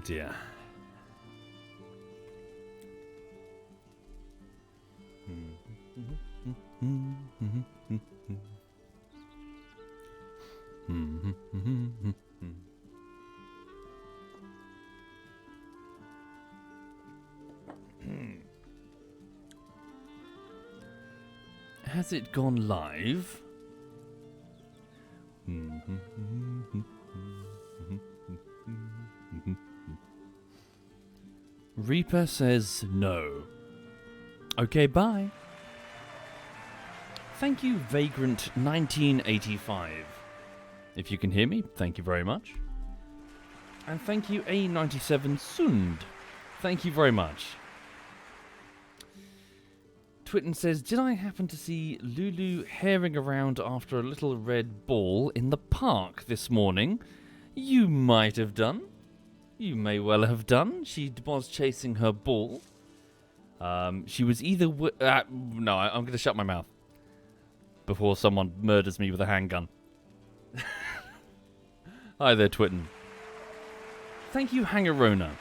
dear. Has it gone live? Reaper says no. Okay, bye. Thank you, Vagrant1985. If you can hear me, thank you very much. And thank you, A97 Sund. Thank you very much. Twitten says, did I happen to see Lulu herring around after a little red ball in the park this morning? You might have done. You may well have done. She was chasing her ball. She was either... no, I'm going to shut my mouth before someone murders me with a handgun. Hi there, Twitten. Thank you, Hangarona.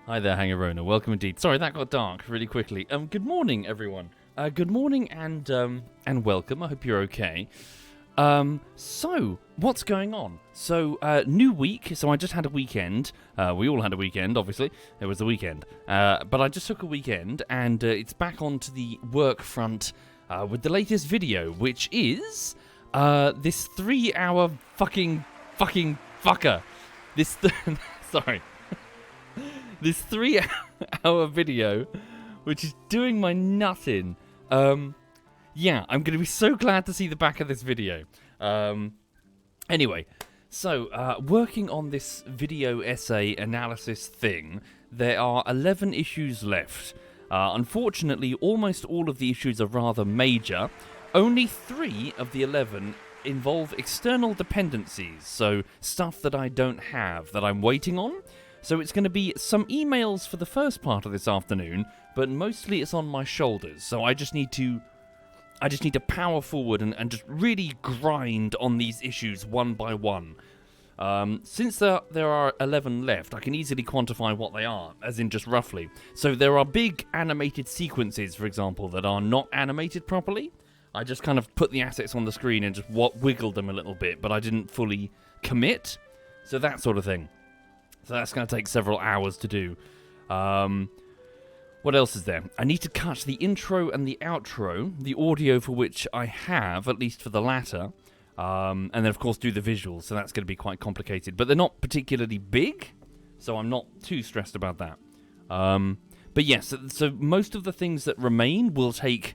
Hi there, Hangarona. Welcome indeed. Sorry, that got dark really quickly. Good morning, everyone. Good morning and welcome. I hope you're okay. So, what's going on? So, new week. So, I just had a weekend. We all had a weekend, obviously. It was the weekend. But I just took a weekend, and it's back onto the work front with the latest video, which is this 3-hour fucking fucker. This sorry. This 3-hour video, which is doing my nut in. Yeah, I'm going to be so glad to see the back of this video. Anyway, so working on this video essay analysis thing, there are 11 issues left. Unfortunately, almost all of the issues are rather major. Only 3 of the 11 involve external dependencies, so stuff that I don't have, that I'm waiting on. So it's going to be some emails for the first part of this afternoon, but mostly it's on my shoulders. So I just need to power forward and just really grind on these issues one by one. Since there are 11 left, I can easily quantify what they are, as in just roughly. So there are big animated sequences, for example, that are not animated properly. I just kind of put the assets on the screen and just wiggled them a little bit, but I didn't fully commit. So that sort of thing. So that's going to take several hours to do. What else is there? I need to cut the intro and the outro, the audio for which I have, at least for the latter. And then, of course, do the visuals, so that's going to be quite complicated. But they're not particularly big, so I'm not too stressed about that. But yes, so most of the things that remain will take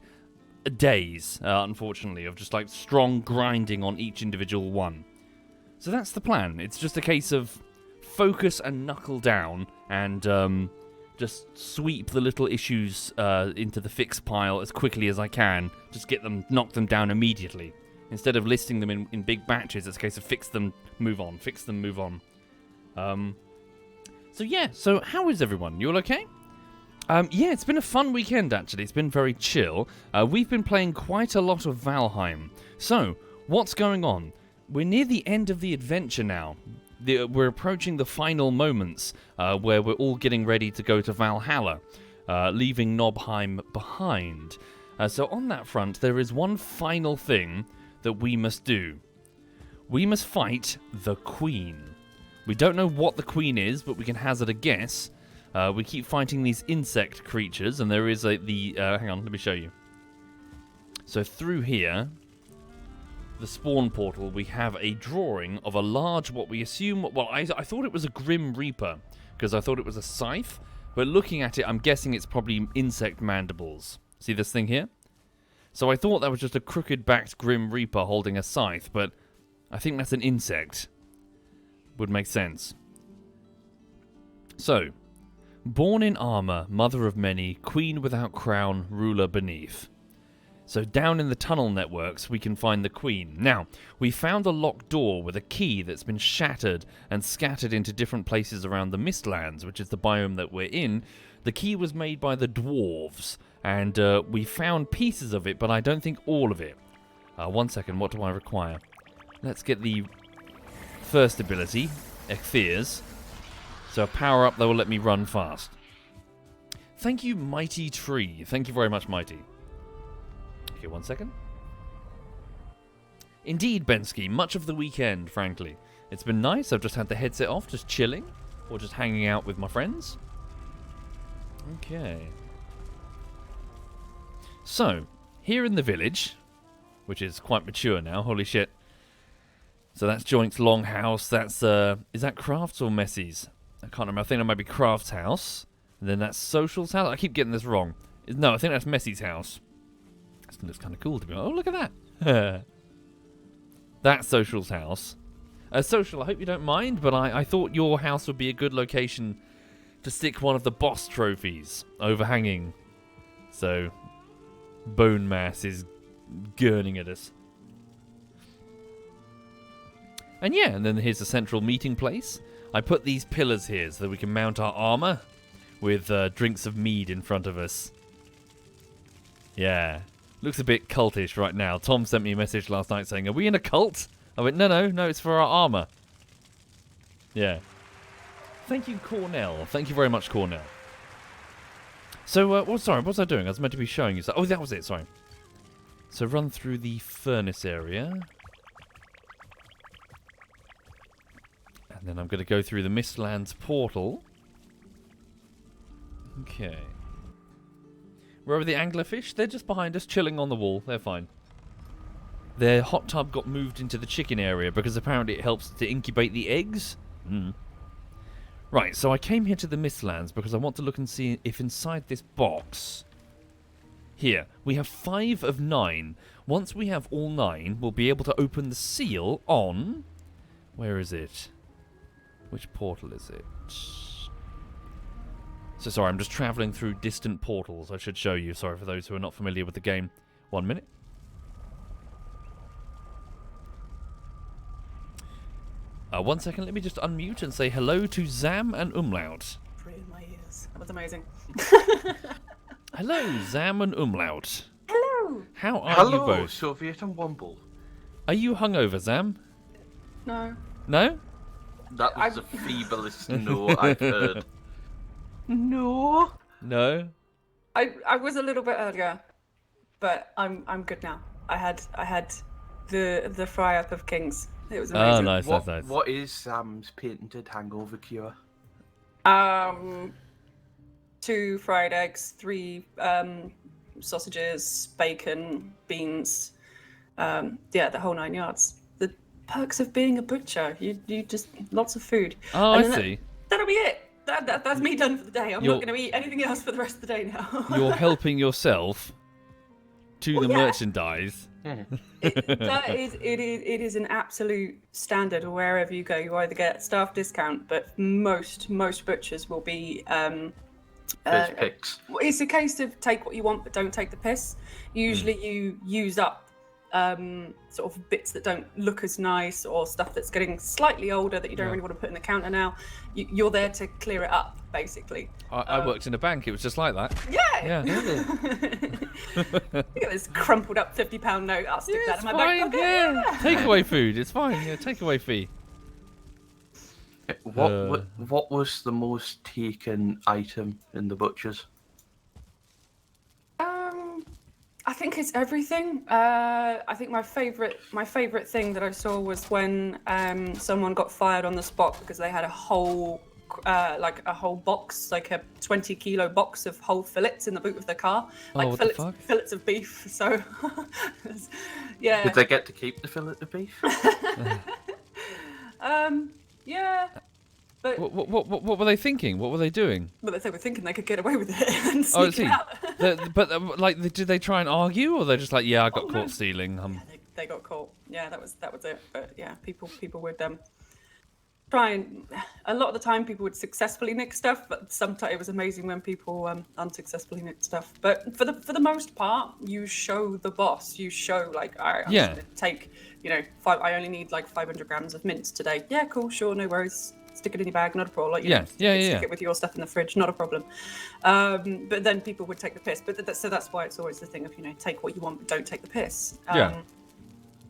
days, unfortunately, of just like strong grinding on each individual one. So that's the plan. It's just a case of focus and knuckle down and just sweep the little issues into the fix pile as quickly as I can. Just knock them down immediately. Instead of listing them in big batches, it's a case of fix them, move on, fix them, move on. So yeah, so how is everyone? You all okay? Yeah, it's been a fun weekend actually. It's been very chill. We've been playing quite a lot of Valheim. So, what's going on? We're near the end of the adventure now. We're approaching the final moments where we're all getting ready to go to Valhalla, leaving Knobheim behind. So on that front, there is one final thing that we must do. We must fight the Queen. We don't know what the Queen is, but we can hazard a guess. We keep fighting these insect creatures, and there is hang on, let me show you. So through here, the spawn portal, we have a drawing of a large, what we assume, well, I thought it was a Grim Reaper, because I thought it was a scythe, but looking at it, I'm guessing it's probably insect mandibles. See this thing here? So I thought that was just a crooked-backed Grim Reaper holding a scythe, but I think that's an insect. Would make sense. So, born in armor, mother of many, queen without crown, ruler beneath. So down in the tunnel networks, we can find the Queen. Now, we found a locked door with a key that's been shattered and scattered into different places around the Mistlands, which is the biome that we're in. The key was made by the dwarves, and we found pieces of it, but I don't think all of it. 1 second, what do I require? Let's get the first ability, Ectheers. So a power-up that will let me run fast. Thank you, Mighty Tree. Thank you very much, Mighty. Okay, 1 second. Indeed, Bensky, much of the weekend, frankly. It's been nice. I've just had the headset off, just chilling, or just hanging out with my friends. Okay. So, here in the village, which is quite mature now, holy shit. So that's Joint's longhouse. That's, is that Crafts or Messy's? I can't remember. I think that might be Craft's house. And then that's Social's house. I keep getting this wrong. No, I think that's Messy's house. That looks kind of cool to be honest. Oh, look at that. That's Social's house. Social, I hope you don't mind, but I thought your house would be a good location to stick one of the boss trophies overhanging. So, bone mass is gurning at us. And yeah, and then here's the central meeting place. I put these pillars here so that we can mount our armor with drinks of mead in front of us. Yeah. Looks a bit cultish right now. Tom sent me a message last night saying, "Are we in a cult?" I went, no, it's for our armor. Yeah. Thank you, Cornell. Thank you very much, Cornell. So, sorry, what was I doing? I was meant to be showing you. Oh, that was it, sorry. So run through the furnace area. And then I'm going to go through the Mistlands portal. Okay. Where are the anglerfish? They're just behind us, chilling on the wall. They're fine. Their hot tub got moved into the chicken area because apparently it helps to incubate the eggs. Right, so I came here to the Mistlands because I want to look and see if inside this box... Here, we have 5 of 9. Once we have all 9, we'll be able to open the seal on... Where is it? Which portal is it? So sorry, I'm just travelling through distant portals. I should show you. Sorry for those who are not familiar with the game. 1 minute. One second, let me just unmute and say hello to Zam and Umlaut. Right in my ears. That was amazing. Hello, Zam and Umlaut. Hello. How are you both? Hello, SovietWomble. Are you hungover, Zam? No. No? That was the feeblest no I've heard. No. No? I was a little bit earlier, but I'm good now. I had the fry up of Kings. It was amazing. Oh, nice, nice. What is Sam's patented hangover cure? 2 fried eggs, 3 sausages, bacon, beans. Yeah, the whole 9 yards. The perks of being a butcher. You just lots of food. Oh, and I see. That'll be it. That's me done for the day. I'm not going to eat anything else for the rest of the day now. You're helping yourself to the merchandise. It is an absolute standard wherever you go. You either get staff discount, but most butchers will be Picks. it's a case of take what you want but don't take the piss. Usually you use up sort of bits that don't look as nice or stuff that's getting slightly older that you don't really want to put in the counter now. You're there to clear it up, basically. I worked in a bank. It was just like that. Yeah. Look at this crumpled up £50 note. I'll stick that in my back pocket. Yeah. Takeaway food. It's fine. Yeah, takeaway fee. What was the most taken item in the butcher's? I think it's everything. I think my favorite thing that I saw was when someone got fired on the spot because they had a whole box, like a 20-kilo box of whole fillets in the boot of the car, like fillets of beef. So, yeah. Did they get to keep the fillet of beef? Yeah. But what were they thinking? What were they doing? Well, they were thinking they could get away with it and sneak it out. Did they try and argue, or they're just like, yeah, I got caught stealing? Yeah, they got caught. Yeah, that was it. But yeah, people would try and a lot of the time people would successfully nick stuff, but sometimes it was amazing when people unsuccessfully nicked stuff. But for the most part, you show the boss. You show like, all right, I'm just gonna take, I only need like 500 grams of mince today. Yeah, cool, sure, no worries. Stick it in your bag, not a problem. Like, stick it with your stuff in the fridge, not a problem. But then people would take the piss. But so that's why it's always the thing of, take what you want, but don't take the piss.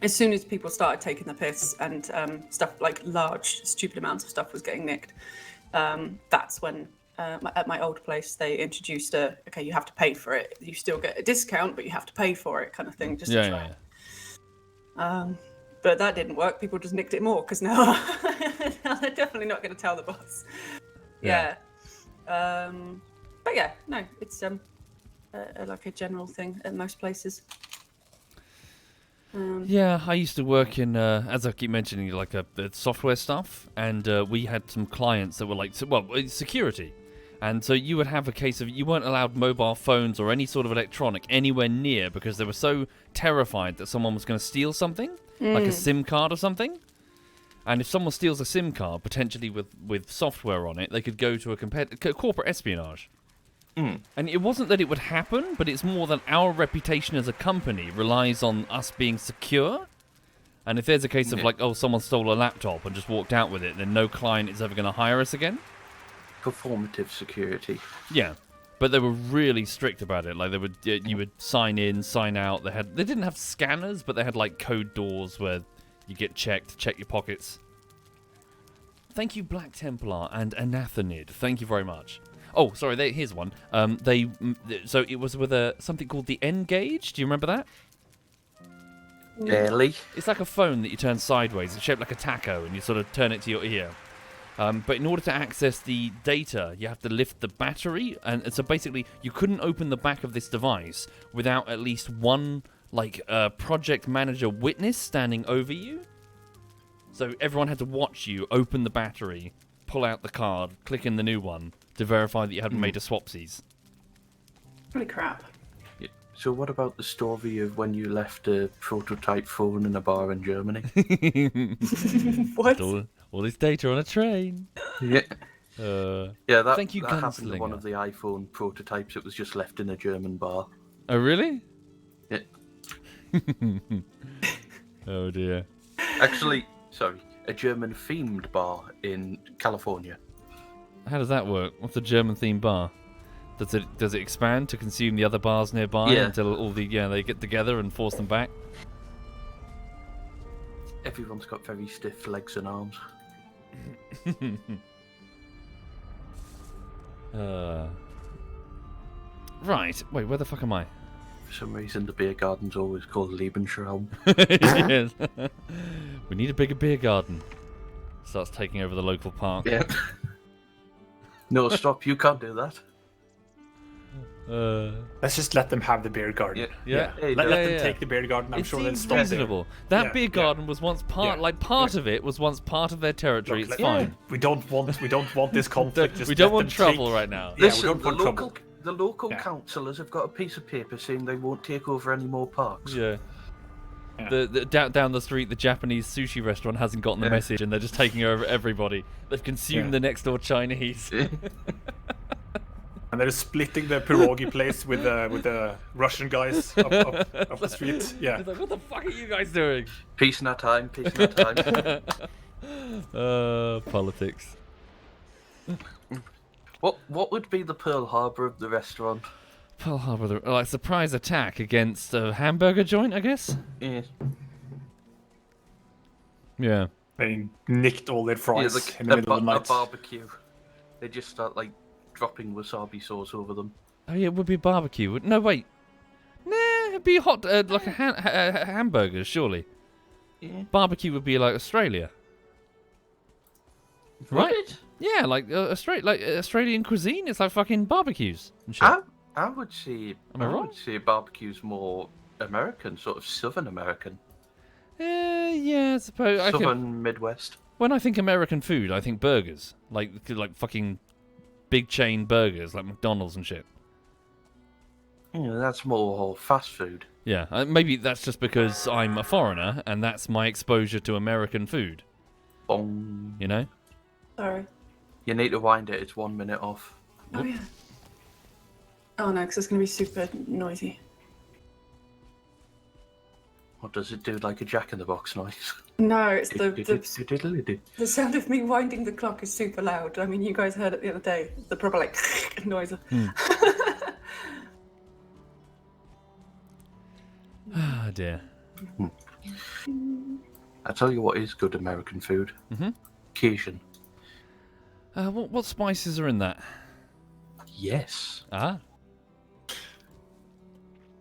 as soon as people started taking the piss and stuff like large, stupid amounts of stuff was getting nicked, that's when at my old place they introduced okay, you have to pay for it. You still get a discount, but you have to pay for it, kind of thing. Just to try. But that didn't work. People just nicked it more because now they're definitely not going to tell the boss. Yeah. But yeah, no, it's like a general thing at most places. Yeah, I used to work in, as I keep mentioning, like software stuff, and we had some clients that were like, security. And so you would have a case of you weren't allowed mobile phones or any sort of electronic anywhere near because they were so terrified that someone was going to steal something, like a SIM card or something. And if someone steals a SIM card, potentially with software on it, they could go to a corporate espionage. And it wasn't that it would happen, but it's more that our reputation as a company relies on us being secure. And if there's a case of like, oh, someone stole a laptop and just walked out with it, then no client is ever going to hire us again. Performative security. Yeah, but they were really strict about it. Like they would, you would sign in, sign out. They didn't have scanners, but they had like code doors where you get checked, check your pockets. Thank you, Black Templar and Anathanid. Thank you very much. Oh, sorry. Here's one. So it was with something called the N-Gage. Do you remember that? Barely. It's like a phone that you turn sideways. It's shaped like a taco, and you sort of turn it to your ear. But in order to access the data, you have to lift the battery, and so basically you couldn't open the back of this device without at least one project manager witness standing over you. So everyone had to watch you open the battery, pull out the card, click in the new one to verify that you hadn't made a swapsies. Holy crap. Yeah. So what about the story of when you left a prototype phone in a bar in Germany? What? All this data on a train. Yeah. That Thank you, that happened to one Gunslinger. of the iPhone prototypes. It was just left in a German bar. Oh, really? Yeah. Oh, dear. Actually, sorry, a German-themed bar in California. How does that work? What's a German-themed bar? Does it expand to consume the other bars nearby until all they get together and force them back? Everyone's got very stiff legs and arms. Right. Wait, where the fuck am I? For some reason, the beer garden's always called Lebensraum. Yes. We need a bigger beer garden. Starts taking over the local park. Yeah. No, stop! You can't do that. Let's just let them have the beer garden. Yeah. Hey, Let them yeah. take the beer garden. I'm It sure they'll seems stop reasonable. That beer garden was once part of it was once part of their territory. Look, It's fine. We don't want this conflict. Just We don't let want them trouble take- right now. Yeah, Listen, we don't want trouble. the local Yeah. councillors have got a piece of paper saying they won't take over any more parks. Yeah. Yeah. The down the street, the Japanese sushi restaurant hasn't gotten the message, and they're just taking over everybody. They've consumed the next door Chinese. And they're splitting the pierogi place with the Russian guys up the street. Yeah. It's like, what the fuck are you guys doing? Peace in our time. Peace in our time. Politics. What would be the Pearl Harbor of the restaurant? Pearl Harbor, like surprise attack against a hamburger joint, I guess. Yeah. They nicked all their fries like in the middle of the a night. barbecue. They just start like dropping wasabi sauce over them. Oh yeah, it would be barbecue. No, wait. Nah, it'd be hot, like a hamburger, surely. Yeah. Barbecue would be like Australia. Right? Would it? Yeah, like Australian cuisine. It's like fucking barbecues and shit. I would say. Am I wrong? would say barbecue's more American, sort of Southern American. Yeah, I suppose. Southern Midwest. When I think American food, I think burgers, like fucking big chain burgers, like McDonald's and shit. Yeah, that's more fast food. Yeah, maybe that's just because I'm a foreigner and that's my exposure to American food. Bong. You know? Sorry. You need to wind it. It's 1 minute off. Oh, yeah. Oh, no, because it's going to be super noisy. What does it do? Like a Jack-in-the-Box noise? No, it's the sound of me winding the clock is super loud. I mean, you guys heard it the other day. The proper, like, noise. Ah, dear. I tell you what is good American food. Cajun. What spices are in that? Yes. Ah.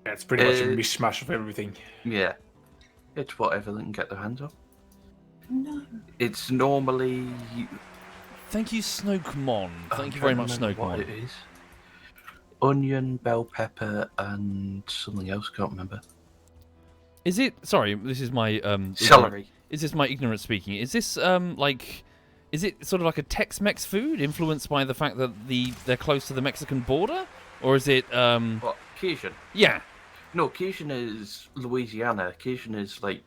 Yeah, it's pretty much a mishmash of everything. Yeah. It's whatever they can get their hands on. No. It's normally... Thank you, Snokemon. I'm Thank you trying very to much, remember what Snokemon. it is. Onion, bell pepper, and something else. Can't remember. Is it? Sorry, this is my Celery. Is this my ignorance speaking? Is this like? Is it sort of like a Tex-Mex food influenced by the fact that they're close to the Mexican border, or is it What? Cajun? Yeah. No, Cajun is Louisiana. Cajun is like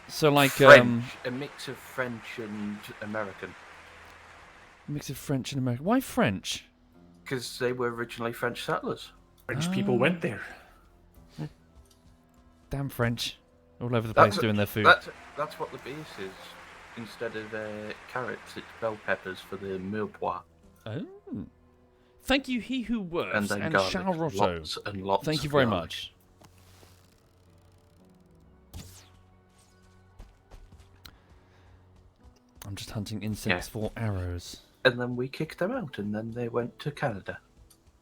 So like French, a mix of French and American. mix of French and American. Why French? Because they were originally French settlers. French people went there. Damn French, all over the place doing their food. That's what the base is. Instead of carrots, it's bell peppers for the mirepoix. Oh. Thank you, he who works, then and garlic. Charlotte. Lots and lots Thank you of very garlic. much. I'm just hunting insects for arrows. And then we kicked them out, and then they went to Canada.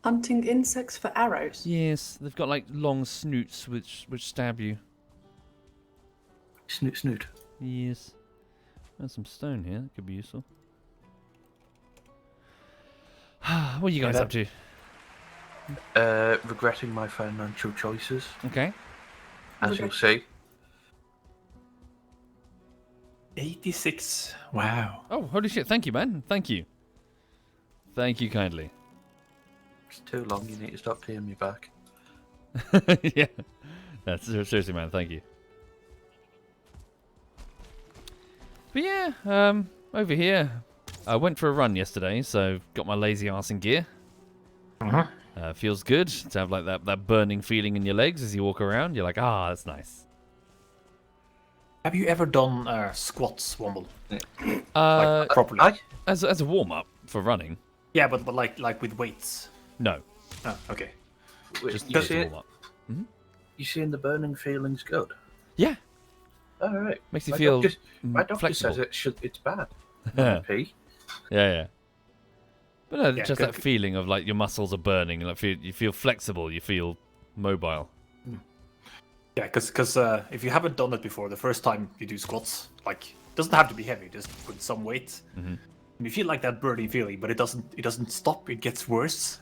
Hunting insects for arrows. Yes, they've got like long snoots which stab you. Snoot, snoot. Yes. There's some stone here. That could be useful. What are you guys up to? Regretting my financial choices, Okay. as you'll see. 86. Wow. Oh, holy shit. Thank you, man. Thank you. Thank you kindly. It's too long. You need to stop paying me back. Yeah. That's seriously, man. Thank you. But yeah, over here, I went for a run yesterday, so got my lazy arse in gear. Feels good to have like that burning feeling in your legs as you walk around. You're like, ah, that's nice. Have you ever done squats, Womble? Uh, Properly? as a warm up for running, Yeah, but like with weights. no, Oh, okay. just you a see, warm up. you seeing the burning feelings good? Yeah, All right. makes you My feel my doctor flexible. says it's bad. Yeah, Pee. yeah. But no, Yeah, just good. that feeling of like your muscles are burning, and like you feel flexible, you feel mobile. Yeah, because if you haven't done it before, the first time you do squats, like, it doesn't have to be heavy, just put some weight. And you feel like that burning feeling, but it doesn't stop, it gets worse.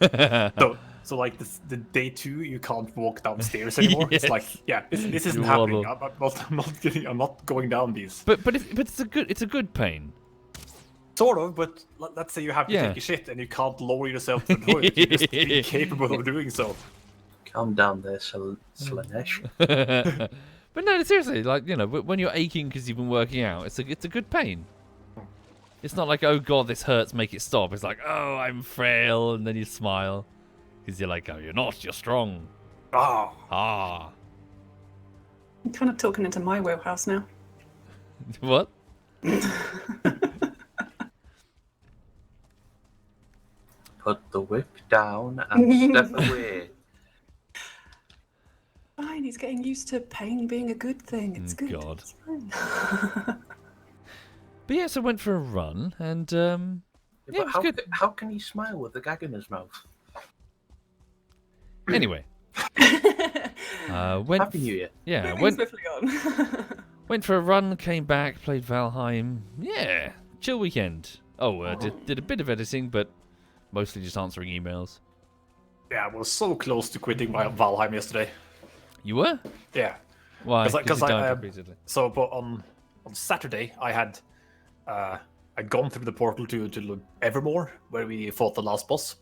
So like the day 2, you can't walk downstairs anymore. Yes. It's like, yeah, this isn't You happening. waddle. I'm not going down these. But it's a good pain. Sort of, but let's say you have to Yeah. take a shit and you can't lower yourself to the toilet. You're just incapable of doing so. Calm down there, Slanesh. But no, seriously, like, you know, when you're aching because you've been working out, it's a good pain. It's not like, oh god, this hurts, make it stop. It's like, oh, I'm frail, and then you smile because you're like, oh, you're not, you're strong. Oh, Ah, I'm kind of talking into my wheelhouse now. what? Put the whip down and step away. Fine, he's getting used to pain being a good thing. It's good. God. It's fine. But yeah, so I went for a run, and yeah, it But was how, good. how can he smile with the gag in his mouth? Anyway, went. Happy New Year. Yeah, Moving went swiftly on. went for a run, came back, played Valheim. Yeah, chill weekend. Oh, did a bit of editing, but mostly just answering emails. yeah, I was so close to quitting my Valheim yesterday. You were? Yeah. Why? 'Cause you I, died uh, repeatedly. So, but on Saturday, I had I'd gone through the portal to Evermore, where we fought the last boss.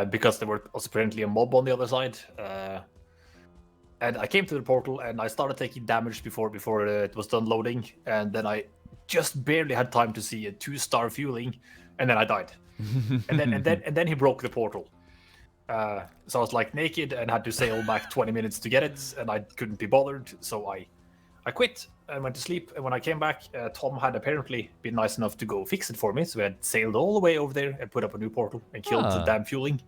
Because there was apparently a mob on the other side. And I came to the portal and I started taking damage before it was done loading, and then I just barely had time to see a 2-star fueling, and then I died. and then he broke the portal. So I was like naked and had to sail back 20 minutes to get it, and I couldn't be bothered, so I quit and went to sleep. And when I came back, Tom had apparently been nice enough to go fix it for me, so we had sailed all the way over there and put up a new portal and killed the damn fueling.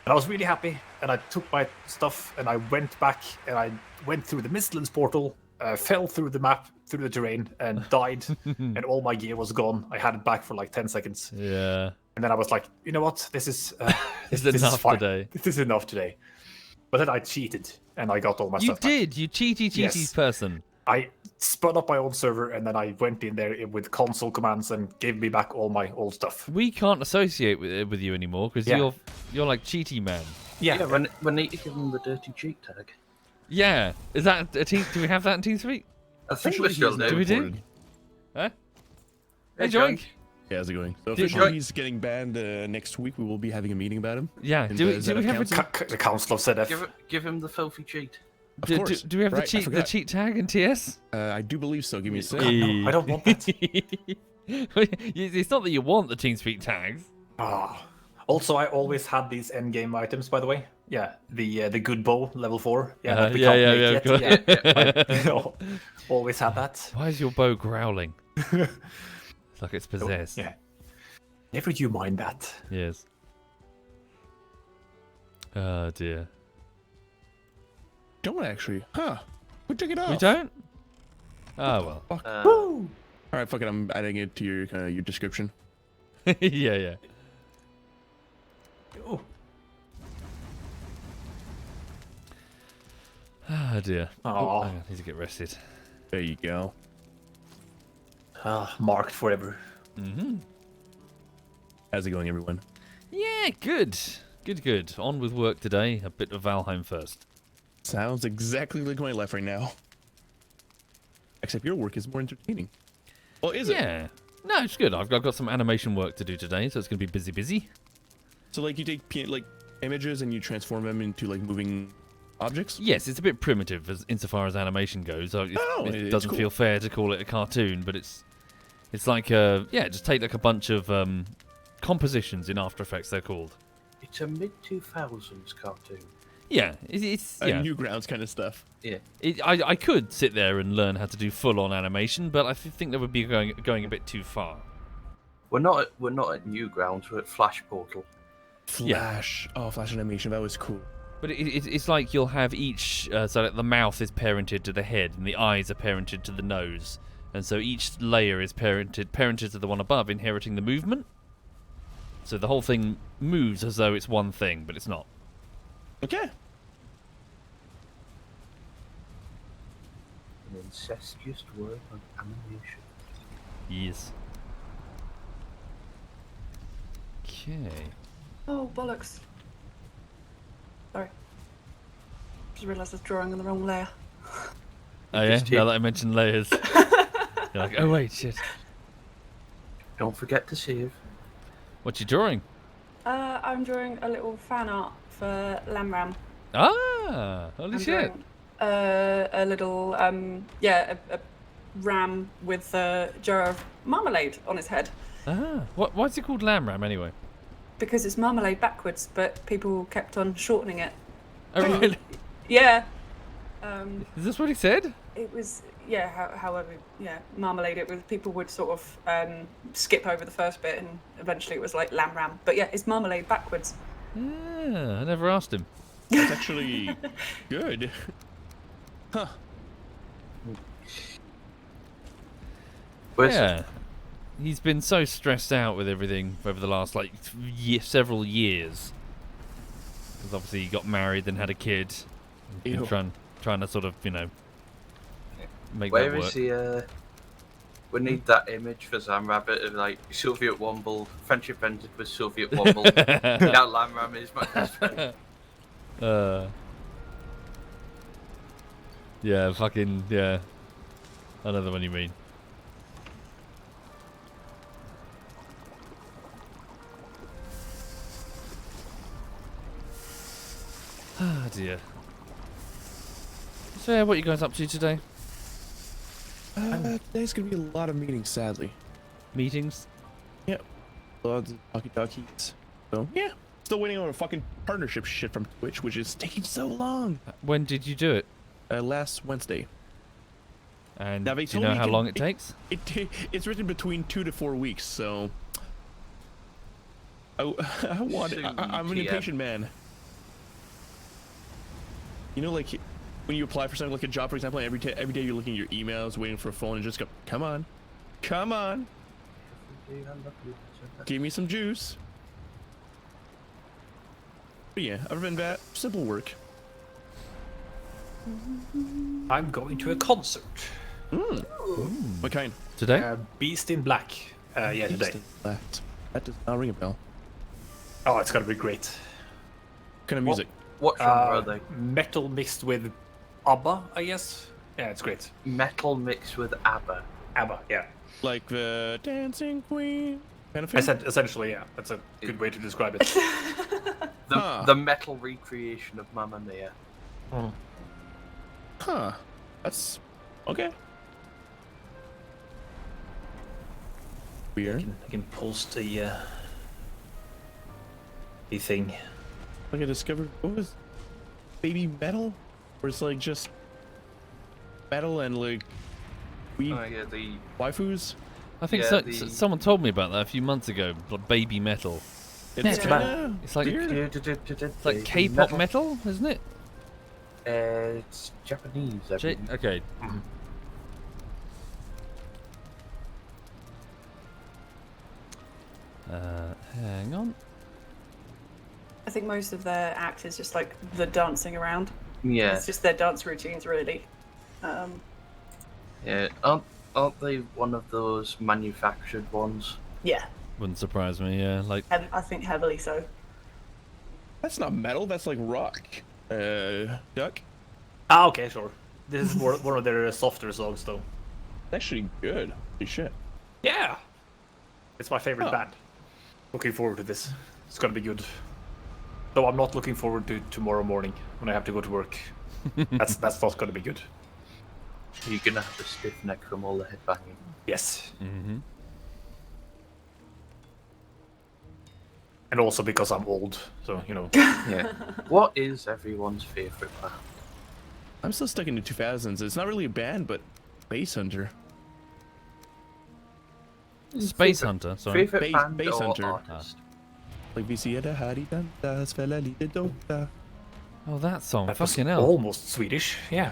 And I was really happy, and I took my stuff, and I went back, and I went through the Mistlands portal, fell through the map, through the terrain, and died, and all my gear was gone. I had it back for like 10 seconds. Yeah. And then I was like, you know what? This is This this is enough fine. today. This is enough today. But then I cheated, and I got all my You stuff back. did. You cheaty Yes. person. I spun up my own server, and then I went in there with console commands and gave me back all my old stuff. We can't associate with you anymore because Yeah. you're like cheaty man. Yeah, we need to give him the dirty cheat tag. Yeah. Is that a team? Do we have that in TeamSpeak? I think Officially, we still he's now Do we do? reported. Huh? Hey, Hey, Joink. Yeah, how's it going? So Did- officially, he's getting banned next week. We will be having a meeting about him. Yeah. And, Do we ZF have a Council? The Council of ZF. Give him the filthy cheat. Of do, course. do we have Right, I the forgot. cheat tag in TS? I do believe so. Give me a God, second. no, I don't want that. It's not that you want the TeamSpeak tags. Ah. Also, I always had these endgame items, by the way. Yeah, the good bow, level 4. Yeah, that we can't make of course. yet. Always had that. Why is your bow growling? It's like it's possessed. Yeah. Never you mind that. Yes. Oh dear. Don't actually. Huh. We took it off. We don't? Oh well. All right, fuck it. I'm adding it to your description. yeah. Oh, Oh dear. Aw. I need to get rested. There you go. marked forever. How's it going, everyone? Yeah, good. Good. On with work today. A bit of Valheim first. Sounds exactly like my life right now. Except your work is more entertaining. Well, is it? Yeah. No, it's good. I've got some animation work to do today, so it's going to be busy. So like you take images and you transform them into like moving objects? Yes, it's a bit primitive insofar as animation goes. So it it's doesn't cool. feel fair to call it a cartoon, but it's like just take like a bunch of compositions in After Effects. They're called. It's a mid-2000s cartoon. Yeah, it's yeah. Newgrounds kind of stuff. Yeah. I could sit there and learn how to do full-on animation, but I think that would be going a bit too far. We're not at Newgrounds. We're at Flash Portal. Flash. Oh, Flash animation. That was cool. But it's like you'll have each, so that the mouth is parented to the head and the eyes are parented to the nose. And so each layer is parented to the one above, inheriting the movement. So the whole thing moves as though it's one thing, but it's not. Okay. An incestuous work on animation. Yes. Okay. Oh, bollocks. Sorry. Just realised I was drawing on the wrong layer. Oh yeah, Just now that I mentioned layers. You're like, oh wait, shit. Don't forget to save. What you drawing? I'm drawing a little fan art for Lamram. Ah, holy I'm shit. drawing, a little, a ram with a jar of marmalade on his head. Ah, why's it called Lamb Ram anyway? Because it's marmalade backwards, but people kept on shortening it. Oh really? Yeah. Is this what he said? It was, however, marmalade. It was, people would sort of skip over the first bit and eventually it was like lamb ram. But yeah, it's marmalade backwards. Yeah, I never asked him. That's actually good. Huh. Where's Yeah. He's been so stressed out with everything over the last several years. Because obviously he got married, then had a kid. He's Ew. been trying to sort of, make Where that work. is he? We need that image for Zamrabbit of like SovietWomble, friendship ended with SovietWomble. Now Lamram is my best friend. Yeah, fucking, yeah. I know the one you mean. Ah, dear. So, yeah, what are you guys up to today? Today's gonna be a lot of meetings, sadly. Meetings? Lots of talkie-talkies. So, yeah. Still waiting on a fucking partnership shit from Twitch, which is taking so long. When did you do it? Last Wednesday. And Now, do they you told know me how can- long it takes? It's written between 2 to 4 weeks, so... I want it. Soon, I'm an GM. impatient man. You know, like when you apply for something like a job, for example, and every day you're looking at your emails, waiting for a phone, and just go, come on, come on, give me some juice. But yeah, other than that, simple work. I'm going to a concert. What kind? Today? Beast in Black. Yeah, today. That does not ring a bell. Oh, it's gonna be great. What kind of music? What genre are they? Metal mixed with ABBA, I guess. Yeah, it's great. Metal mixed with ABBA. ABBA, yeah. Like the Dancing Queen kind of I thing? said essentially, yeah. That's a good way to describe it. The metal recreation of Mamma Mia. Huh. That's okay. Weird. I can post the thing. Like I discovered, what was baby metal? Where it's like just metal and like we Oh yeah, the waifus. I think Yeah, so, the- someone told me about that a few months ago. Like baby metal. It's Yeah. kinda It's like weird. it's like K-pop metal, isn't it? It's Japanese. I believe. Okay. Hang on. I think most of their act is just like the dancing around. Yeah, It's just their dance routines, really. yeah. Aren't they one of those manufactured ones? Yeah, Wouldn't surprise me. Yeah, like I think heavily so. That's not metal, that's like rock. Duck. Ah, okay, sure. This is one of their softer songs, though. Actually good. Holy shit. Yeah. It's my favorite Huh. band. Looking forward to this. It's gonna be good. Though I'm not looking forward to tomorrow morning when I have to go to work. That's not gonna be good. You're gonna have a stiff neck from all the headbanging. Yes. hmm And also because I'm old, so you know. Yeah. What is everyone's favorite band? I'm still stuck in the 2000s. It's not really a band, but Bass Hunter. Space Hunter. Sorry. Favorite Bass- band Bass or Hunter. artist? Like Visieta Hari Tantas Felali de Dota. Oh, that song. That was Fucking hell. almost Swedish. Yeah.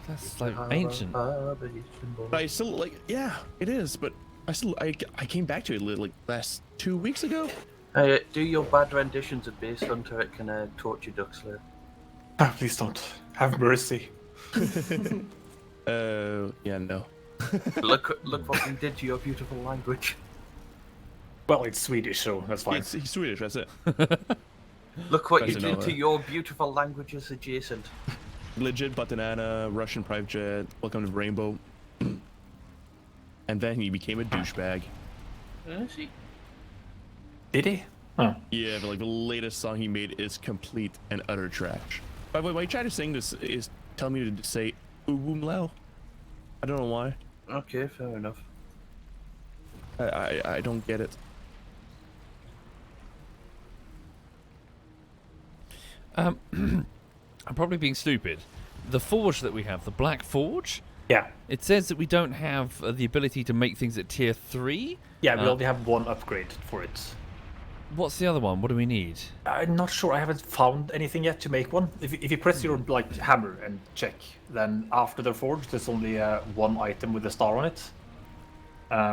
That's like ancient. But I still like, yeah, it is. But I came back to it like last 2 weeks ago. Do your bad renditions of Bass Hunter at can torture Duxler. Ah, please don't. Have mercy. Yeah, no. Look what he did to your beautiful language. Well, it's Swedish, so that's fine. He's Swedish. That's it. Look what you Doesn't know did to that. your beautiful languages adjacent. Legit banana, Russian private jet, welcome to Rainbow. And then he became a douchebag. Did he? Oh. Yeah, but like the latest song he made is complete and utter trash. By the way, why you try to sing this is telling me to say "Boom Lao." I don't know why. Okay, fair enough. I don't get it. I'm probably being stupid. The forge that we have, the Black Forge, Yeah. it says that we don't have the ability to make things at tier 3. Yeah, we only have one upgrade for it. What's the other one? What do we need? I'm not sure. I haven't found anything yet to make one. If you press your like hammer and check, then after the forge, there's only one item with a star on it,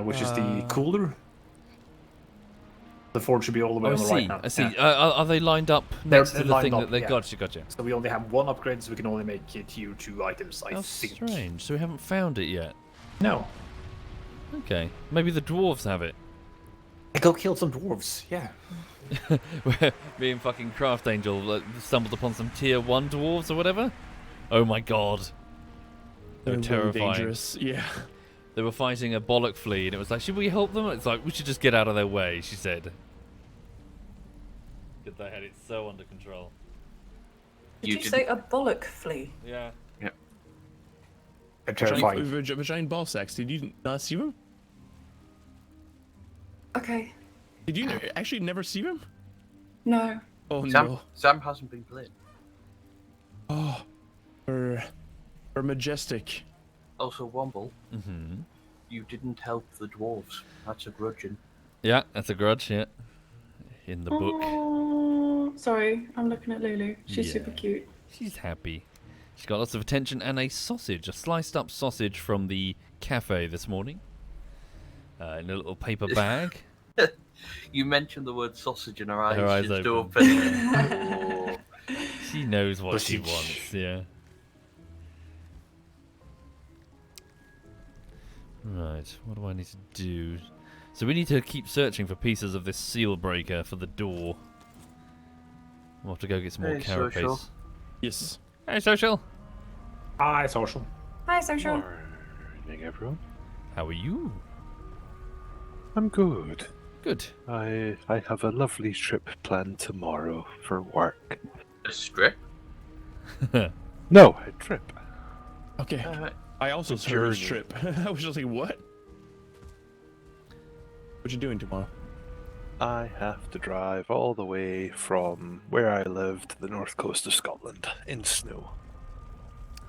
which is the cooler. The forge should be all the way on the right now. I see. Yeah. Are they lined up They're next to the lined thing up, that they yeah. Gotcha. So we only have one upgrade, so we can only make tier 2 items. I How think. strange. So we haven't found it yet. No. Okay. Maybe the dwarves have it. I go kill some dwarves. Yeah. Me and fucking Craft Angel stumbled upon some tier 1 dwarves or whatever. Oh my god. They're really terrifying. dangerous. Yeah. They were fighting a bollock flea, and it was like, should we help them? It's like, we should just get out of their way, she said. Get that head, it's so under control. Did You you didn't- say a bollock flea? Yeah. They're terrifying. Vagina ball sacks. Did you not see them? Okay. Did you actually never see them? No. Oh Sam, Sam hasn't been playing. Oh, or majestic. Also, Womble, you didn't help the dwarves. That's a grudging. Yeah, that's a grudge, yeah. In the book. Oh, sorry, I'm looking at Lulu. She's super Yeah. cute. She's happy. She's got lots of attention and a sausage, a sliced up sausage from the cafe this morning. In a little paper bag. You mentioned the word sausage and her Her eyes just open. open. Oh. She knows what she Sausage. wants, yeah. Right, what do I need to do? So we need to keep searching for pieces of this seal breaker for the door. We'll have to go get some more Hey, Social. carapace. Yes. Hey, Social. Hi, social. Hi, social. Morning, everyone. How are you? I'm good. Good. I have a lovely trip planned tomorrow for work. A strip? No, a trip. Okay. I also A heard a journey. trip. I was just like, what? What you doing tomorrow? I have to drive all the way from where I live to the north coast of Scotland in snow.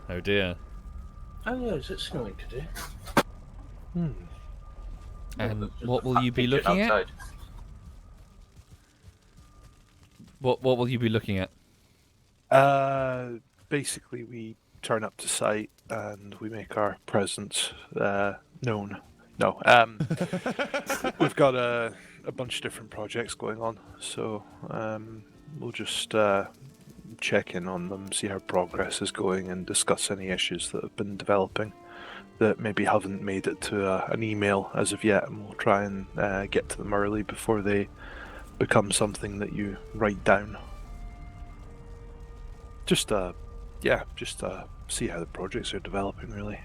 Oh dear. Oh yeah, is it snowing today? And what will you be looking at? outside. What will you be looking at? Basically, we turn up to site and we make our presence known. No, we've got a bunch of different projects going on, so we'll just check in on them, see how progress is going, and discuss any issues that have been developing that maybe haven't made it to an email as of yet, and we'll try and get to them early before they become something that you write down. Just see how the projects are developing, really.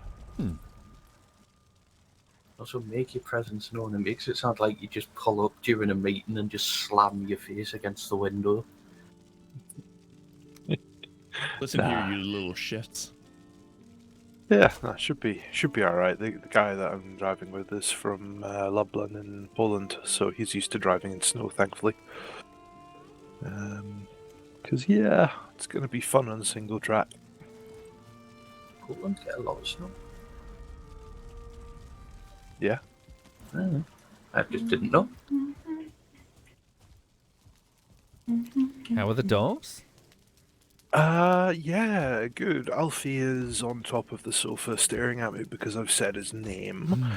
Also, make your presence known. It makes it sound like you just pull up during a meeting and just slam your face against the window. Listen Nah. here, you little shits. Yeah, that should be all right. The guy that I'm driving with is from Lublin in Poland, so he's used to driving in snow, thankfully. Because yeah, it's going to be fun on single track. Poland get a lot of snow. Yeah. I just didn't know. How are the dogs? Yeah, good. Alfie is on top of the sofa staring at me because I've said his name.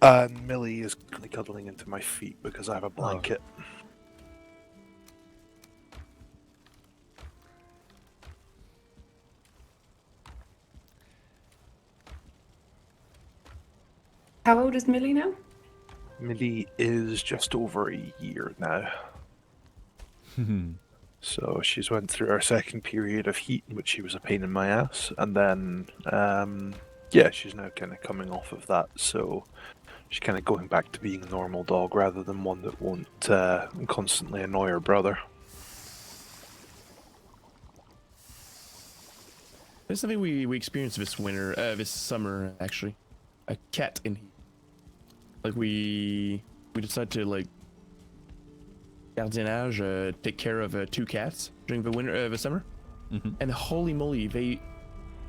And Millie is cuddling into my feet because I have a blanket. How old is Millie now? Millie is just over a year now. So she's went through her second period of heat, in which she was a pain in my ass, and then she's now kind of coming off of that. So she's kind of going back to being a normal dog rather than one that won't constantly annoy her brother. There's something we experienced this summer actually. A cat in heat. Like we decided to like gardiennage, take care of 2 cats during the summer, and holy moly,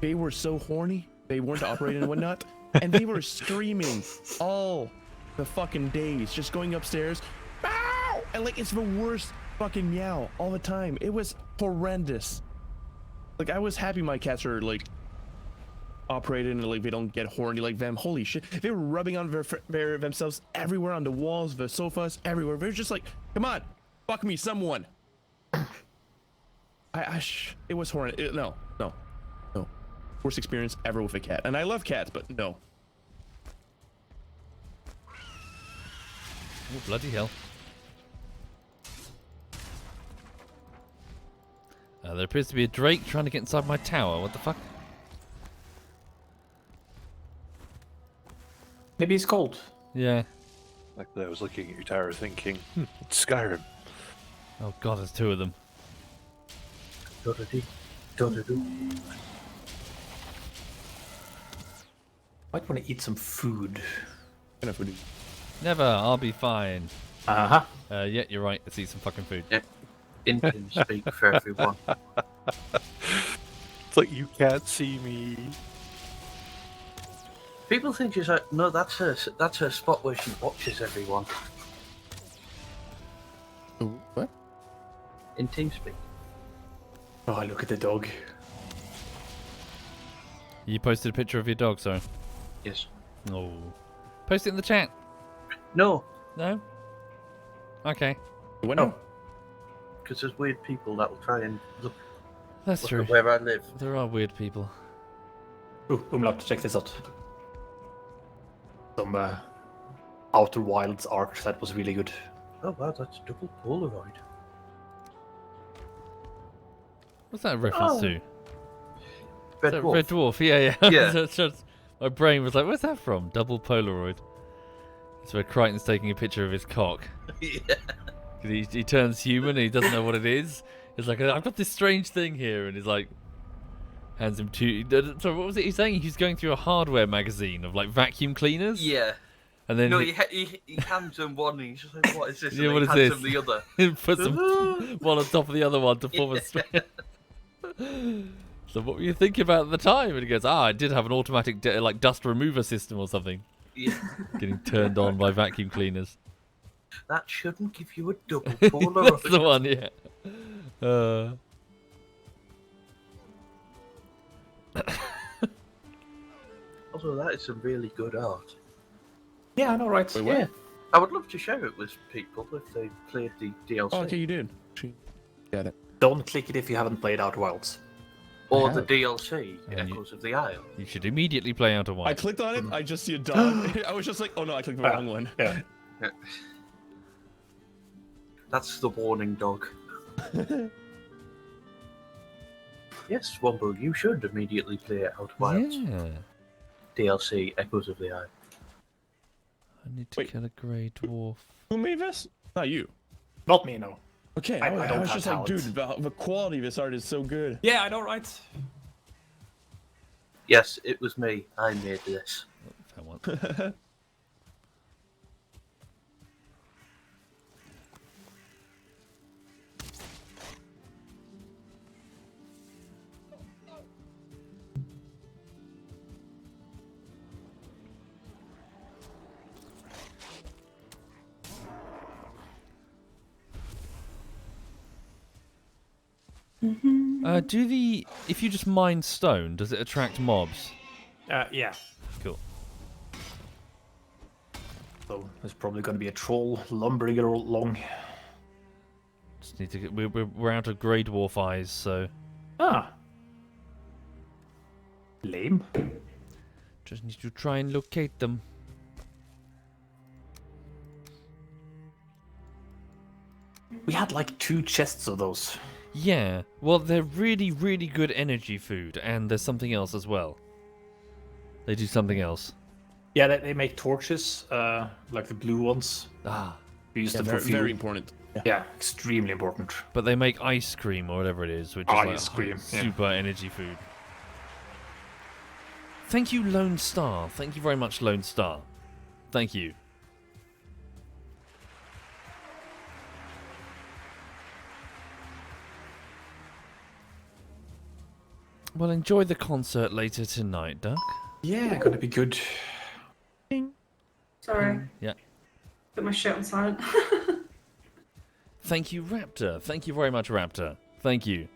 they were so horny. They weren't operating and whatnot, and they were screaming all the fucking days, just going upstairs, meow, and like it's the worst fucking meow all the time. It was horrendous. Like I was happy my cats are like operated and like they don't get horny like them. Holy shit, they were rubbing on themselves everywhere, on the walls, the sofas, everywhere. They're just like, come on, fuck me, someone. It was horrid. No. Worst experience ever with a cat. And I love cats, but no. Oh, bloody hell. There appears to be a drake trying to get inside my tower. What the fuck? Maybe it's cold. Yeah. Like I was looking at your tower thinking, it's Skyrim. Oh god, there's 2 of them. Do-do-do. Might want to eat some food. Enough food. Never, I'll be fine. Uh-huh. Yeah, you're right. Let's eat some fucking food. Indian speak for everyone. It's like you can't see me. People think she's like, no, that's her spot where she watches everyone. Ooh, what? In TeamSpeak. Oh, look at the dog. You posted a picture of your dog, sorry. Yes. Oh. Post it in the chat. No, No? Okay. What Oh. now? because there's weird people that will try and look That's true. at where I live. There are weird people. Ooh, Umlaut, check this out. Some Outer Wilds art that was really good. Oh wow, that's double Polaroid. What's that a reference to? Red That Wolf. Red Dwarf, yeah. Yeah. It's just- my brain was like, where's that from? Double Polaroid. It's where Crichton's taking a picture of his cock. Yeah. 'Cause he turns human and he doesn't know what it is. He's like, I've got this strange thing here. And he's like, hands him two. So what was it he's saying? He's going through a hardware magazine of like vacuum cleaners. Yeah. And then No, he hands him one and he's just like, what is this? And Yeah, he what is hands this? him the other. he puts them one on top of the other one to form a strand. So what were you thinking about at the time? And he goes, I did have an automatic like dust remover system or something. Yeah. Getting turned on by vacuum cleaners. That shouldn't give you a double Polaroid. That's the one, yeah. Although that is some really good art. Yeah, I know, right? Wait, what? Yeah. I would love to share it with people if they played the DLC. Oh, okay, you did. Got it. Don't click it if you haven't played Outer Wilds. Or I the have. DLC, And you- Echoes of the Isle. You should immediately play Outer I Wilds. clicked on it. I just see a dog. I was just like, oh no, I clicked the wrong one. Yeah. That's the warning dog. Yes, Womble, you should immediately play Outer Wilds. Yeah. DLC, Echoes of the Isle. I need to Wait. kill a grey dwarf. Who made this? Not you. Not me, no. Okay, I I don't was have just like, talent. dude, the quality of this art is so good. Yeah, I know, right? Yes, it was me. I made this. That one. If you just mine stone, does it attract mobs? Yeah. Cool. So there's probably going to be a troll lumbering along. Just need to get, we're out of grey dwarf eyes, so Ah. Lame. just need to try and locate them. We had like 2 chests of those. Yeah, well, they're really, really good energy food, and there's something else as well. They do something else. Yeah, they make torches, like the blue ones. Ah, We use Yeah, them very, for fuel. very important. Yeah, extremely important. but they make ice cream or whatever it is, which is Ice like cream, yeah. super energy food. Thank you, Lone Star. Thank you very much, Lone Star. Thank you. Well, enjoy the concert later tonight, Duck. Yeah, gonna be good. Sorry. Yeah. Put my shit on silent. Thank you, Raptor. Thank you very much, Raptor. Thank you.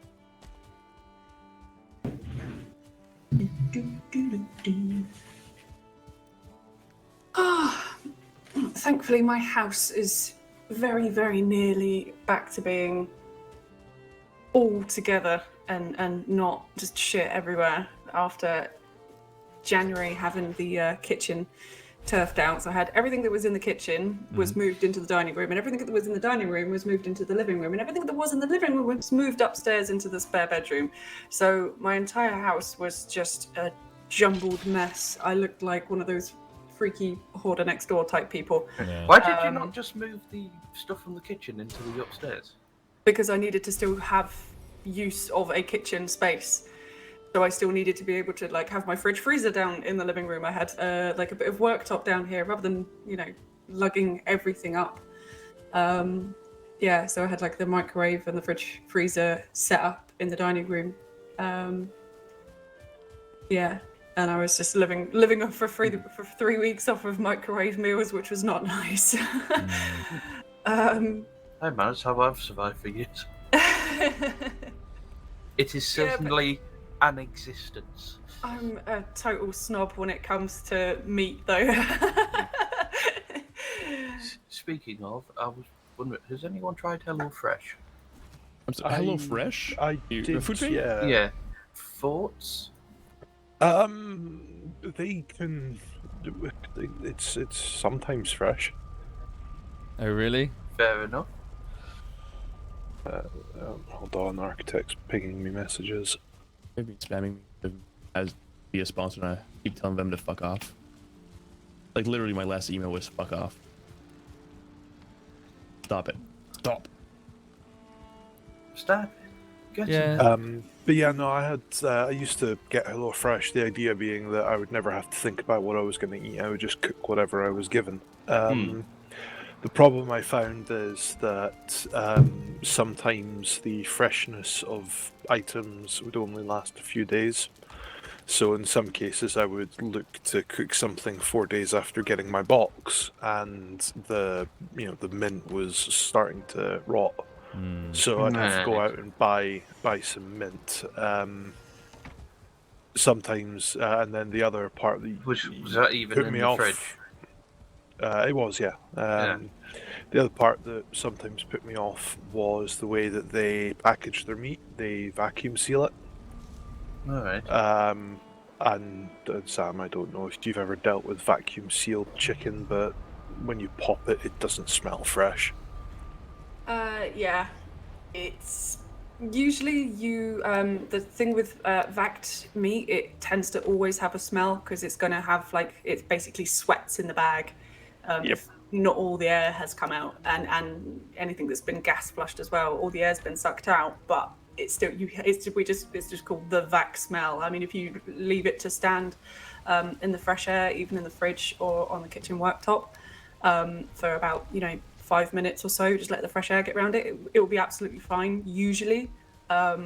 Thankfully, my house is very, very nearly back to being all together and not just shit everywhere after January having the kitchen turfed out. So I had everything that was in the kitchen was moved into the dining room, and everything that was in the dining room was moved into the living room, and everything that was in the living room was moved upstairs into the spare bedroom. So my entire house was just a jumbled mess. I looked like one of those freaky hoarder next door type people. Yeah. Why did you not just move the stuff from the kitchen into the upstairs? Because I needed to still have use of a kitchen space. So I still needed to be able to like have my fridge freezer down in the living room. I had like a bit of worktop down here rather than, you know, lugging everything up. Yeah, so I had like the microwave and the fridge freezer set up in the dining room. Yeah, and I was just living off for 3 weeks off of microwave meals, which was not nice. Hey man, that's how I've survived for years. It is Yeah, but- certainly an existence. I'm a total snob when it comes to meat, though. Speaking of, I was wondering, has anyone tried HelloFresh? I'm sorry, Hello Fresh? I You- did, food train? yeah. Yeah. Thoughts? They can. It's sometimes fresh. Oh, really? Fair enough. Hold on, architect's pinging me messages. They've been spamming me as be a sponsor, and I keep telling them to fuck off. Like, literally, my last email was fuck off. Stop it. Stop. Stop. Get Yeah. But yeah, no, I used to get HelloFresh. The idea being that I would never have to think about what I was going to eat. I would just cook whatever I was given. The problem I found is that sometimes the freshness of items would only last a few days. So in some cases, I would look to cook something 4 days after getting my box, and the mint was starting to rot. So I'd have to go out and buy some mint. Sometimes, and then the other part that Was that even put in me the off. fridge? It was, yeah. The other part that sometimes put me off was the way that they package their meat. They vacuum seal it. Alright. And Sam, I don't know if you've ever dealt with vacuum sealed chicken, but when you pop it, it doesn't smell fresh. Yeah, it's usually the thing with vac meat, it tends to always have a smell because it's going to have it basically sweats in the bag. If not all the air has come out, and anything that's been gas flushed as well, all the air's been sucked out, but it's still it's just called the vac smell. I mean, if you leave it to stand in the fresh air, even in the fridge or on the kitchen worktop, for about 5 minutes or so, just let the fresh air get around it. It will be absolutely fine usually. But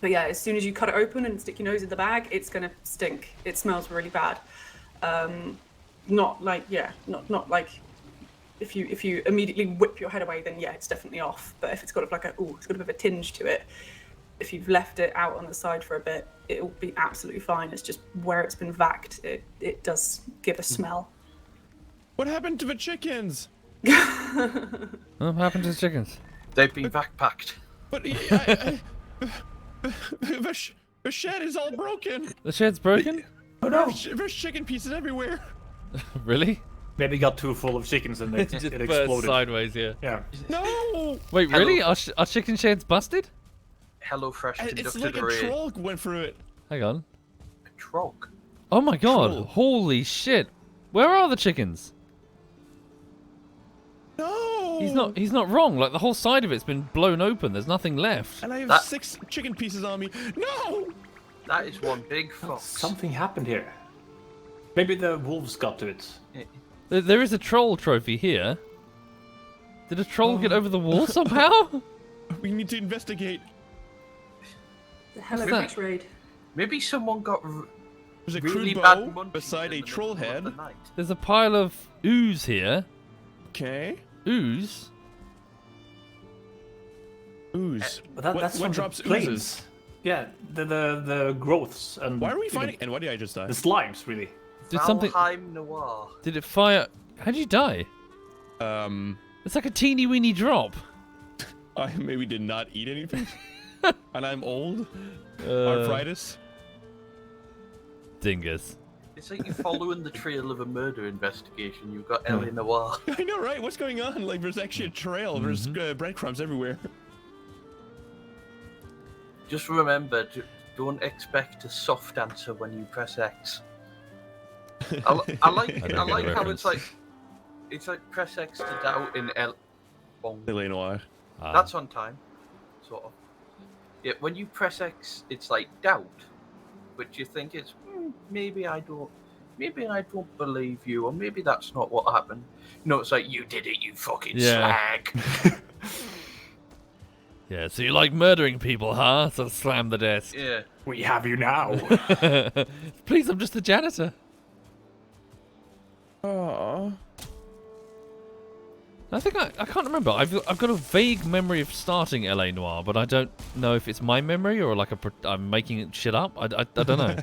yeah, as soon as you cut it open and stick your nose in the bag, it's gonna stink. It smells really bad. Not like if you immediately whip your head away, then yeah, it's definitely off. But if it's got it's got a bit of a tinge to it. If you've left it out on the side for a bit, it will be absolutely fine. It's just where it's been vacked, it does give a smell. What happened to the chickens? What happened to the chickens? They've been backpacked. But the shed is all broken. The shed's broken? Oh no! There's chicken pieces everywhere. Really? Maybe got too full of chickens and it Just burst exploded. sideways, yeah. Yeah. No! Wait, really? Our chicken shed's busted? HelloFresh It's conducted like a a raid. troll went through it. Hang on. A trog. Oh my god. Troll. Holy shit. Where are the chickens? No! He's not wrong. Like, the whole side of it's been blown open. There's nothing left. And I have That- 6 chicken pieces on me. No! That is one big fox. Something happened here. Maybe the wolves got to it. There is a troll trophy here. Did a troll get over the wall somehow? We need to investigate. The hell of that? a raid. Maybe someone got There's a really crude bad bow munchies beside in a the troll middle of head. the night. There's a pile of ooze here. Okay. Ooze? Ooze. But What that's from drops the plains. oozes? Yeah, the growths and Why are we even finding? And why did I just die? the slimes really. Did something? Valheim Noir. Did it fire? How'd you die? It's like a teeny weeny drop. I maybe did not eat anything. And I'm old. Arthritis. Dingus. It's like you're following the trail of a murder investigation. You've got Ellie Noir. I know, right? What's going on? Like, there's actually a trail. There's breadcrumbs everywhere. Just remember, don't expect a soft answer when you press X. I like I don't get the how reference. it's like press X to doubt in L. Bong. Illinois. That's on time, sort of. Yeah, when you press X, it's like doubt, which you think is maybe I don't believe you, or maybe that's not what happened. No, it's like you did it, you fucking slag. Yeah, so you like murdering people, huh? So slam the desk. Yeah. We have you now. Please, I'm just the janitor. Aww. I think I can't remember. I've got a vague memory of starting LA Noire, but I don't know if it's my memory or like I'm making shit up. I don't know.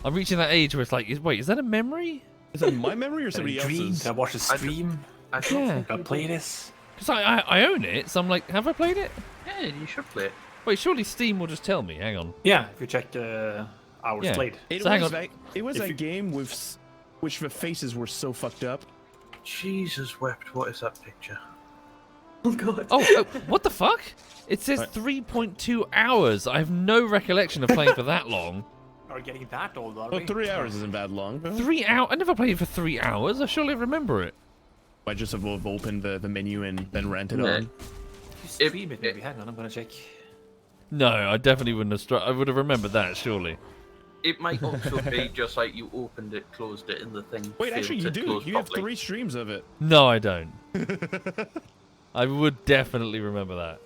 I'm reaching that age where it's like, wait, is that a memory? Is that my memory or somebody Dreamed, else's? I watched a stream. I don't Yeah. think I you play did. this. Because I own it, so I'm like, have I played it? Yeah, you should play it. Wait, surely Steam will just tell me. Hang on. Yeah, if you check hours Yeah. played. It So hang was, on. it was If a you- game with which the faces were so fucked up. Jesus wept. What is that picture? Oh god. Oh, what the fuck? It says What? 3.2 hours. I have no recollection of playing for that long. Are we getting that old, are Well, we? 3 hours isn't bad long. 3 hours? I never played for 3 hours. I surely remember it. I just have opened the menu and then ran it No. on. If you stream it, maybe. Hang on, I'm gonna check. No, I definitely wouldn't have. I would have remembered that, surely. It might also be just like you opened it, closed it, and the thing. Wait, failed actually, to you do. close You have properly. 3 streams of it. No, I don't. I would definitely remember that.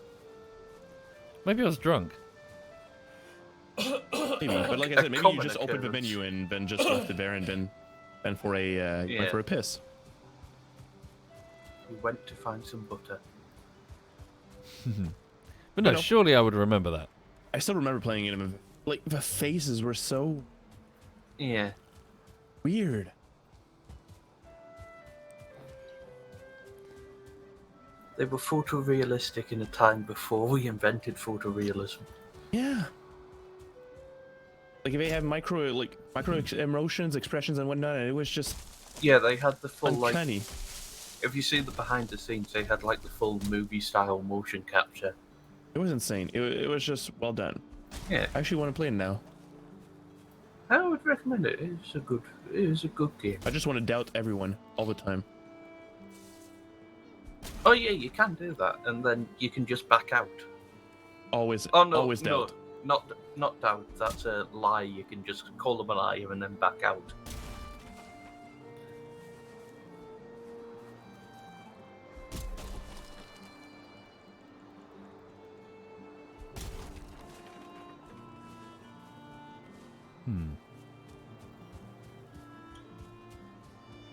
Maybe I was drunk. Maybe, but like I A said, maybe you common just opened the occurrence. menu and then just left it there and then went for a went for a piss. You went to find some butter. But no, I know. surely I would remember that. I still remember playing it. And like the faces were so Yeah. weird. They were photorealistic in a time before we invented photorealism. Yeah. Like they had micro emotions, expressions, and whatnot, and it was just Yeah, they had the full like. uncanny. If you see the behind the scenes, they had like the full movie style motion capture. It was insane. It was just well done. Yeah, I actually want to play it now. I would recommend it. It is a good game. I just want to doubt everyone all the time. Oh yeah, you can do that, and then you can just back out. Always, Oh no, always no, doubt. not doubt. That's a lie. You can just call them a liar and then back out.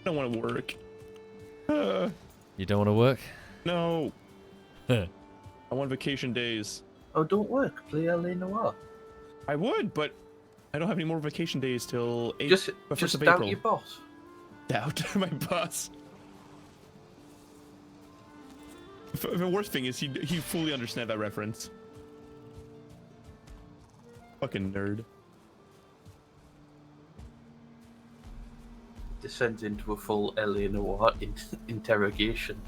I don't want to work. You don't want to work? No, Huh. I want vacation days. Oh, don't work. Play LA Noire. I would, but I don't have any more vacation days till 8th, Just, the 1st just of doubt April. your boss. Doubt my boss. The worst thing is he fully understands that reference. Fucking nerd. Descends into a full LA Noire interrogation.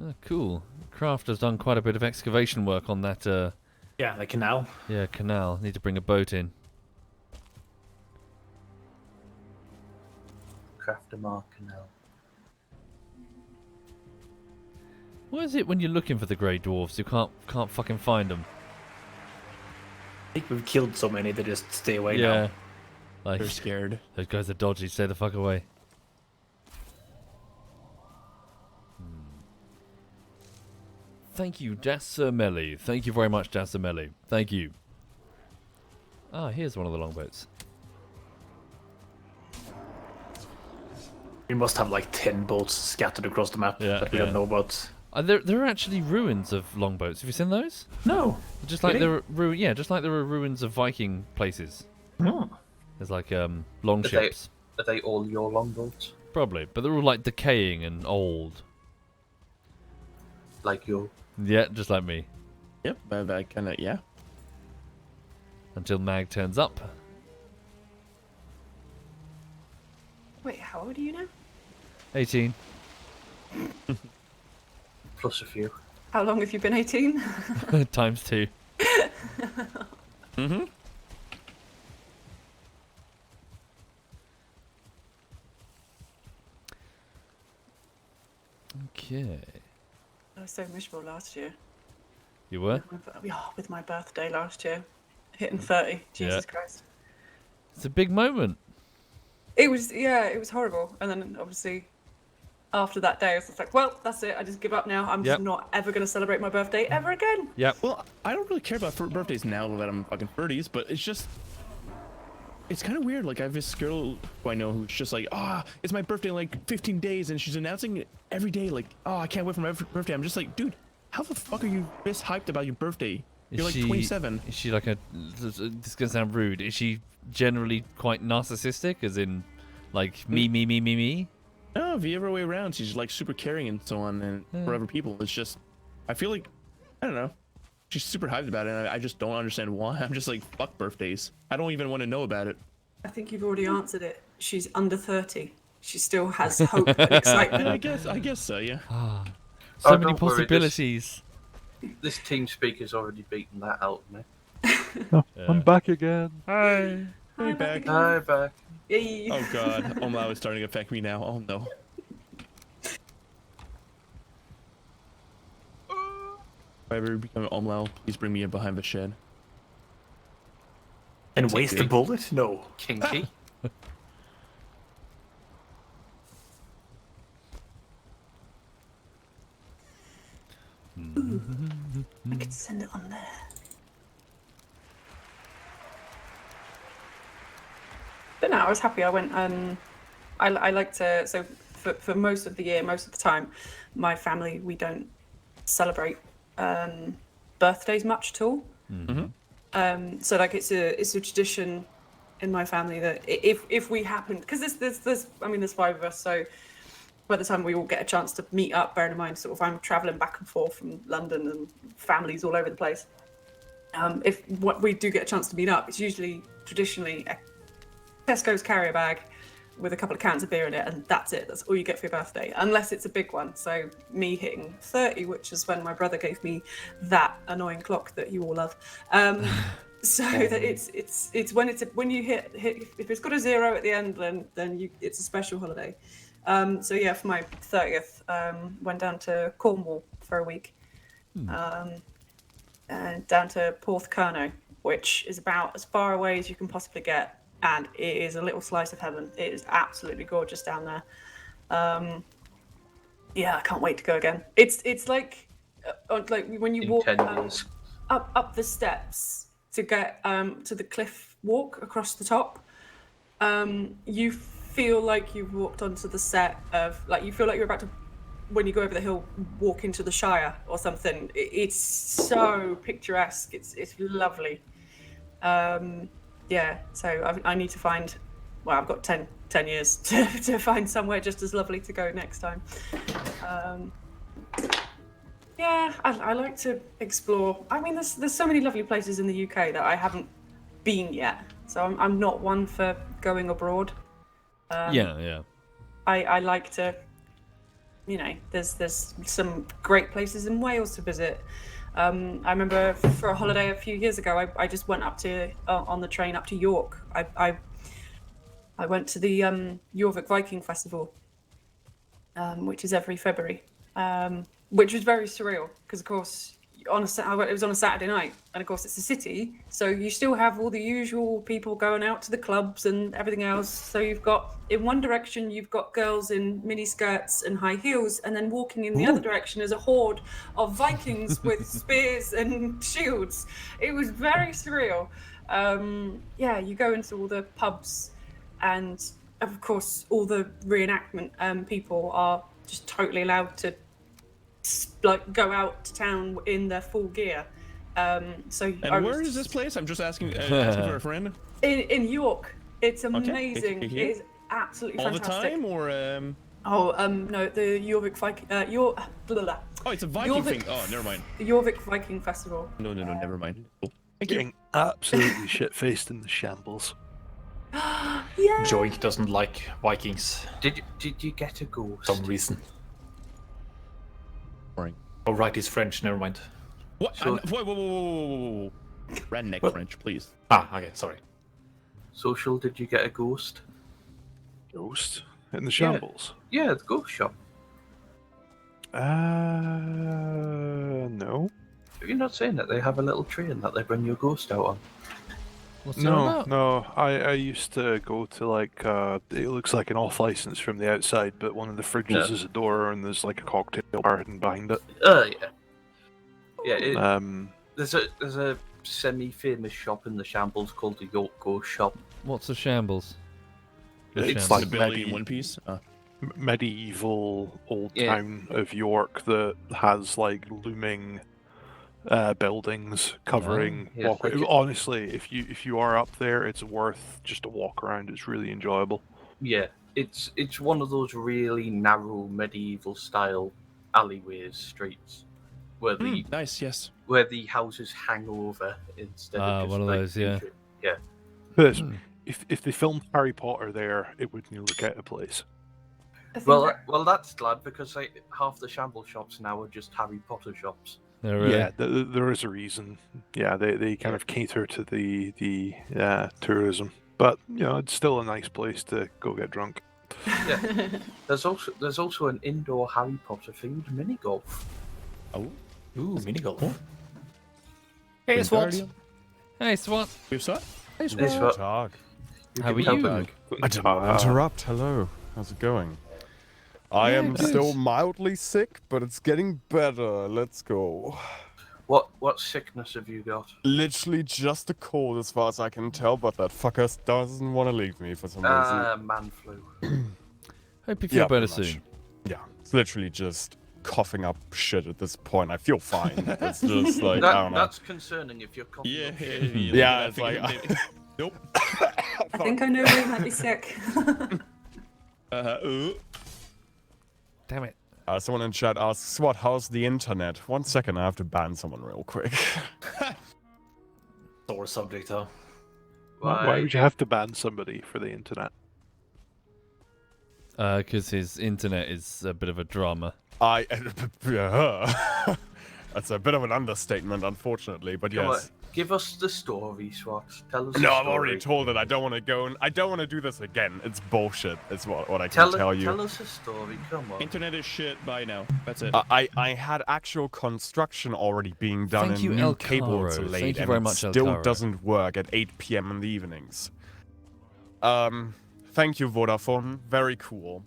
Oh, cool. Craft has done quite a bit of excavation work on that Yeah, the canal. canal. Need to bring a boat in. Craftermar Canal. What is it when you're looking for the Grey Dwarfs? You can't fucking find them. I think we've killed so many, they just stay away Yeah. now. Like, They're scared. those guys are dodgy. Stay the fuck away. Thank you, Dasamelli. Thank you very much, Dasamelli. Thank you. Ah, here's one of the longboats. We must have like 10 boats scattered across the map Yeah, that we yeah. don't know about. There are actually ruins of longboats. Have you seen those? No. Just like Really? there are just like there are ruins of Viking places. No. There's like Are longships, they all your longboats? probably, but they're all like decaying and old. Like your. Yeah, just like me. Yep, that kind of, yeah. Until Mag turns up. Wait, how old are you now? 18. Plus a few. How long have you been 18? Times 2. Mm-hmm. Okay. I was so miserable last year. You were? With my birthday last year. Hitting 30. Jesus Yeah. Christ. It's a big moment. It was horrible. And then obviously after that day, I was just like, well, that's it. I just give up now. I'm just not ever going to celebrate my birthday ever again. Yep. Well, I don't really care about birthdays now that I'm fucking 30s, but it's kind of weird. Like, I have this girl who I know who's just like, it's my birthday in like 15 days, and she's announcing it every day, like, I can't wait for my birthday. I'm just like, dude, how the fuck are you this hyped about your birthday? You're like 27. Is she like this is gonna sound rude, is she generally quite narcissistic, as in, like, me? No, the other way around, she's like super caring and so on, and for other people, it's just, I feel like, I don't know, she's super hyped about it, and I just don't understand why. I'm just like, fuck birthdays. I don't even want to know about it. I think you've already answered it. She's under 30. She still has hope and excitement. I guess so, yeah. So many don't worry, possibilities. This team speaker's already beaten that out of me. I'm back again. Hi. Hey, back. Hi, back. Yay. Oh god, Omlau is starting to affect me now. Oh no. If I ever become Omlau, please bring me in behind the shed. And waste a bullet? No. Kinky. I could send it on there. But no, I was happy. I went. I like to. So for most of the year, most of the time, my family, we don't celebrate birthdays much at all. So like it's a tradition in my family that if we happen, because there's 5 of us, so by the time we all get a chance to meet up, bearing in mind sort of I'm traveling back and forth from London and families all over the place. If what we do get a chance to meet up, it's usually traditionally a Tesco's carrier bag with a couple of cans of beer in it, and that's it. That's all you get for your birthday, unless it's a big one. So me hitting 30, which is when my brother gave me that annoying clock that you all love. So that it's when you hit if it's got a 0 at the end, then it's a special holiday. So yeah, for my 30th, went down to Cornwall for a week, and down to Porthcurno, which is about as far away as you can possibly get. And it is a little slice of heaven. It is absolutely gorgeous down there. Yeah, I can't wait to go again. It's like when you In walk 10 years. up the steps to get to the cliff walk across the top. You feel like you've walked onto the set of, like, you feel like you're about to, when you go over the hill, walk into the Shire or something. It's so picturesque. It's lovely. Yeah, so I need to find, well, I've got 10 years to find somewhere just as lovely to go next time. Yeah, I like to explore. I mean, there's so many lovely places in the UK that I haven't been yet. So I'm not one for going abroad. Yeah. I like to, there's some great places in Wales to visit. I remember for a holiday a few years ago, I just went up to on the train up to York. I went to the Jorvik Viking Festival, which is every February, which was very surreal because, of course, it was on a Saturday night, and of course it's a city, so you still have all the usual people going out to the clubs and everything else. So you've got, in one direction, you've got girls in mini skirts and high heels, and then walking in the other direction is a horde of Vikings with spears and shields. It was very surreal. Yeah, you go into all the pubs, and of course all the reenactment people are just totally allowed to go out to town in their full gear. So where is this place? I'm just asking for a friend. In York. It's amazing. Okay. It is absolutely all fantastic. The time, or no, the Jorvik Viking. Oh, it's a Viking thing. Oh, never mind. The Jorvik Viking Festival. No, never mind. Cool. Thank you. Getting absolutely shit-faced in the shambles. Yeah. Joink doesn't like Vikings Did you get a ghost? for some reason. Boring. Oh, right, he's French. Never mind. What? So- Whoa. Redneck French, please. Okay, sorry. Social, did you get a ghost? Ghost in the shambles? Yeah, the ghost shop. No. Have you not seen it? They have a little train that they bring your ghost out on. What's it all No, about? no. I used to go to like it looks like an off license from the outside, but one of the fridges Yeah. is a door and there's like a cocktail bar hidden behind it. Yeah. Yeah, There's there's a semi-famous shop in the Shambles called the York Ghost Shop. What's a shambles? It's Shambles. like Stability in One Piece. medieval old Yeah. town of York that has like looming buildings covering yeah, walk. like it- Honestly, if you are up there, it's worth just a walk around. It's really enjoyable. Yeah, it's one of those really narrow medieval style alleyways, streets, where the Nice. Yes. where the houses hang over instead of just one of like those, yeah. featuring- Yeah. But if they filmed Harry Potter there, it wouldn't look out of place. I think Well, that's glad because like half the Shambles shops now are just Harry Potter shops. No, really? Yeah, there is a reason. Yeah, they kind of cater to the tourism, but you know it's still a nice place to go get drunk. Yeah. There's also an indoor Harry Potter themed mini golf. Oh. Ooh, mini golf. Hey, SWAT. Hey, SWAT. We've saw. This what How are can you? tell them. I didn't want to interrupt. Hello. How's it going? I am good. still mildly sick, but it's getting better. Let's go. What sickness have you got? Literally just a cold as far as I can tell, but that fucker doesn't want to leave me for some reason. Man flu. Hope you feel better pretty much. soon. Yeah, it's literally just coughing up shit at this point. I feel fine. It's just like, I don't know. That's concerning if you're coughing. Yeah. up shit. Yeah, it's like... Nope. I think I know where you might be sick. Damn it. Someone in chat asks, "SWAT, how's the internet?" 1 second, I have to ban someone real quick. Sore subject, huh? Why would you have to ban somebody for the internet? Because his internet is a bit of a drama. That's a bit of an understatement, unfortunately, but Come on, yes. give us the story, Swat. Tell us. No, the I've already story. told it. I don't want to go and I don't want to do this again. It's bullshit. It's what I can Tell tell you. Tell us a story. Come on. Internet is shit. Bye now. That's it. I had actual construction already being done Thank and you, new El cables Caro. laid, Thank you and very it much, El still Caro. doesn't work at 8 p.m. in the evenings. Thank you, Vodafone. Very cool.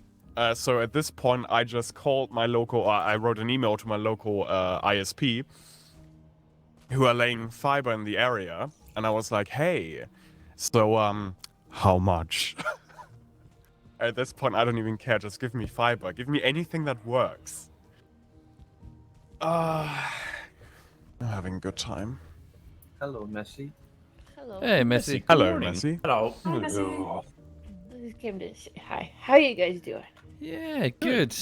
So at this point, I just called my local. I wrote an email to my local ISP, who are laying fiber in the area, and I was like, "Hey, so how much?" At this point, I don't even care. Just give me fiber. Give me anything that works. I'm having a good time. Hello, Messi. Hello. Hey, Messi. Hello, morning. Messi. Hello. Hello. I just came to say hi. How you guys doing? Yeah, good.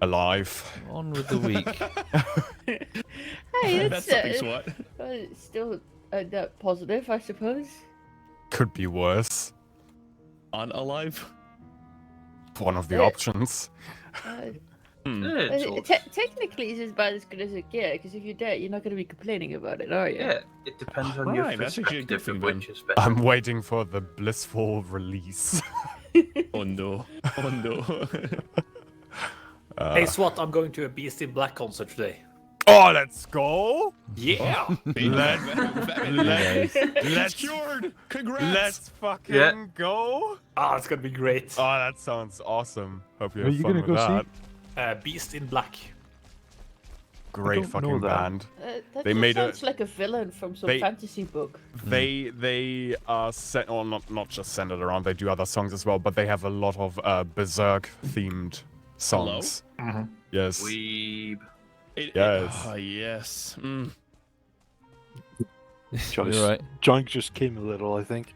Alive. On with the week. Hey, That's it's something, SWAT. still not positive, I suppose. Could be worse. Unalive. One of the Yeah. options. It's all- Technically, it's as bad as good as it gets. Because if you're dead, you're not going to be complaining about it, are you? yeah, it depends on your Right, that's actually a good perspective of thing, which is better. I'm waiting for the blissful release. Oh no. Oh no. Hey, SWAT, I'm going to a Beast in Black concert today. Oh, let's go! Yeah. Let's Secured. Congrats. let's fucking Yeah. go! Ah, it's gonna be great. Oh, that sounds awesome. Hope you Are have you fun gonna with go that. Beast in Black. Great don't know fucking that. band. That They just made a- sounds like a villain from some they- fantasy book. They set or not just centered around. They do other songs as well, but they have a lot of Berserk themed songs. Yes. Weeb. Yes. Oh, yes. Joyce, You're right. John just came a little, I think.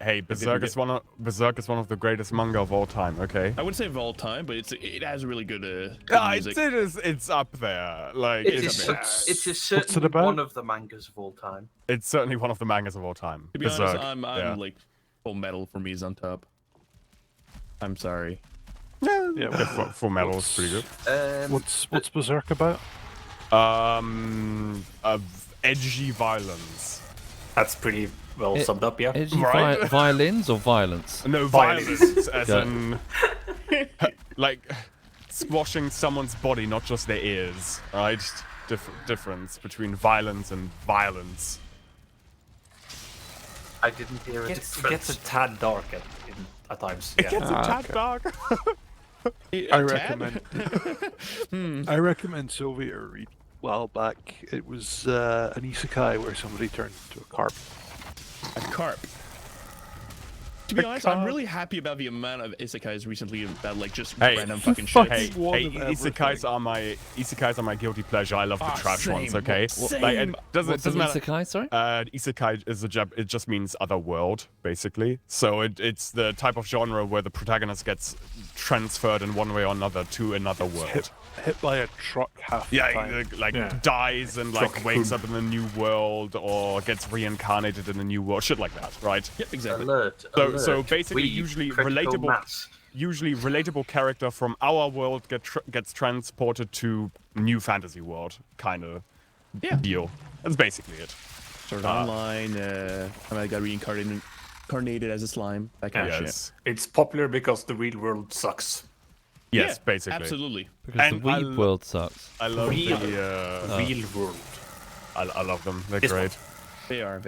Hey, Berserk is one of the greatest manga of all time. Okay. I wouldn't say of all time, but it has really good, good music. It's up there. Like It it's, is, it is What's certainly it about? one of the mangas of all time. it's certainly one of the mangas of all time. To be Berserk. honest, I'm yeah. like full metal for me is on top. I'm sorry. Yeah, Full Metal is pretty good. What's Berserk about? Edgy violence. That's pretty well summed up, yeah. Edgy Right. violins or violence? No, Violence. violence, as Yeah. in like squashing someone's body, not just their ears. Right? Difference between violence and violence. I didn't hear a It difference. gets a tad dark at times. It Yeah. gets a tad dark. I recommend. I recommend Soviet a read. A while back, it was an isekai where somebody turned into a carp. A carp. To be honest, I'm really happy about the amount of isekais recently that like just Hey, random fucking shit. Hey, One of isekais are my guilty pleasure. I love the trash same. ones. Okay, Same. like it doesn't What's an matter. isekai, sorry? Isekai is it just means other world, basically. So it's the type of genre where the protagonist gets transferred in one way or another to another world. Hit by a truck half the Yeah, time. like Yeah. dies and like Truck wakes poop. up in a new world or gets reincarnated in a new world, shit like that, right? Yep, exactly. Alert, So alert. basically, We usually critical mass. relatable character from our world gets transported to new fantasy world kind of deal. That's basically it. Sort of online. I got reincarnated as a slime. That kind of shit. Yes, It's popular because the real world sucks. yes, Yeah, basically. Absolutely. Because And the weeb world sucks. I love Real. the. Real world. I love them. They're This great. They are.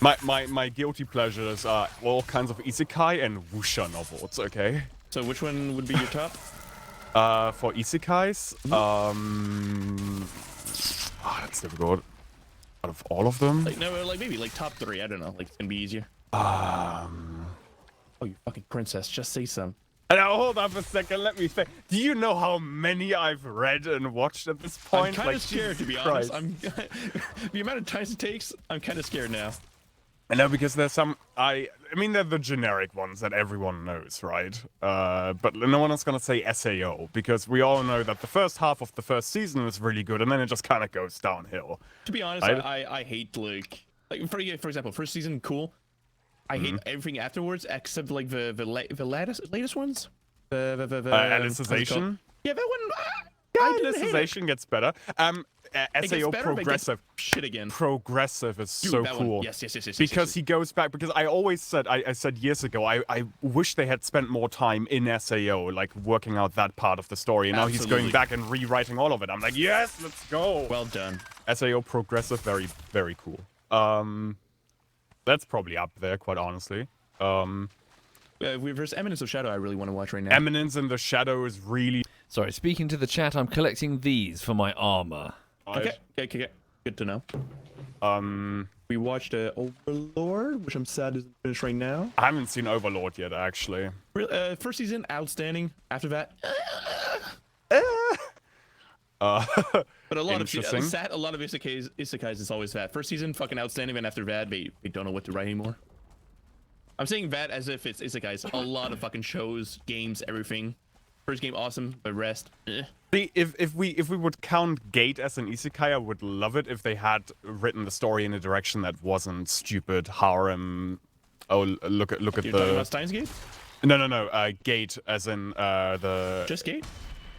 My guilty pleasures are all kinds of isekai and wuxia novels. Okay. So which one would be your top? For isekais, that's difficult. Out of all of them, Like no, like maybe like top 3. I don't know. Like it's gonna be easier. Oh, you fucking princess! Just say some. now hold up a second. Let me think. Do you know how many I've read and watched at this point? I'm kind Like, of scared, to be Jesus honest. Christ. The amount of times it takes, I'm kind of scared now. I know because there's some. I mean, they're the generic ones that everyone knows, right? But no one is gonna say SAO because we all know that the first half of the first season was really good, and then it just kind of goes downhill. To be honest, I hate like for example, first season cool. I hate everything afterwards except like the latest ones. The Alicization. Yeah, that one. Yeah, I didn't hate it. Alicization gets better. It gets SAO better, but it gets progressive. shit again. Progressive is Dude, so that one. cool. Yes. Because he goes back. Because I always said, I said years ago, I wish they had spent more time in SAO, like working out that part of the story. And now he's going Absolutely. back and rewriting all of it. I'm like, yes, let's go. Well done. SAO progressive, very, very cool. That's probably up there, quite honestly. There's Eminence of Shadow I really want to watch right now. Eminence in the Shadow is really. Sorry, speaking to the chat, I'm collecting these for my armor. Okay. Good to know. We watched Overlord, which I'm sad isn't finished right now. I haven't seen Overlord yet, actually. First season, outstanding. After that, but a lot Interesting. of a lot of isekais is always that. First season, fucking outstanding, and after that, they don't know what to write anymore. I'm saying that as if it's isekais. A lot of fucking shows, games, everything. First game awesome, but rest. See, if we would count Gate as an isekai, I would love it if they had written the story in a direction that wasn't stupid harem. Oh, look at You're talking about the. Steins Gate? No. Gate as in the. Just Gate?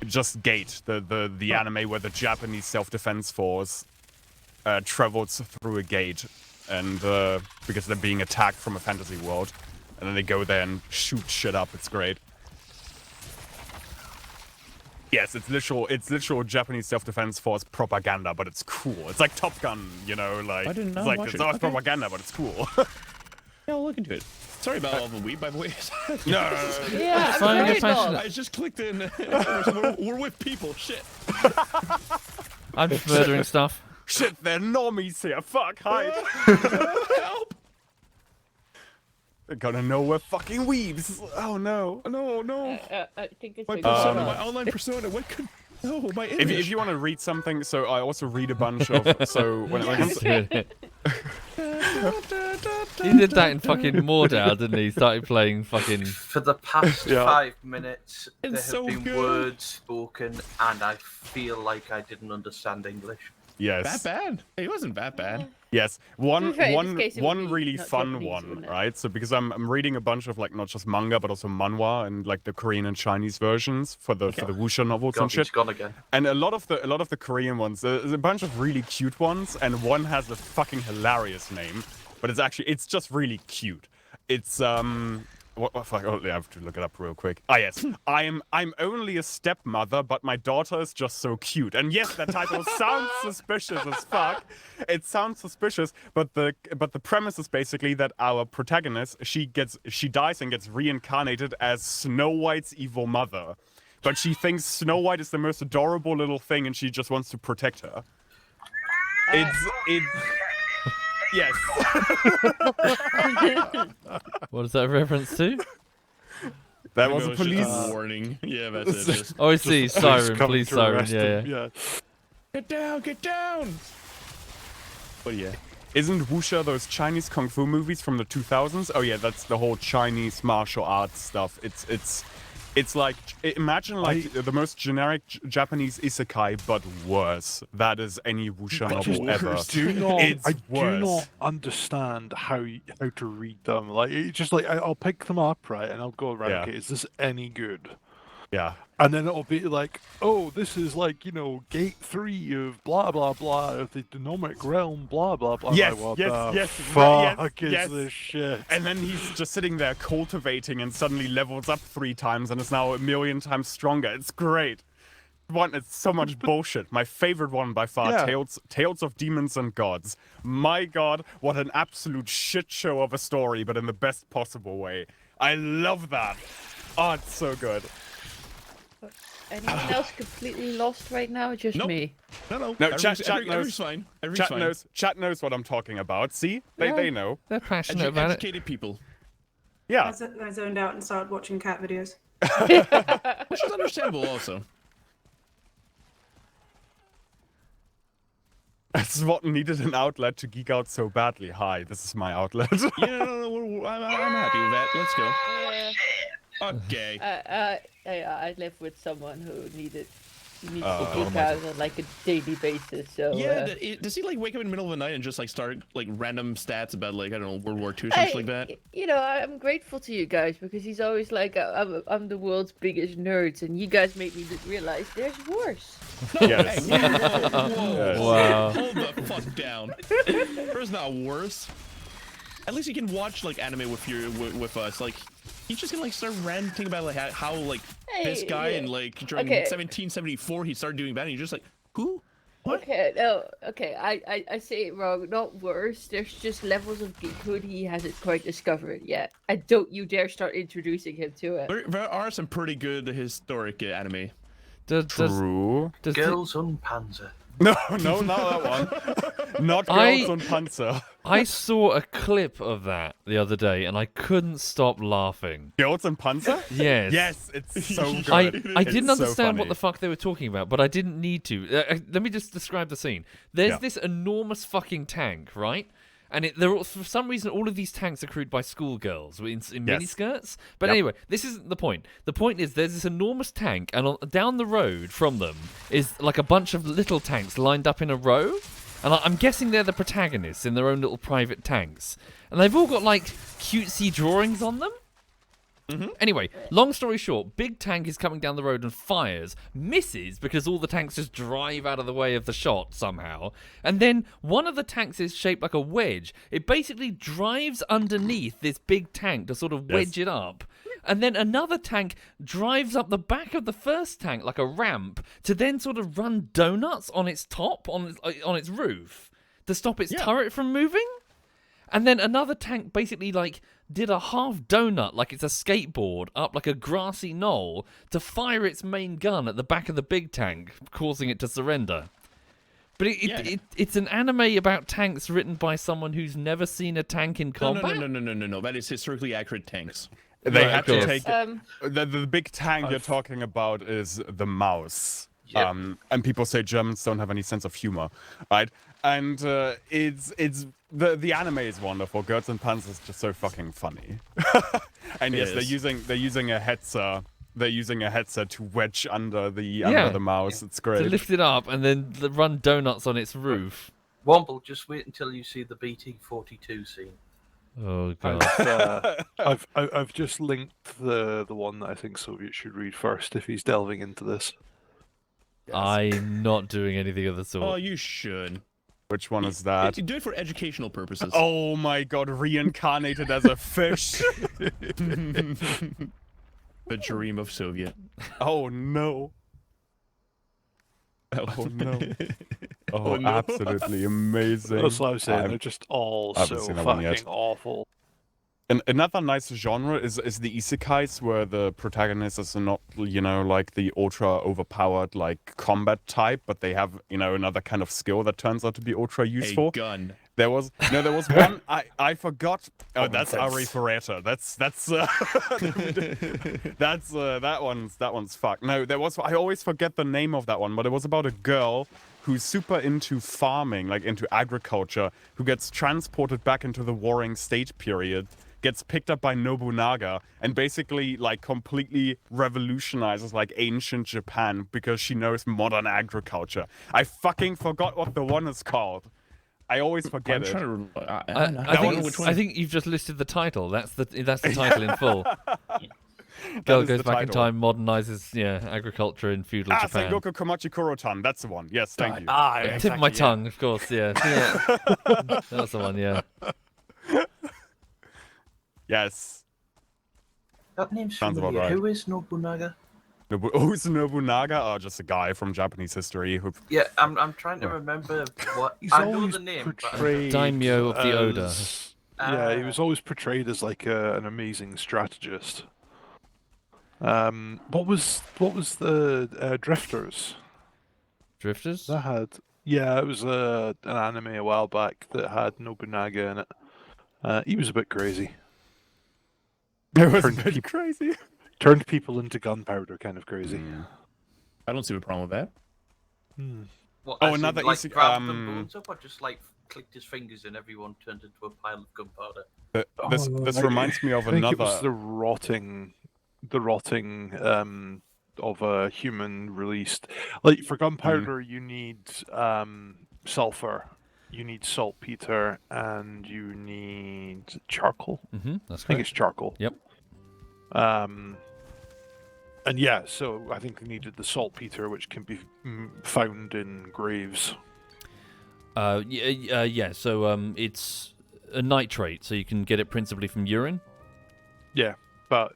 Just Gate, the anime where the Japanese self-defense force travels through a gate, and because they're being attacked from a fantasy world, and then they go there and shoot shit up. It's great. Yes, it's literal Japanese self-defense force propaganda, but it's cool. It's like Top Gun, you know, like I did not it's like watch it's it. not Okay. propaganda, but it's cool. Yeah, I'll look into it. Sorry about all the weed, by the way. No. Yeah, Fine, I'm you're afraid passionate. not. I just clicked in. We're with people. Shit. I'm just murdering stuff. Shit, they're normies here. Fuck, hide. Help! They're gonna know we're fucking weebs. Oh no. No. I think it's My a persona, my online persona. What could? No, my image. If you want to read something, so I also read a bunch of. So when it comes to, He did that in fucking Mordor, didn't he? Started playing fucking. For the past Yeah. 5 minutes, there have It's so been good. words spoken, and I feel like I didn't understand English. yes, that bad? It wasn't that bad. yes, one To be fair, in one this case, it one would be really not fun Japanese, one, wouldn't it? right? So because I'm reading a bunch of like not just manga but also manhwa and like the Korean and Chinese versions for the wuxia novels God, and he's shit. gone again. And a lot of the Korean ones, there's a bunch of really cute ones, and one has a fucking hilarious name, but it's just really cute. It's Fuck, oh, I have to look it up real quick. Ah, yes. I'm only a stepmother, but my daughter is just so cute. And yes, that title sounds suspicious as fuck. It sounds suspicious, but the premise is basically that our protagonist, she dies and gets reincarnated as Snow White's evil mother. But she thinks Snow White is the most adorable little thing, and she just wants to protect her. Yes. What is that a reference to? That was a police warning. Yeah, that's it. Just, Oh, I see. Siren, coming police to siren. arrest him, Yeah. get down, get down. But yeah. Isn't wuxia those Chinese kung fu movies from the 2000s? Oh yeah, that's the whole Chinese martial arts stuff. It's like, imagine like the most generic Japanese isekai, but worse. That is any wuxia novel ever. I do not understand how to read them. Like, it's just like I'll pick them up, right, and I'll go around. Yeah. Okay, is this any good? Yeah. And then it'll be like, oh, this is like, gate 3 of blah blah blah of the Denomic realm, blah blah blah. Yes, What yes, the yes, fuck is yes. this shit? And then he's just sitting there cultivating and suddenly levels up 3 times and is now 1,000,000 times stronger. It's great. It's so much bullshit. My favorite one by far, Yeah. Tales of Demons and Gods. My god, what an absolute shit show of a story, but in the best possible way. I love that. Oh, it's so good. Anyone else completely lost right now? Just Nope. me. No. No, chat knows. Everything's fine. Everything's fine. Chat knows what I'm talking about. See? Yeah. They know. They're passionate about it. Educated people. Yeah. I zoned out and started watching cat videos. Which is understandable also. That's what needed an outlet to geek out so badly. Hi, this is my outlet. Yeah, no, I'm happy with that. Let's go. Yeah. Okay. I live with someone who needed to geek Oh, out on like a daily basis. So Yeah, does he like wake up in the middle of the night and just like start like random stats about like I don't know World War II or something like that? I'm grateful to you guys because he's always like, I'm the world's biggest nerds, and you guys make me realize there's worse. Yes. Whoa. Wow. Hold the fuck down. There's not worse. At least you can watch like anime with us. Like he's just gonna like start ranting about like how like this guy yeah. and like during 1774 he started doing bad, and you're just like, who? What? Okay, no, okay, I say it wrong, not worse. There's just levels of geekhood he hasn't quite discovered yet. And don't you dare start introducing him to it. There are some pretty good historic anime. True. Girls on Panzer. No, not that one. Not Girls on Panzer. I saw a clip of that the other day, and I couldn't stop laughing. Girls on Panzer? Yes. Yes, it's so good. I It's didn't so understand what funny. the fuck they were talking about, but I didn't need to. Let me just describe the scene. There's Yeah. this enormous fucking tank, right? And for some reason, all of these tanks are crewed by schoolgirls in miniskirts. But Yep. anyway, this isn't the point. The point is there's this enormous tank, and down the road from them is like a bunch of little tanks lined up in a row. And I'm guessing they're the protagonists in their own little private tanks. And they've all got like cutesy drawings on them. Anyway, long story short, big tank is coming down the road and fires, misses because all the tanks just drive out of the way of the shot somehow. And then one of the tanks is shaped like a wedge. It basically drives underneath this big tank to sort of wedge it up. And then another tank drives up the back of the first tank like a ramp to then sort of run donuts on its top, on its roof, to stop its turret from moving. And then another tank basically like did a half donut like it's a skateboard up like a grassy knoll to fire its main gun at the back of the big tank, causing it to surrender. But it's an anime about tanks written by someone who's never seen a tank in combat. No. That is historically accurate tanks. They Right, had of to course. take the big tank you're talking about is the mouse. Yep. And people say Germans don't have any sense of humor, right? And it's the anime is wonderful. Girls and Panzer is just so fucking funny. And yes, they're using a hetzer. They're using a hetzer to wedge under the mouse. It's great. To lift it up and then run donuts on its roof. Womble, just wait until you see the BT-42 scene. Oh god. I've just linked the one that I think Soviet should read first if he's delving into this. I'm not doing anything of the sort. Oh, you should. Which one is that? You do it for educational purposes. Oh my god, reincarnated as a fish. The dream of Soviet. Oh no. Oh no. Oh, no. absolutely amazing. That's what I was saying. I've- They're just all I haven't so seen that one yet. fucking awful. And another nice genre is the isekais, where the protagonist is not, like the ultra overpowered like combat type, but they have, another kind of skill that turns out to be ultra useful. A gun. There was one I forgot. Oh, Common that's sense. Ari Ferreira. That's that one's fucked. No, I always forget the name of that one, but it was about a girl who's super into farming, like into agriculture, who gets transported back into the Warring State period, gets picked up by Nobunaga, and basically like completely revolutionizes like ancient Japan because she knows modern agriculture. I fucking forgot what the one is called. I always forget I'm it. trying to. I I don't know which think, one. I think you've just listed the title. That's the title in full. That Girl is goes the back in title. time, modernizes agriculture in feudal Japan. Sengoku Komachi Kurotan. That's the one. Yes, thank you. Tip of my exactly, yeah. tongue, of course. Yeah, that's the one. Yeah. Yes. That name's Sounds about familiar. right. Who is Nobunaga? Who's Nobunaga? Oh, just a guy from Japanese history who. Yeah, I'm trying to remember what. He's I know always the name. But portrayed Daimyo of the Oda. as- Yeah, he was always portrayed as like an amazing strategist. What was the Drifters? Drifters. That had it was an anime a while back that had Nobunaga in it. He was a bit crazy. It was a Turned bit people- crazy. Turned people into gunpowder, kind of crazy. I don't see a problem with that. What, Oh, as in, another like, easy- grabbed them bones up, or just like clicked his fingers and everyone turned into a pile of gunpowder. This I- reminds me of I think it was another. the rotting of a human released. Like for gunpowder, you need sulfur, you need saltpeter, and you need charcoal. That's I think correct. it's charcoal. Yep. And yeah, so I think we needed the saltpeter, which can be found in graves. Yeah. So it's a nitrate, so you can get it principally from urine. Yeah, but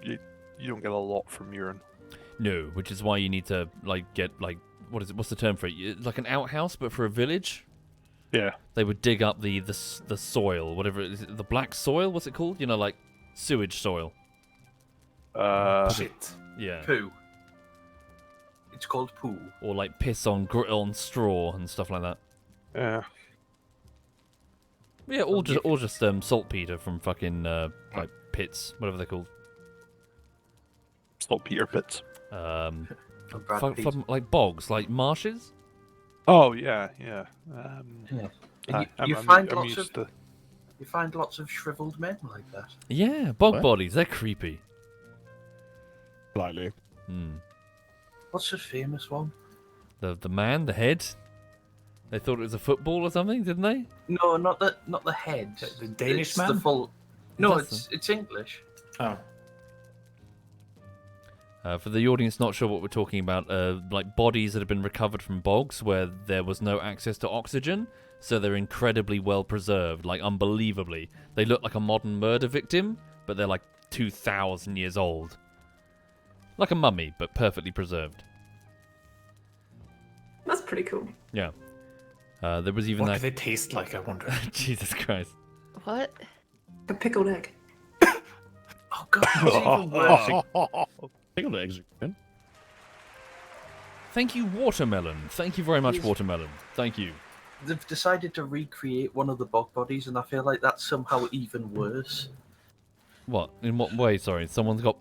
you don't get a lot from urine. No, which is why you need to get what's the term for it? Like an outhouse, but for a village. Yeah. They would dig up the soil, whatever it is, the black soil. What's it called? Like sewage soil. Shit. Yeah. Poo. It's called poo. Or like piss on straw and stuff like that. Yeah. Yeah, or just saltpeter from fucking like pits, whatever they're called. Saltpeter pits. And Brad Pitt. From like bogs, like marshes. Oh yeah, yeah. And you I'm find used lots of to- you find lots of shriveled men like that. Yeah, bog What? bodies. They're creepy. Slightly. What's the famous one? The man, the head. They thought it was a football or something, didn't they? No, not the head. The Danish it's man? The full. No, That's it's English. Oh. For the audience not sure what we're talking about, like bodies that have been recovered from bogs where there was no access to oxygen, so they're incredibly well preserved, like unbelievably. They look like a modern murder victim, but they're like 2,000 years old. Like a mummy, but perfectly preserved. That's pretty cool. Yeah. There was even What do that... they taste like, I wonder? Jesus Christ. What? A pickled egg. Oh god, it's even worse. Pickled eggs are good. Thank you, Watermelon. Thank you very much, Yes. Watermelon. Thank you. They've decided to recreate one of the bog bodies, and I feel like that's somehow even worse. What? In what way? Sorry, someone's got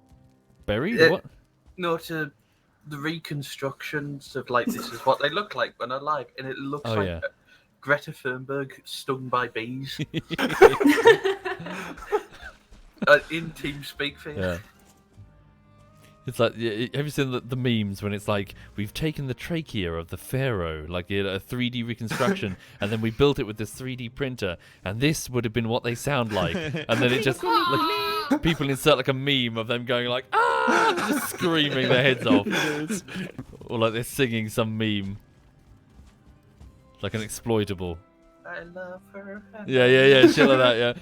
buried? Or what? No, to the reconstructions of like this is what they look like when alive, and it looks Oh, like yeah. Greta Thunberg stung by bees. In TeamSpeak thing. Yeah. It's like, have you seen the memes when it's like, we've taken the trachea of the pharaoh, like a 3D reconstruction, and then we built it with this 3D printer, and this would have been what they sound like. And then it just, like, people insert like a meme of them going like, ah, just screaming their heads off. Or like they're singing some meme. Like an exploitable. I love her. Yeah. Shit like that, yeah.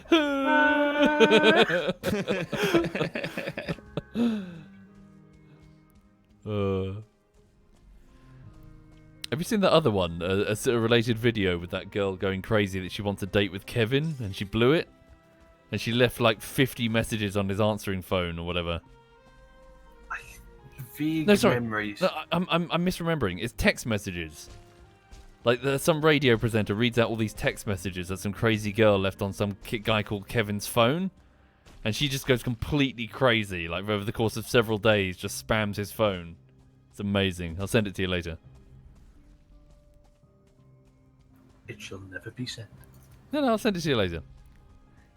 Have you seen that other one? A sort of related video with that girl going crazy that she wants a date with Kevin and she blew it? And she left like 50 messages on his answering phone or whatever. Vague No, sorry. memories. No, I'm misremembering. It's text messages. Like some radio presenter reads out all these text messages that some crazy girl left on some guy called Kevin's phone. And she just goes completely crazy. Like over the course of several days, just spams his phone. It's amazing. I'll send it to you later. It shall never be sent. No, I'll send it to you later.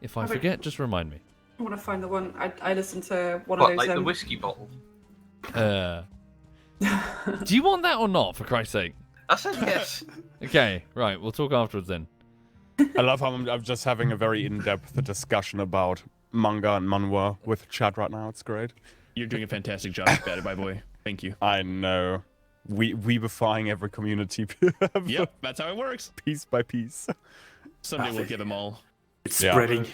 If I forget, just remind me. I want to find the one. I listened to one What, of those. like the whiskey bottle? Do you want that or not, for Christ's sake? I said yes. Okay, right. We'll talk afterwards then. I love how I'm just having a very in-depth discussion about manga and manhwa with chat right now. It's great. You're doing a fantastic job at it, my boy. Thank you. I know. Weebifying every community. Yep, that's how it works. Piece by piece. Someday we'll get them all. It's Yeah. spreading.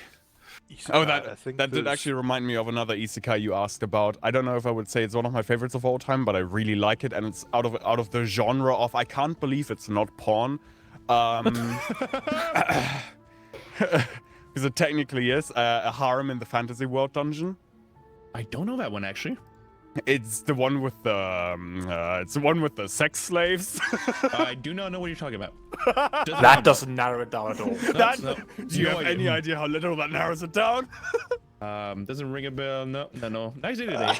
Oh, I that think did there's- actually remind me of another isekai you asked about. I don't know if I would say it's one of my favorites of all time, but I really like it, and it's out of the genre of I can't believe it's not porn. Because it technically is a harem in the fantasy world dungeon. I don't know that one actually. It's the one with the sex slaves. I do not know what you're talking about. That doesn't narrow it down at all. Do you No have idea. any idea how little that narrows it down? Doesn't ring a bell. No. Nice today.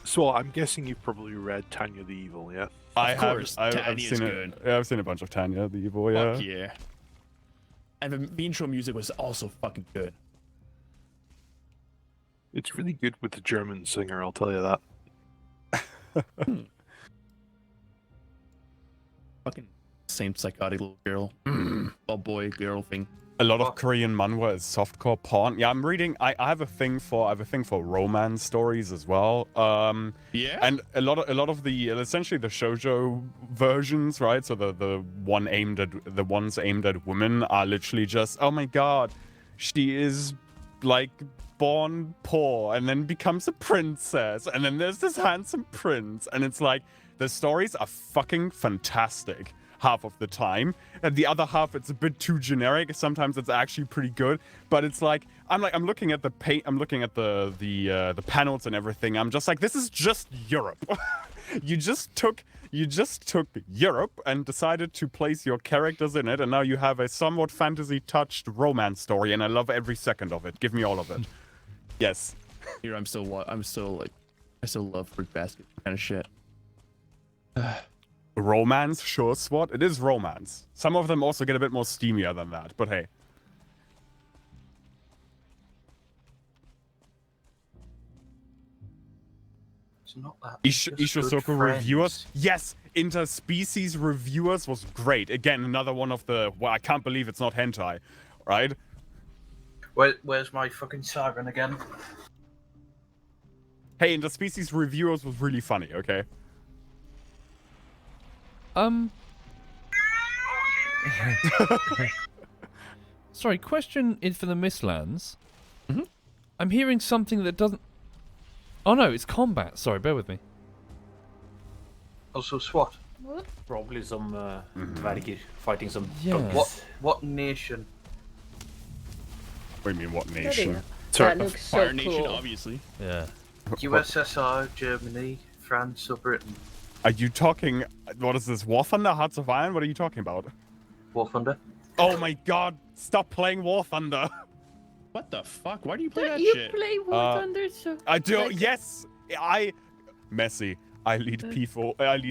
So I'm guessing you've probably read Tanya the Evil, yeah? I've course, seen Tanya's it. good. Yeah, I've seen a bunch of Tanya the Evil. Yeah. Fuck yeah. And the intro music was also fucking good. It's really good with the German singer, I'll tell you that. Fucking same psychotic little girl. Oh boy, girl thing. A lot of Korean manhwa is softcore porn. Yeah, I'm reading. I have a thing for romance stories as well. Yeah. And a lot of the essentially the shoujo versions, right? So the ones aimed at women are literally just, oh my god, she is like born poor and then becomes a princess, and then there's this handsome prince, and it's like the stories are fucking fantastic half of the time, and the other half it's a bit too generic. Sometimes it's actually pretty good, but it's like I'm looking at the the panels and everything. I'm just like, this is just Europe. you just took Europe and decided to place your characters in it, and now you have a somewhat fantasy touched romance story, and I love every second of it. Give me all of it. Yes. Here I still love fruit basket kind of shit. Romance, sure, Swat. It is romance. Some of them also get a bit more steamier than that, but hey. It's not that. Ishosoku reviewers. Yes, interspecies reviewers was great. Again, another one of the. Well, I can't believe it's not hentai, right? Where's my fucking siren again? Hey, interspecies reviewers was really funny. Okay. Sorry, question is for the Mistlands. Mm-hmm. I'm hearing something that doesn't... Oh no, it's combat. Sorry, bear with me. Also, SWAT. What? Probably some Vargir fighting some Yeah. donkeys. What nation? What do you mean, what Bloody nation? hell. Sorry, That looks so Fire Nation, cool. obviously. Yeah. USSR, Germany, France, or Britain? Are you talking? What is this? War Thunder, Hearts of Iron? What are you talking about? War Thunder. Oh my God! Stop playing War Thunder. What the fuck? Why do you play Don't that you shit? play War Thunder? So I do. like- Yes, Messy. I lead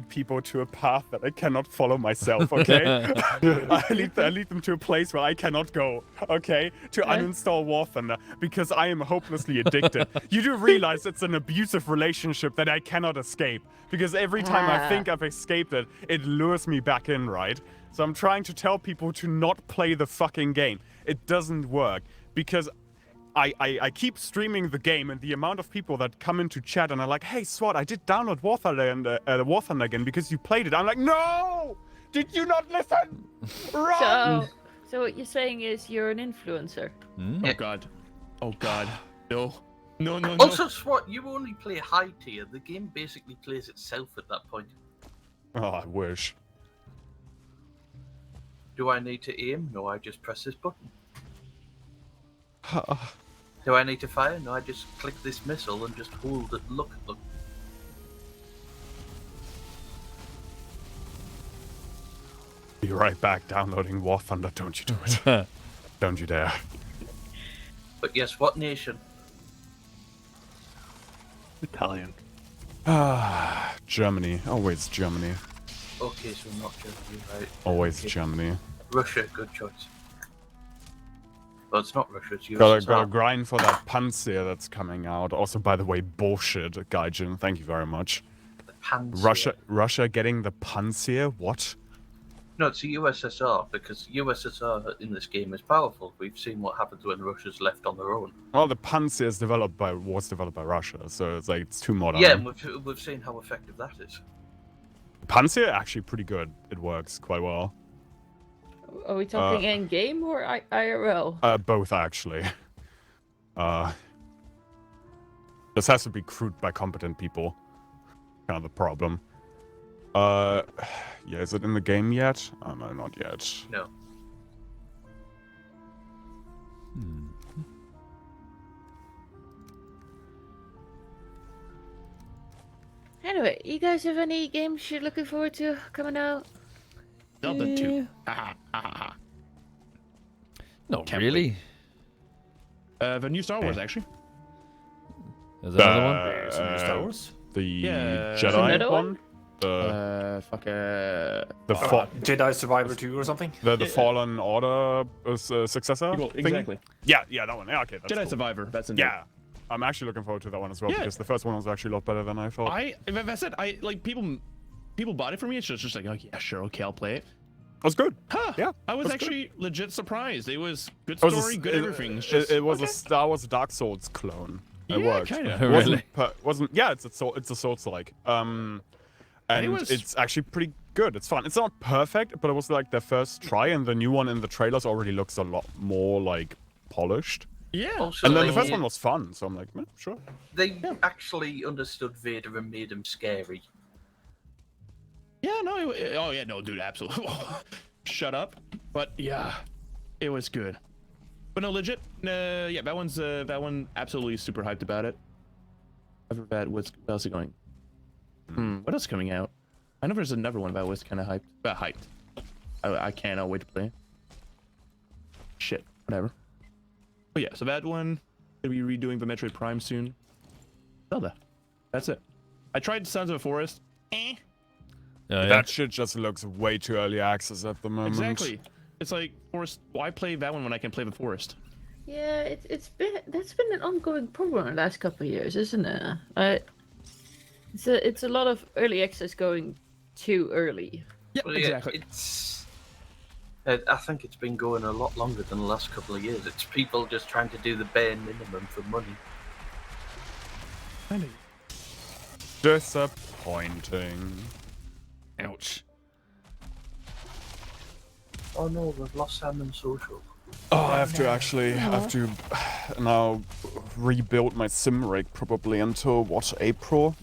people to a path that I cannot follow myself. Okay, I lead them to a place where I cannot go. Okay, to uninstall War Thunder because I am hopelessly addicted. You do realize it's an abusive relationship that I cannot escape because every time I think I've escaped it, it lures me back in. Right? So I'm trying to tell people to not play the fucking game. It doesn't work because I keep streaming the game, and the amount of people that come into chat and are like, hey, SWAT, I did download War Thunder again because you played it. I'm like, no! Did you not listen? Run! So what you're saying is you're an influencer. Oh god. Oh god. No. No, no, no. Also, SWAT, you only play high tier. The game basically plays itself at that point. Oh, I wish. Do I need to aim? No, I just press this button. Do I need to fire? No, I just click this missile and just hold it. Look at them. Be right back downloading War Thunder. Don't you do it. Don't you dare. But yes, what nation? Italian. Germany. Always Germany. Okay, so not Germany, right? Always Okay. Germany. Russia, good choice. Well, it's not Russia, it's Gotta USSR. grind for that Panzer that's coming out. Also, by the way, bullshit, Gaijin. Thank you very much. The Panzer. Russia getting the Panzer? What? No, it's the USSR, because USSR in this game is powerful. We've seen what happens when Russia's left on their own. Well, the Panzer was developed by Russia, so it's like it's too modern. Yeah, and we've seen how effective that is. Panzer actually pretty good. It works quite well. Are we talking in game or IRL? Both actually. This has to be crewed by competent people. Kind of the problem. Yeah, is it in the game yet? Oh, no, not yet. No. Anyway, you guys have any games you're looking forward to coming out? Zelda 2. Not Can't really. The new Star Wars, actually. There's another one. There's some new Star Wars. The Yeah. Jedi Another one? one? Jedi Survivor 2 or something? The Fallen Order successor? Well, thing? exactly. Yeah, that one. Yeah, okay, that's Jedi cool. Survivor. That's in Yeah. I'm actually looking forward to that one as well, Yeah. because the first one was actually a lot better than I thought. I said, like, people bought it for me. It's just like, oh, yeah, sure, okay, I'll play it. It was good. Huh. Yeah, I was that's actually legit surprised. It was good It was story, good everything. It's It, just, it was okay. a Star Wars Dark Souls clone. It Yeah, worked. kinda. It Really? wasn't. Yeah, it's a Souls-like. And it was- it's actually pretty good. It's fun. It's not perfect, but it was like their first try, and the new one in the trailers already looks a lot more like polished. Yeah. Also, And then the they- first one was fun, so I'm like, sure. They actually understood Vader and made him scary. Yeah, no, oh yeah, no, dude, absolutely. Shut up. But yeah, it was good. But no, legit, yeah, that one absolutely super hyped about it. Other than that, what else is going? What else is coming out? I know there's another one that was kind of hyped. I cannot wait to play. Shit, whatever. Oh yeah, so that one, gonna be redoing the Metroid Prime soon. Zelda. That's it. I tried Sons of the Forest. Oh, yeah. That shit just looks way too early access at the moment. Exactly. It's like Forest. Why play that one when I can play the Forest? Yeah, that's been an ongoing problem the last couple of years, isn't it? It's a lot of early access going too early. Yeah, Well, yeah, I think it's been going a lot longer than the last couple of years. It's people just trying to do the bare minimum for money. Disappointing. Ouch. Oh no, we've lost Salmon Social. Oh, I have to now rebuild my sim rig probably until what, April?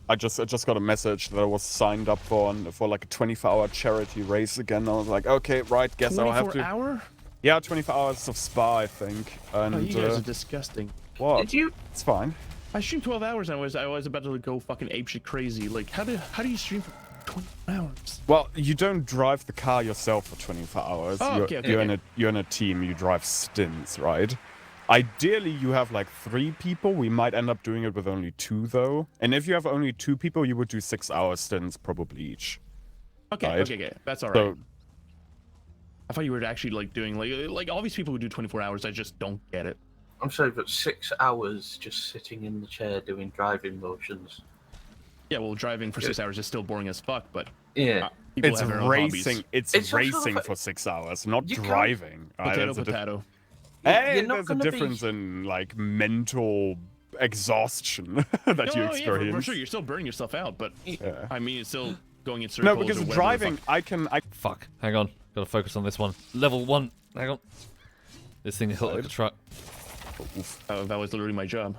I just got a message that I was signed up for like a 24-hour charity race again. I was like, okay, right, guess I'll have to. 24 hour? Yeah, 24 hours of spa, I think. And Oh, you guys are disgusting. what? Did you? It's fine. I streamed 12 hours and I was about to go fucking apeshit crazy. Like, how do you stream for 24 hours? Well, you don't drive the car yourself for 24 hours. Oh, you're, okay, okay, you're okay. in a team. You drive stints, right? Ideally, you have like 3 people. We might end up doing it with only 2, though. And if you have only 2 people, you would do 6-hour stints probably each. Okay, Right. okay, that's all right. So I thought you were actually like doing like all these people who do 24 hours. I just don't get it. I'm sorry, but 6 hours just sitting in the chair doing driving motions. Yeah, well, driving for 6 hours is still boring as fuck, but Yeah. people it's have their own racing. hobbies. It's It's also racing like- for 6 hours, not You can't- driving. Right? Potato, There's a potato. Hey, You're not there's a gonna be- difference in like mental exhaustion that you Oh, yeah, for experience. sure, you're still burning yourself out, but Yeah. I mean, it's still going in circles. No, because or whatever the driving, fuck. Fuck. Hang on. Gotta focus on this one. Level 1. Hang on. This thing is like a truck. Oh, that was literally my job.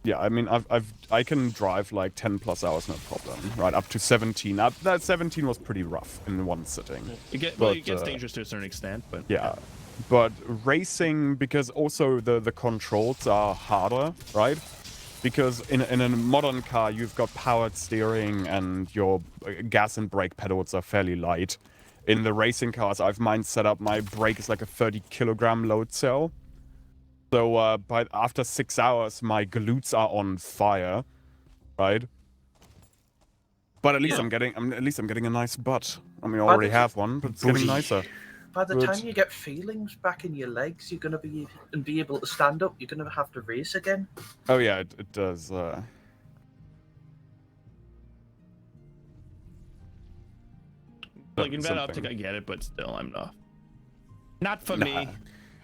Yeah, I mean, I can drive like 10 plus hours, no problem. Right, up to 17. That 17 was pretty rough in one sitting. It gets dangerous to a certain extent, but yeah. But racing, because also the controls are harder, right? Because in a modern car, you've got powered steering and your gas and brake pedals are fairly light. In the racing cars, I've mine set up, my brake is like a 30-kilogram load cell. So after 6 hours, my glutes are on fire, right? But at least I'm getting a nice butt. I mean, I already have one, but it's getting nicer. By the time you get feelings back in your legs, you're gonna be able to stand up. You're gonna have to race again. Oh yeah, it does. like in that optic, I get it, but still, I'm not for me.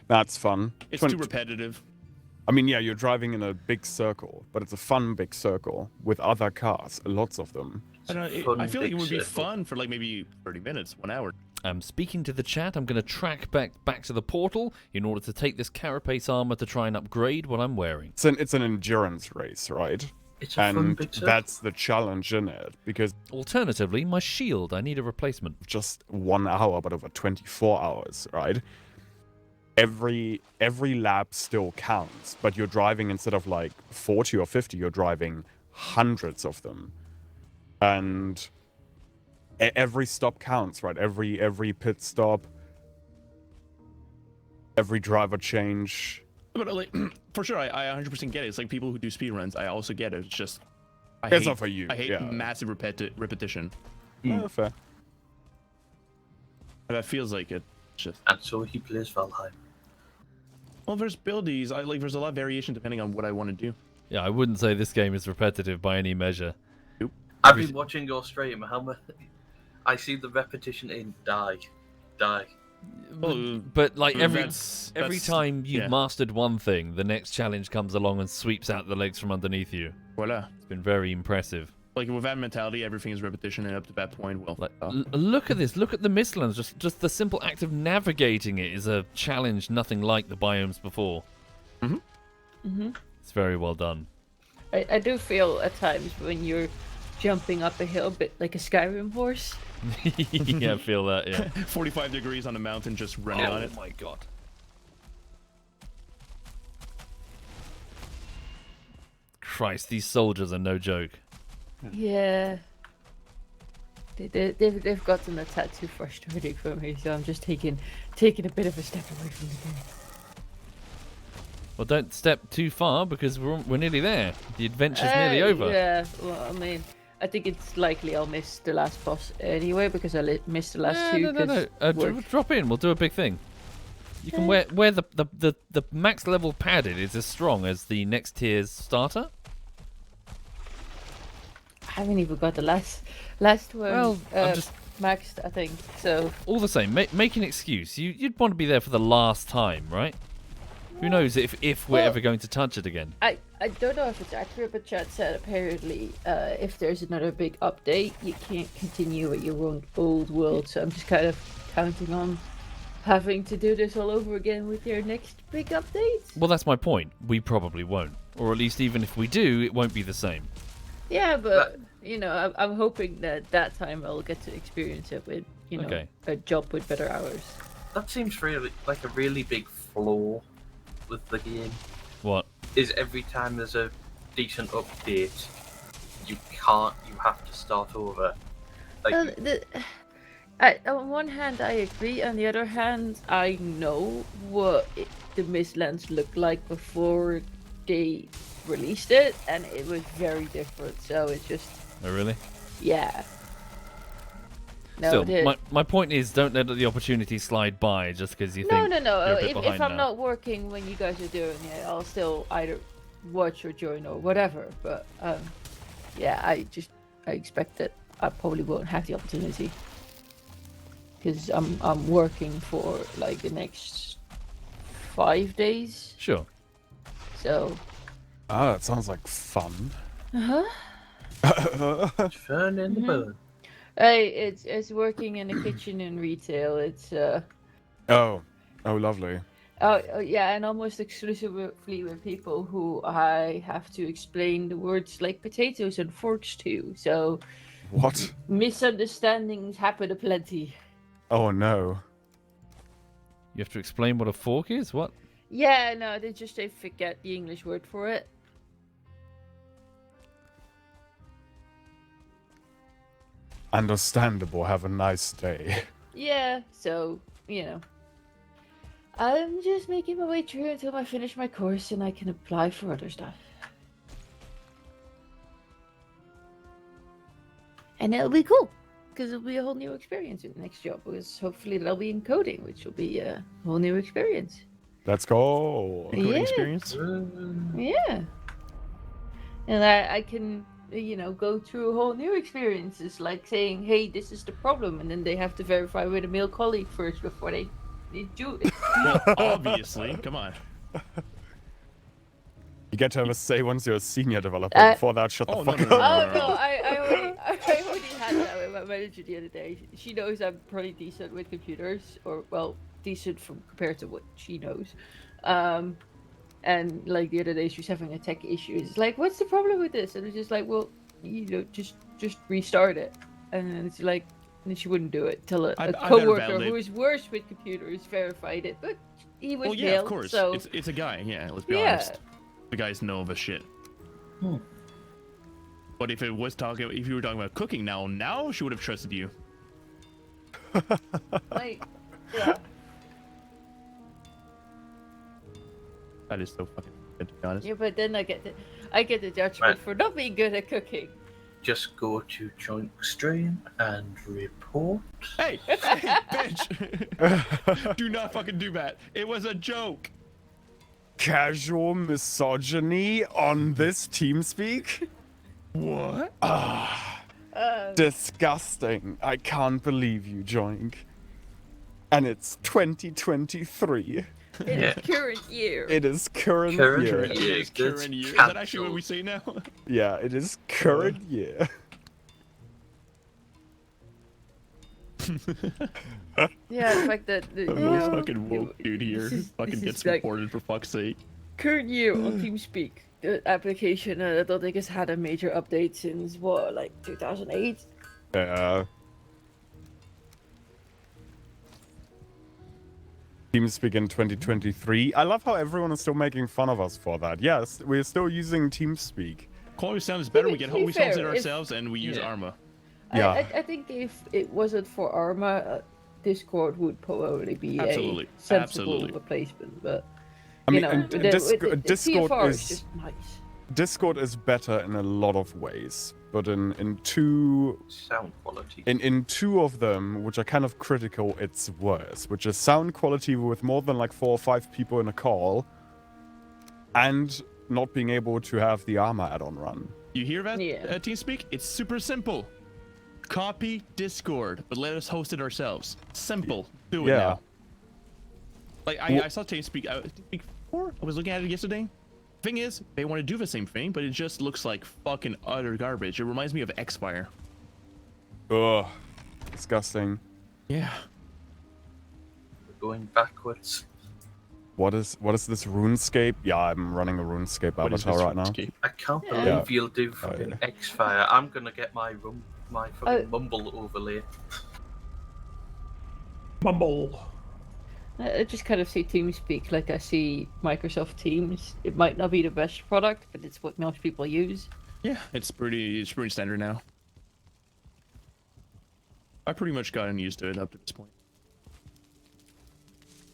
That's fun. It's too repetitive. I mean, yeah, you're driving in a big circle, but it's a fun big circle with other cars, lots of them. I feel like it would be fun for like maybe 30 minutes, 1 hour. I'm speaking to the chat. I'm going to track back to the portal in order to take this carapace armor to try and upgrade what I'm wearing. It's an endurance race, right? It's a fun big circle. That's the challenge in it, because Alternatively, my shield. I need a replacement. just 1 hour, but over 24 hours, right? Every lap still counts, but you're driving instead of like 40 or 50, you're driving hundreds of them. And every stop counts, right? Every pit stop, every driver change. But like, for sure, I 100% get it. It's like people who do speedruns. I also get it. It's just It's not for you. I hate yeah. massive repetition. Yeah, fair. And that feels like it. Just And so he plays Valheim. well, there's buildies. There's a lot of variation depending on what I want to do. Yeah, I wouldn't say this game is repetitive by any measure. I've been watching your stream. I see the repetition in die. But like every that's time you've mastered one thing, the next challenge comes along and sweeps out the legs from underneath you. Voila. It's been very impressive. Like with that mentality, everything is repetition, and up to that point, well, Like, look at this. Look at the Mistlands. Just the simple act of navigating it is a challenge nothing like the biomes before. It's very well done. I do feel at times when you're jumping up a hill a bit like a Skyrim horse. Yeah, I feel that, yeah. 45 degrees on the mountain, just running on it. Oh my god. Christ, these soldiers are no joke. Yeah. They've gotten a tad too frustrating for me, so I'm just taking a bit of a step away from the game. Well, don't step too far because we're nearly there. The adventure's nearly over. Yeah, well, I mean, I think it's likely I'll miss the last boss anyway because I missed the last two. No. Drop in. We'll do a big thing. You can where the max level padded is as strong as the next tier's starter. I haven't even got the last one. Well, I'm just maxed, I think. So all the same, make an excuse. You'd want to be there for the last time, right? Who knows if we're ever going to touch it again? I don't know if it's accurate, but chat said apparently if there's another big update, you can't continue at your own old world. So I'm just kind of counting on having to do this all over again with your next big update. Well, that's my point. We probably won't, or at least even if we do, it won't be the same. Yeah, but you know, I'm hoping that time I'll get to experience it with a job with better hours. That seems really like a really big flaw with the game. What? Is every time there's a decent update, you have to start over. Like, on one hand, I agree. On the other hand, I know what the Mistlands looked like before they released it, and it was very different. So it's just. Oh really? Yeah. No, still, my point is, don't let the opportunity slide by just because you think. No. If I'm now. not working when you guys are doing it, I'll still either watch or join or whatever. But yeah, I expect that I probably won't have the opportunity because I'm working for like the next 5 days. Sure. So. Ah, that sounds like fun. Uh huh. Fun in the bud. Hey, it's working in a kitchen in retail. It's Oh, lovely. yeah, and almost exclusively with people who I have to explain the words like potatoes and forks to. So What? misunderstandings happen aplenty. Oh no. You have to explain what a fork is? What? Yeah, no, they forget the English word for it. Understandable. Have a nice day. Yeah, so I'm just making my way through until I finish my course and I can apply for other stuff. And it'll be cool, because it'll be a whole new experience in the next job, because hopefully that'll be in coding, which will be a whole new experience. Let's go. Coding Yeah. experience. Yeah. And I can, go through a whole new experiences, like saying, hey, this is the problem, and then they have to verify with a male colleague first before they do it. Well, obviously. Come on. You get to have a say once you're a senior developer. Before that, shut the Oh, fuck no, up. no, Oh no, I already had that with my manager the other day. She knows I'm pretty decent with computers, or well, decent compared to what she knows. And like the other day, she was having a tech issue. It's like, what's the problem with this? And it's just like, well, just restart it. And then it's like, and she wouldn't do it till a I better coworker validate. who is worse with computers verified it. But he was Well, yeah, male, of course. so It's a guy. Yeah, let's be yeah. honest. The guys know of a shit. But if you were talking about cooking now she would have trusted you. Like, yeah. That is so fucking good, to be honest. Yeah, but then I get the judgment Right. for not being good at cooking. Just go to joint stream and report. Hey, bitch! Do not fucking do that. It was a joke. Casual misogyny on this TeamSpeak? What? Disgusting. I can't believe you joined. And it's 2023. It is current year. It is current Current year. It year. is That's current year. Is that actually what we cancelled. say now? Yeah, it is current year. Yeah, the fact that The most fucking woke dude here fucking this gets is like reported for fuck's sake. current year on TeamSpeak. The application, I don't think it's had a major update since what, like 2008. Yeah. TeamSpeak in 2023. I love how everyone is still making fun of us for that. Yes, we're still using TeamSpeak. Quality sound is better. We To be host fair, it if- ourselves and we use Yeah. Arma. Yeah. I think if it wasn't for Arma, Discord would probably be Absolutely. a sensible Absolutely. replacement. But I mean, you know, and with the Discord TFR is just nice. Discord is better in a lot of ways, but in two Sound quality. in two of them, which are kind of critical, it's worse. Which is sound quality with more than like 4 or 5 people in a call, and not being able to have the Armor add-on run. You hear that, Yeah. TeamSpeak? It's super simple. Copy Discord, but let us host it ourselves. Simple. Do it Yeah. now. Like, Well- I saw TeamSpeak, TeamSpeak 4? I was looking at it yesterday. Thing is, they want to do the same thing, but it just looks like fucking utter garbage. It reminds me of Xfire. Ugh, disgusting. Yeah. We're going backwards. What is this RuneScape? Yeah, I'm running a RuneScape What is avatar this right now. RuneScape? I can't Yeah. believe you'll do fucking X-Fire. I'm gonna get my fucking Mumble overlay. Mumble. I just kind of see TeamSpeak like I see Microsoft Teams. It might not be the best product, but it's what most people use. Yeah, it's pretty standard now. I pretty much gotten used to it up to this point.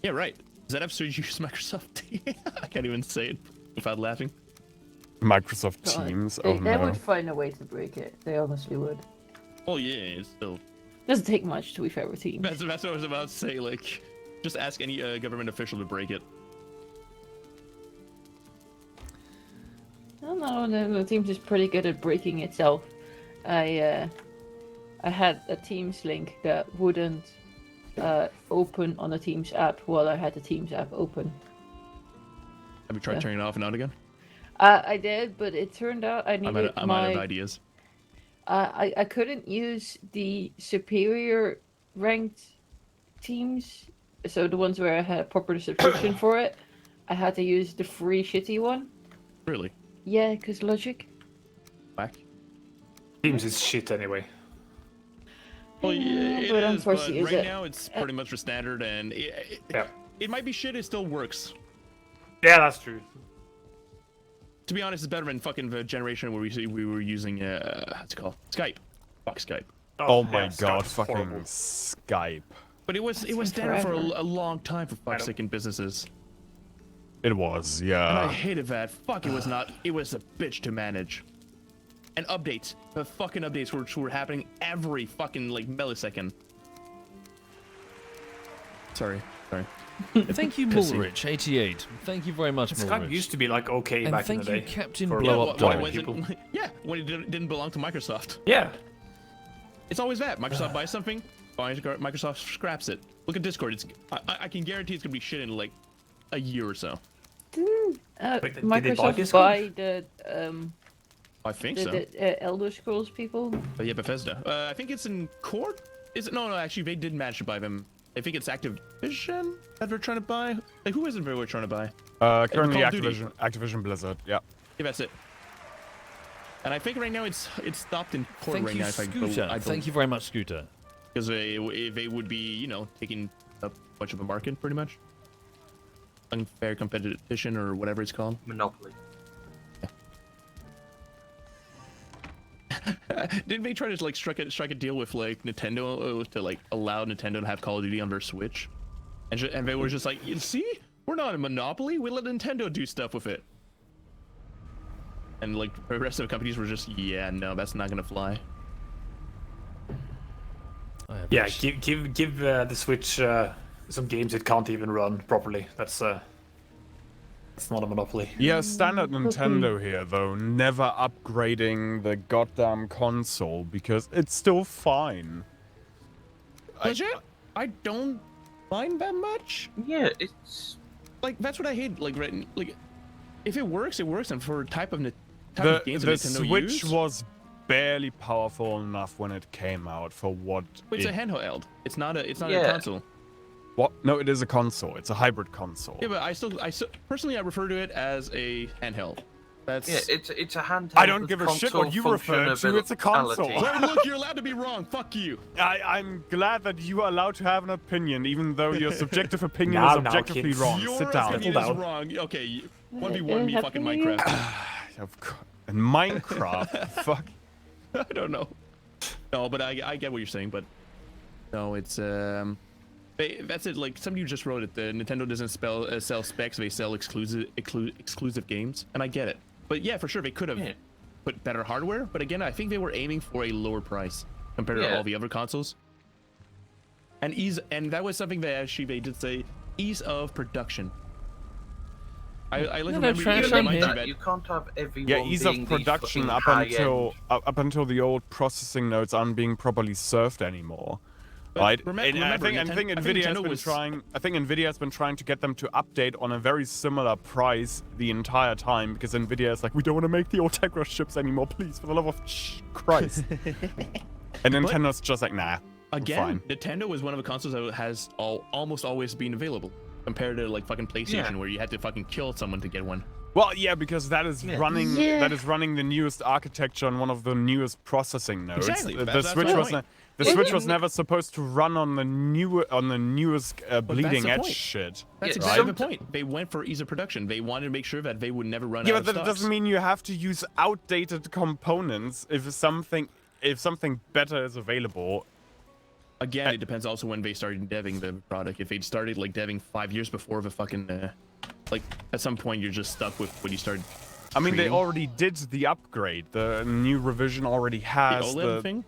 Yeah, right. Does that episode use Microsoft Teams? I can't even say it without laughing. Microsoft God, Teams. They, Oh they no. would find a way to break it. They honestly would. Oh yeah, it's still. Doesn't take much to be fair with Teams. That's what I was about to say. Like, just ask any government official to break it. I don't know. The Teams is pretty good at breaking itself. I had a Teams link that wouldn't open on the Teams app while I had the Teams app open. Have you tried Yeah. turning it off and on again? I did, but it turned out I I'm needed out of my ideas. I couldn't use the superior ranked teams, so the ones where I had a proper subscription for it. I had to use the free shitty one. Really? Yeah, because logic. Whack. Teams is shit anyway. Well, yeah, it but is, unfortunately, but is right it- now it's pretty much the standard, and Yeah. it might be shit, it still works. Yeah, that's true. To be honest, it's better than fucking the generation where we were using, what's it called? Skype. Fuck Skype. Oh my yeah, god, Skype's fucking horrible. Skype. But it was been standard for forever. a long time, for fuck's know. sake, in businesses. It was, And I yeah. hated that. Fuck, it was not. It was a bitch to manage. And updates. The fucking updates were happening every fucking, like, millisecond. Sorry. Thank you, Pissy. Mulrich88. Thank you very much, Skype Mulrich. used to be like okay And back in thank the you, day. Captain for Blow well, Up well, Dog. when people. yeah, when it didn't belong to Microsoft. Yeah. It's always that. Microsoft buys something, Microsoft scraps it. Look at Discord. I can guarantee it's gonna be shit in like a year or so. Wait, did they buy Microsoft Discord? buy the I think so. Elder Scrolls people. But yeah, Bethesda. I think it's in court. Is it? No, actually, they did manage to buy them. I think it's Activision that they're trying to buy. Like, who isn't they trying to buy? Currently Call of Duty. Activision Blizzard, yeah. Yeah, that's it. And I think right now it's stopped in court Thank right you, now. Scooter. Thank you very much, Scooter. Because they would be, you know, taking up much of a market, pretty much. Unfair competition or whatever it's called. Monopoly. Didn't they try to like strike a deal with like Nintendo to like allow Nintendo to have Call of Duty on their Switch? And they were just like, you see, we're not a monopoly. We let Nintendo do stuff with it. And like the rest of the companies were just, yeah, no, that's not gonna fly. Yeah, give the Switch some games it can't even run properly. That's not a monopoly. Yeah, standard Nintendo here, though, never upgrading the goddamn console because it's still fine. Legit? I don't mind that much. Yeah, it's Like that's what I hate. Like, like if it works, it works. And for type of The games that Nintendo Switch use, was barely powerful enough when it came out for what it's it... a handheld. It's not a Yeah. console. What? No, it is a console. It's a hybrid console. Yeah, but I still personally I refer to it as a handheld. That's yeah, it's a handheld. I don't with give a shit what you refer to, it's a console. functionality. Well, look, you're allowed to be wrong. Fuck you. I'm glad that you are allowed to have an opinion, even though your subjective opinion Now, is objectively kids. wrong. Your Sit down. opinion Settle is down. wrong. Okay, 1v1 me fucking happening? Minecraft. Of course. And Minecraft. Fuck. I don't know. No, but I get what you're saying, but no, it's that's it. Like somebody just wrote it. The Nintendo doesn't sell specs; they sell exclusive games, and I get it. But yeah, for sure they could have put better hardware. But again, I think they were aiming for a lower price compared to all the other consoles. And and that was something that actually they did say, ease of production. I like No, remember trash you on reminded here. me that You can't have everyone Yeah, ease being of these production fucking up until the old processing nodes aren't being properly served anymore. Right? And I think Nvidia has been trying to get them to update on a very similar price the entire time because Nvidia is like, we don't want to make the old Tegra chips anymore, please, for the love of Christ. And Nintendo's just like, nah. again, Nintendo is one of the consoles that has almost always been available compared to like fucking PlayStation where you had to fucking kill someone to get one. Well, yeah, because that is running the newest architecture on one of the newest processing nodes. Exactly. The Switch was never supposed to run on the newest bleeding the edge point. shit. That's Yeah, exactly the point. They went for ease of production. They wanted to make sure that they would never run out Yeah, of but that stocks. doesn't mean you have to use outdated components if something better is available. Again, it depends also when they started deving the product. If they'd started like deving 5 years before the fucking like at some point you're just stuck with what you started. I mean, they creating. already did the upgrade. The new revision already has the OLED thing.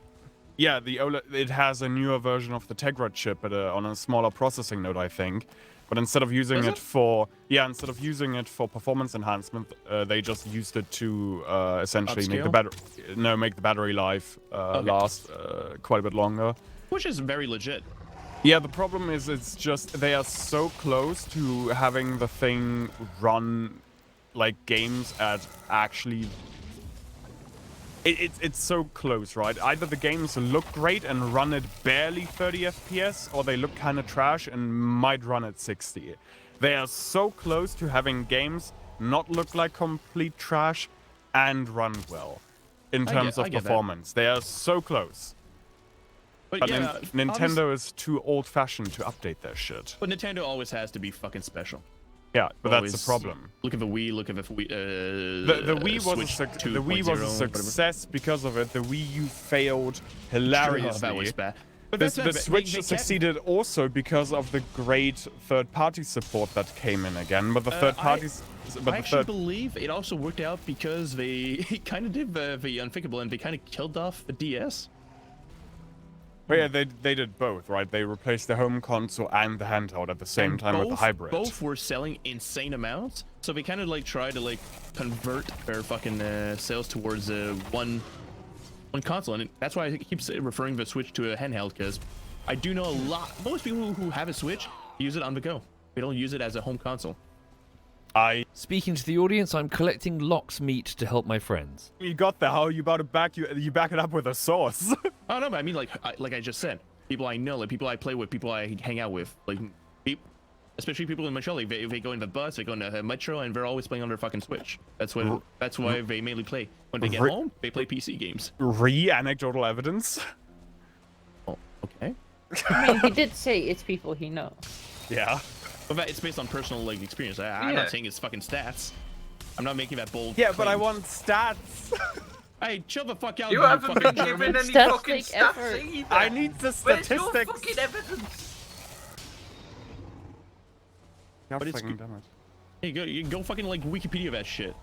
Yeah, the OLED. It has a newer version of the Tegra chip on a smaller processing node, I think. But instead of using instead of using it for performance enhancement, they just used it to essentially make the battery life last quite a bit longer. Which is very legit. Yeah, the problem is it's just they are so close to having the thing run like games at actually It's so close, right? Either the games look great and run at barely 30 FPS, or they look kind of trash and might run at 60. They are so close to having games not look like complete trash and run well in terms of performance. They are so close. But yeah, Nintendo is too old-fashioned to update their shit. But Nintendo always has to be fucking special. Yeah, but that's the problem. Look at the Wii. Look at the Wii. The Wii was a success because of it. The Wii U failed hilariously. Oh, that was bad. But The Switch succeeded also because of the great third-party support that came in again. But the third parties. I actually believe it also worked out because they kind of did the unthinkable and they kind of killed off the DS. But yeah, they did both, right? They replaced the home console and the handheld at the same time with the hybrid. Both were selling insane amounts, so they kind of like try to like convert their fucking sales towards one console, and that's why I keep referring the Switch to a handheld, because I do know most people who have a Switch use it on the go. They don't use it as a home console. Speaking to the audience, I'm collecting Locke's meat to help my friends. You got that? How are you about to back it up with a source? Oh no, but I mean like I just said, people I know, like people I play with, people I hang out with, like especially people in Montreal. Like, they go in the bus, they go in the metro, and they're always playing on their fucking Switch. That's why they mainly play. When they get home, they play PC games. Anecdotal evidence. Oh, okay. I mean, he did say it's people he knows. Yeah. But it's based on personal like experience. I'm not saying it's fucking stats. I'm not making that bold. Yeah, but claim. I want stats. Hey, chill the fuck out. You haven't been fucking given any Stats fucking take stats effort. either. I need the Where's statistics. your fucking evidence? God But it's fucking good. damn it. Hey, you go fucking like Wikipedia that shit,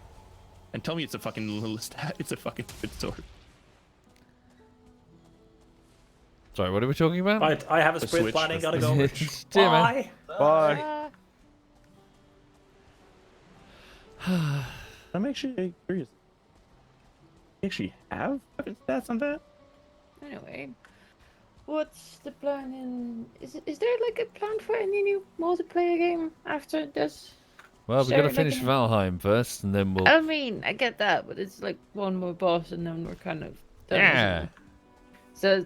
and tell me it's a fucking little stat. It's a fucking good sword. Sorry, what are we talking about? Right, I have a The sprint Switch, planning. that's Gotta the- go. Rich. See ya, man. Bye. Bye. I'm actually curious. You actually have fucking stats on that? Anyway, what's the plan in? Is there like a plan for any new multiplayer game after this? Well, we Sure, gotta like finish an- Valheim first, and then we'll. I mean, I get that, but it's like one more boss, and then we're kind of done. Yeah. So,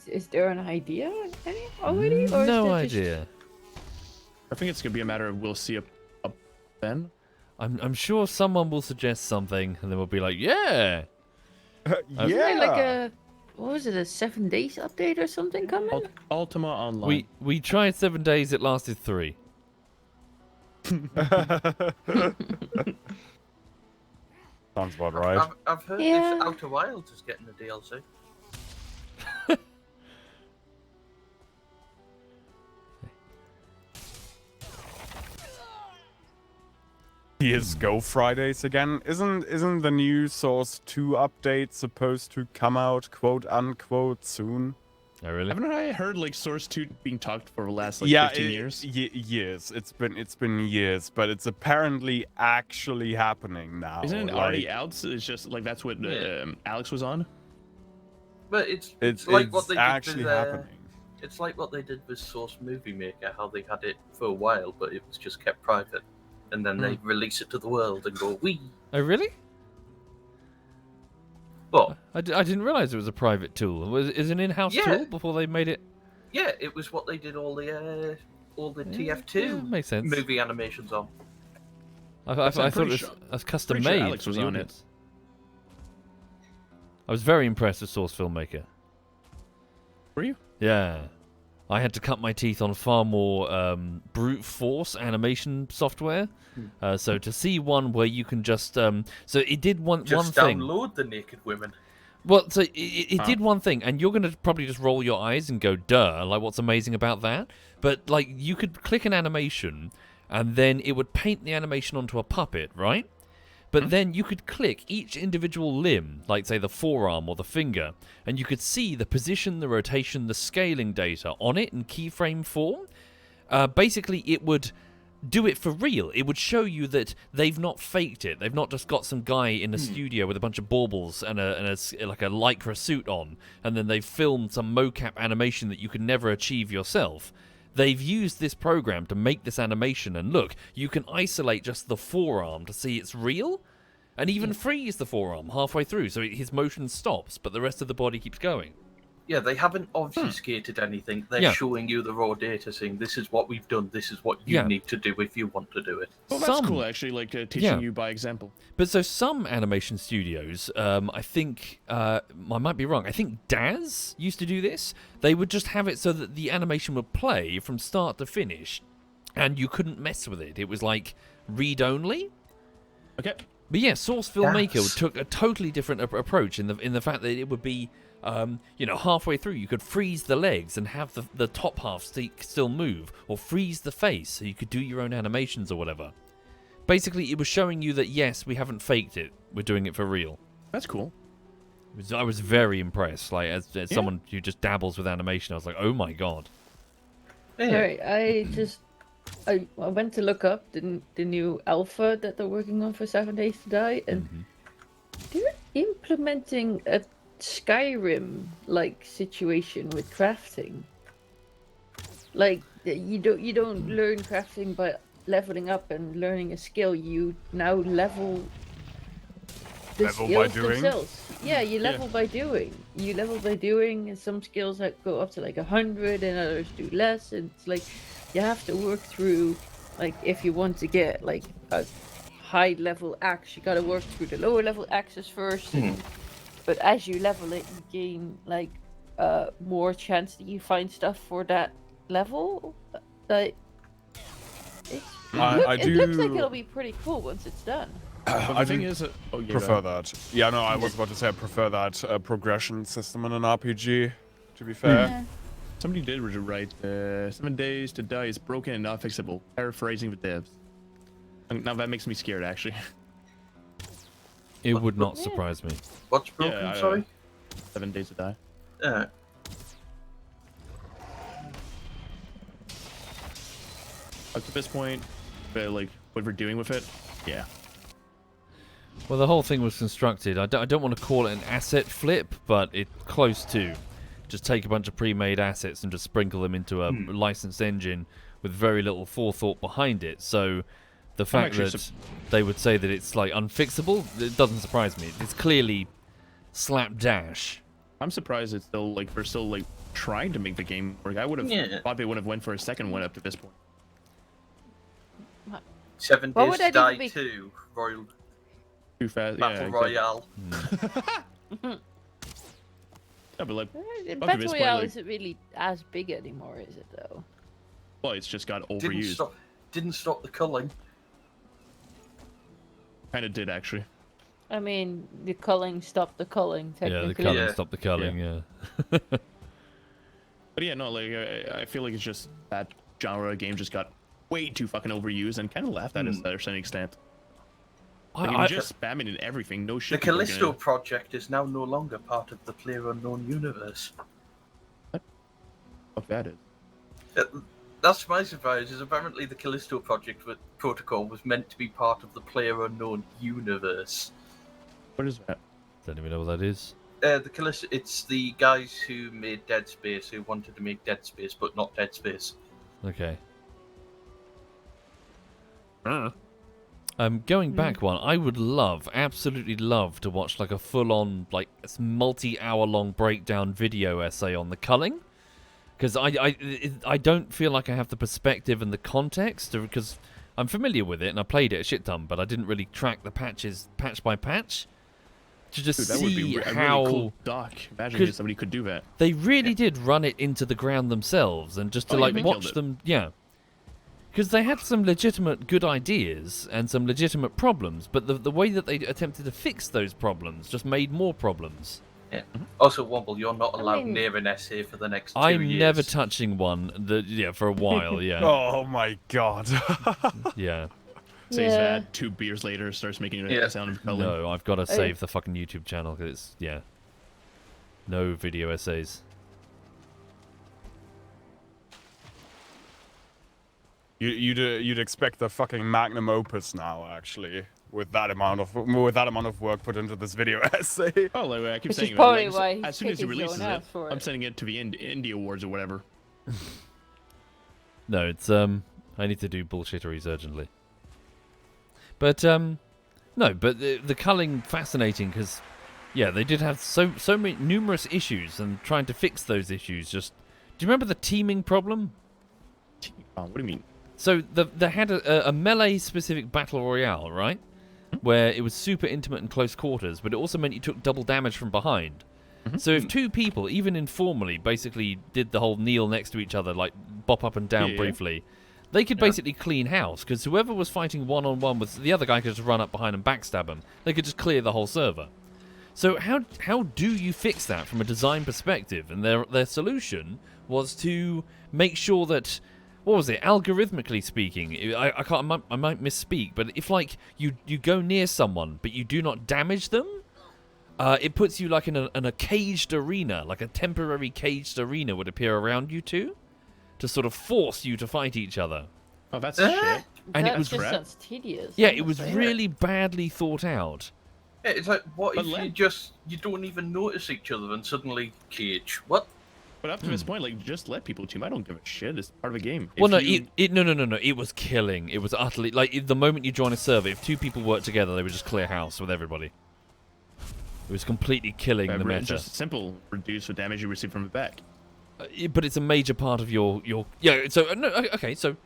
is there an idea already? Or is No there just- idea. I think it's gonna be a matter of we'll see up then. I'm sure someone will suggest something, and then we'll be like, yeah. Isn't there like a, what was it, a 7 days update or something coming? Ultima Online. We tried 7 days. It lasted 3. Sounds about right. I've heard Yeah. this Outer Wilds is getting a DLC. Here's Go Fridays again. Isn't the new Source 2 update supposed to come out quote unquote soon? Oh, really? Haven't I heard like Source 2 being talked for the last like 15 years? Years. It's been years, but it's apparently actually happening now. Isn't it already out? It's just like that's what Alex was on. But it's It's like what they actually did with, happening. It's like what they did with Source Movie Maker, how they had it for a while, but it was just kept private, and then they release it to the world and go, "Wee." Oh, really? What? I didn't realize it was a private tool. Is it an in-house Yeah. tool before they made it? Yeah, it was what they did all the TF2 yeah, makes sense. movie animations on. I thought it pretty was sure- custom pretty sure made. Alex for was the on it. audience. I was very impressed with Source Filmmaker. Were you? Yeah. I had to cut my teeth on far more brute force animation software. So to see one where you can just so it did one Just thing. download the naked women. Well, so it did one thing, and you're gonna probably just roll your eyes and go, "Duh!" Like, what's amazing about that? But like, you could click an animation, and then it would paint the animation onto a puppet, right? But then you could click each individual limb, like say the forearm or the finger, and you could see the position, the rotation, the scaling data on it in keyframe form. Basically, it would do it for real. It would show you that they've not faked it. They've not just got some guy in a studio with a bunch of baubles and like a lycra suit on, and then they've filmed some mocap animation that you could never achieve yourself. They've used this program to make this animation, and look, you can isolate just the forearm to see it's real. and even freeze the forearm halfway through, so his motion stops, but the rest of the body keeps going. Yeah, they haven't obfuscated anything. They're showing you the raw data, saying this is what we've done, this is what you need to do if you want to do it. Well, that's cool, actually, like teaching you by example. But so some animation studios, I think, I might be wrong, I think Daz used to do this. They would just have it so that the animation would play from start to finish, and you couldn't mess with it. It was like read-only. Okay. But yeah, Source Filmmaker took a totally different approach in the fact that it would be, halfway through you could freeze the legs and have the top half still move, or freeze the face so you could do your own animations or whatever. Basically, it was showing you that yes, we haven't faked it; we're doing it for real. That's cool. I was very impressed. Like as someone who just dabbles with animation, I was like, oh my god. Sorry, I went to look up the new alpha that they're working on for 7 Days to Die, and they're implementing a Skyrim-like situation with crafting. Like you don't learn crafting by leveling up and learning a skill. You now level the skills themselves. Yeah, you level by doing. You level by doing, and some skills that go up to like 100, and others do less. And it's like you have to work through, like if you want to get like a high level axe, you gotta work through the lower level axes first. But as you level it, you gain like more chance that you find stuff for that level. Like it looks like it'll be pretty cool once it's done. I the thing is, prefer that. Yeah, no, I was about to say I prefer that progression system in an RPG. To be fair. Yeah. Somebody did write 7 Days to Die is broken and not fixable. Paraphrasing the devs. And now that makes me scared, actually. It would not surprise me. What's broken, sorry? 7 Days to Die. Up to this point, like what we're doing with it, yeah. Well, the whole thing was constructed. I don't want to call it an asset flip, but it's close to. Just take a bunch of pre-made assets and just sprinkle them into a licensed engine with very little forethought behind it. So the fact that they would say that it's like unfixable, it doesn't surprise me. It's clearly slapdash. I'm surprised it's still like we're still like trying to make the game work. I would have thought they would have went for a second one up to this point. 7 Days to Die 2 Royal Too fast. Battle Royale. Yeah, but like Battle Royale isn't really as big anymore, is it though? Well, it's just got overused. Didn't stop the culling. Kind of did actually. I mean, the culling stopped the culling technically. Yeah, the culling stopped the culling. Yeah. But yeah, no, like I feel like it's just that genre of game just got way too fucking overused and kind of laughed at us to a certain extent. Like, you just spamming in everything, no shit. The Callisto project is now no longer part of the PlayerUnknown universe. What the fuck that is? That's my surprise, is apparently the Callisto project protocol was meant to be part of the PlayerUnknown universe. What is that? Don't even know what that is. The Callisto, it's the guys who made Dead Space, who wanted to make Dead Space, but not Dead Space. Okay. Going back one, I would absolutely love to watch like a full-on, like multi-hour-long breakdown video essay on the culling, because I don't feel like I have the perspective and the context, because I'm familiar with it and I played it a shit ton, but I didn't really track the patches patch by patch to just that see would be a how. Really cool doc. Imagine if somebody could do that. They really did run it into the ground themselves, and just to like watch them, because they had some legitimate good ideas and some legitimate problems, but the way that they attempted to fix those problems just made more problems. Yeah. Also, Womble, you're not allowed near an essay for the next 2 years. I'm never touching one. For a while. Yeah. Oh my god. Yeah. Says that 2 beers later starts making a sound of culling. No, I've got to save the fucking YouTube channel because it's no video essays. You'd expect the fucking magnum opus now, actually, with that amount of work put into this video essay. Oh, like I keep Which saying, is probably like, why as soon as he releases it, for I'm sending it to the Indie Awards or whatever. No, it's I need to do bullshitteries urgently. But No, but the culling fascinating because, yeah, they did have so many numerous issues, and trying to fix those issues. Just, do you remember the teaming problem? What do you mean? So they had a melee specific battle royale, right? Where it was super intimate and close quarters, but it also meant you took double damage from behind. So if two people, even informally, basically did the whole kneel next to each other, like bop up and down briefly, they could basically clean house, because whoever was fighting one-on-one with the other guy could just run up behind and backstab him. They could just clear the whole server. So how do you fix that from a design perspective? And their solution was to make sure that, what was it, algorithmically speaking, I might misspeak, but if like you go near someone but you do not damage them, it puts you like in a caged arena, like a temporary caged arena would appear around you two, to sort of force you to fight each other. Oh, that's shit. And that it was just sounds tedious. Yeah, it was honestly. really badly thought out. Yeah, it's like, what But if you don't even notice each other and suddenly cage? What? But up to this point, like, just let people team. I don't give a shit. It's part of a game. Well, no, If no. It was killing. It was utterly like the moment you join a server, if two people work together, they would just clear house with everybody. It was completely killing the meta. Just simple, reduce the damage you receive from the back. But it's a major part of your yeah. So no, okay. So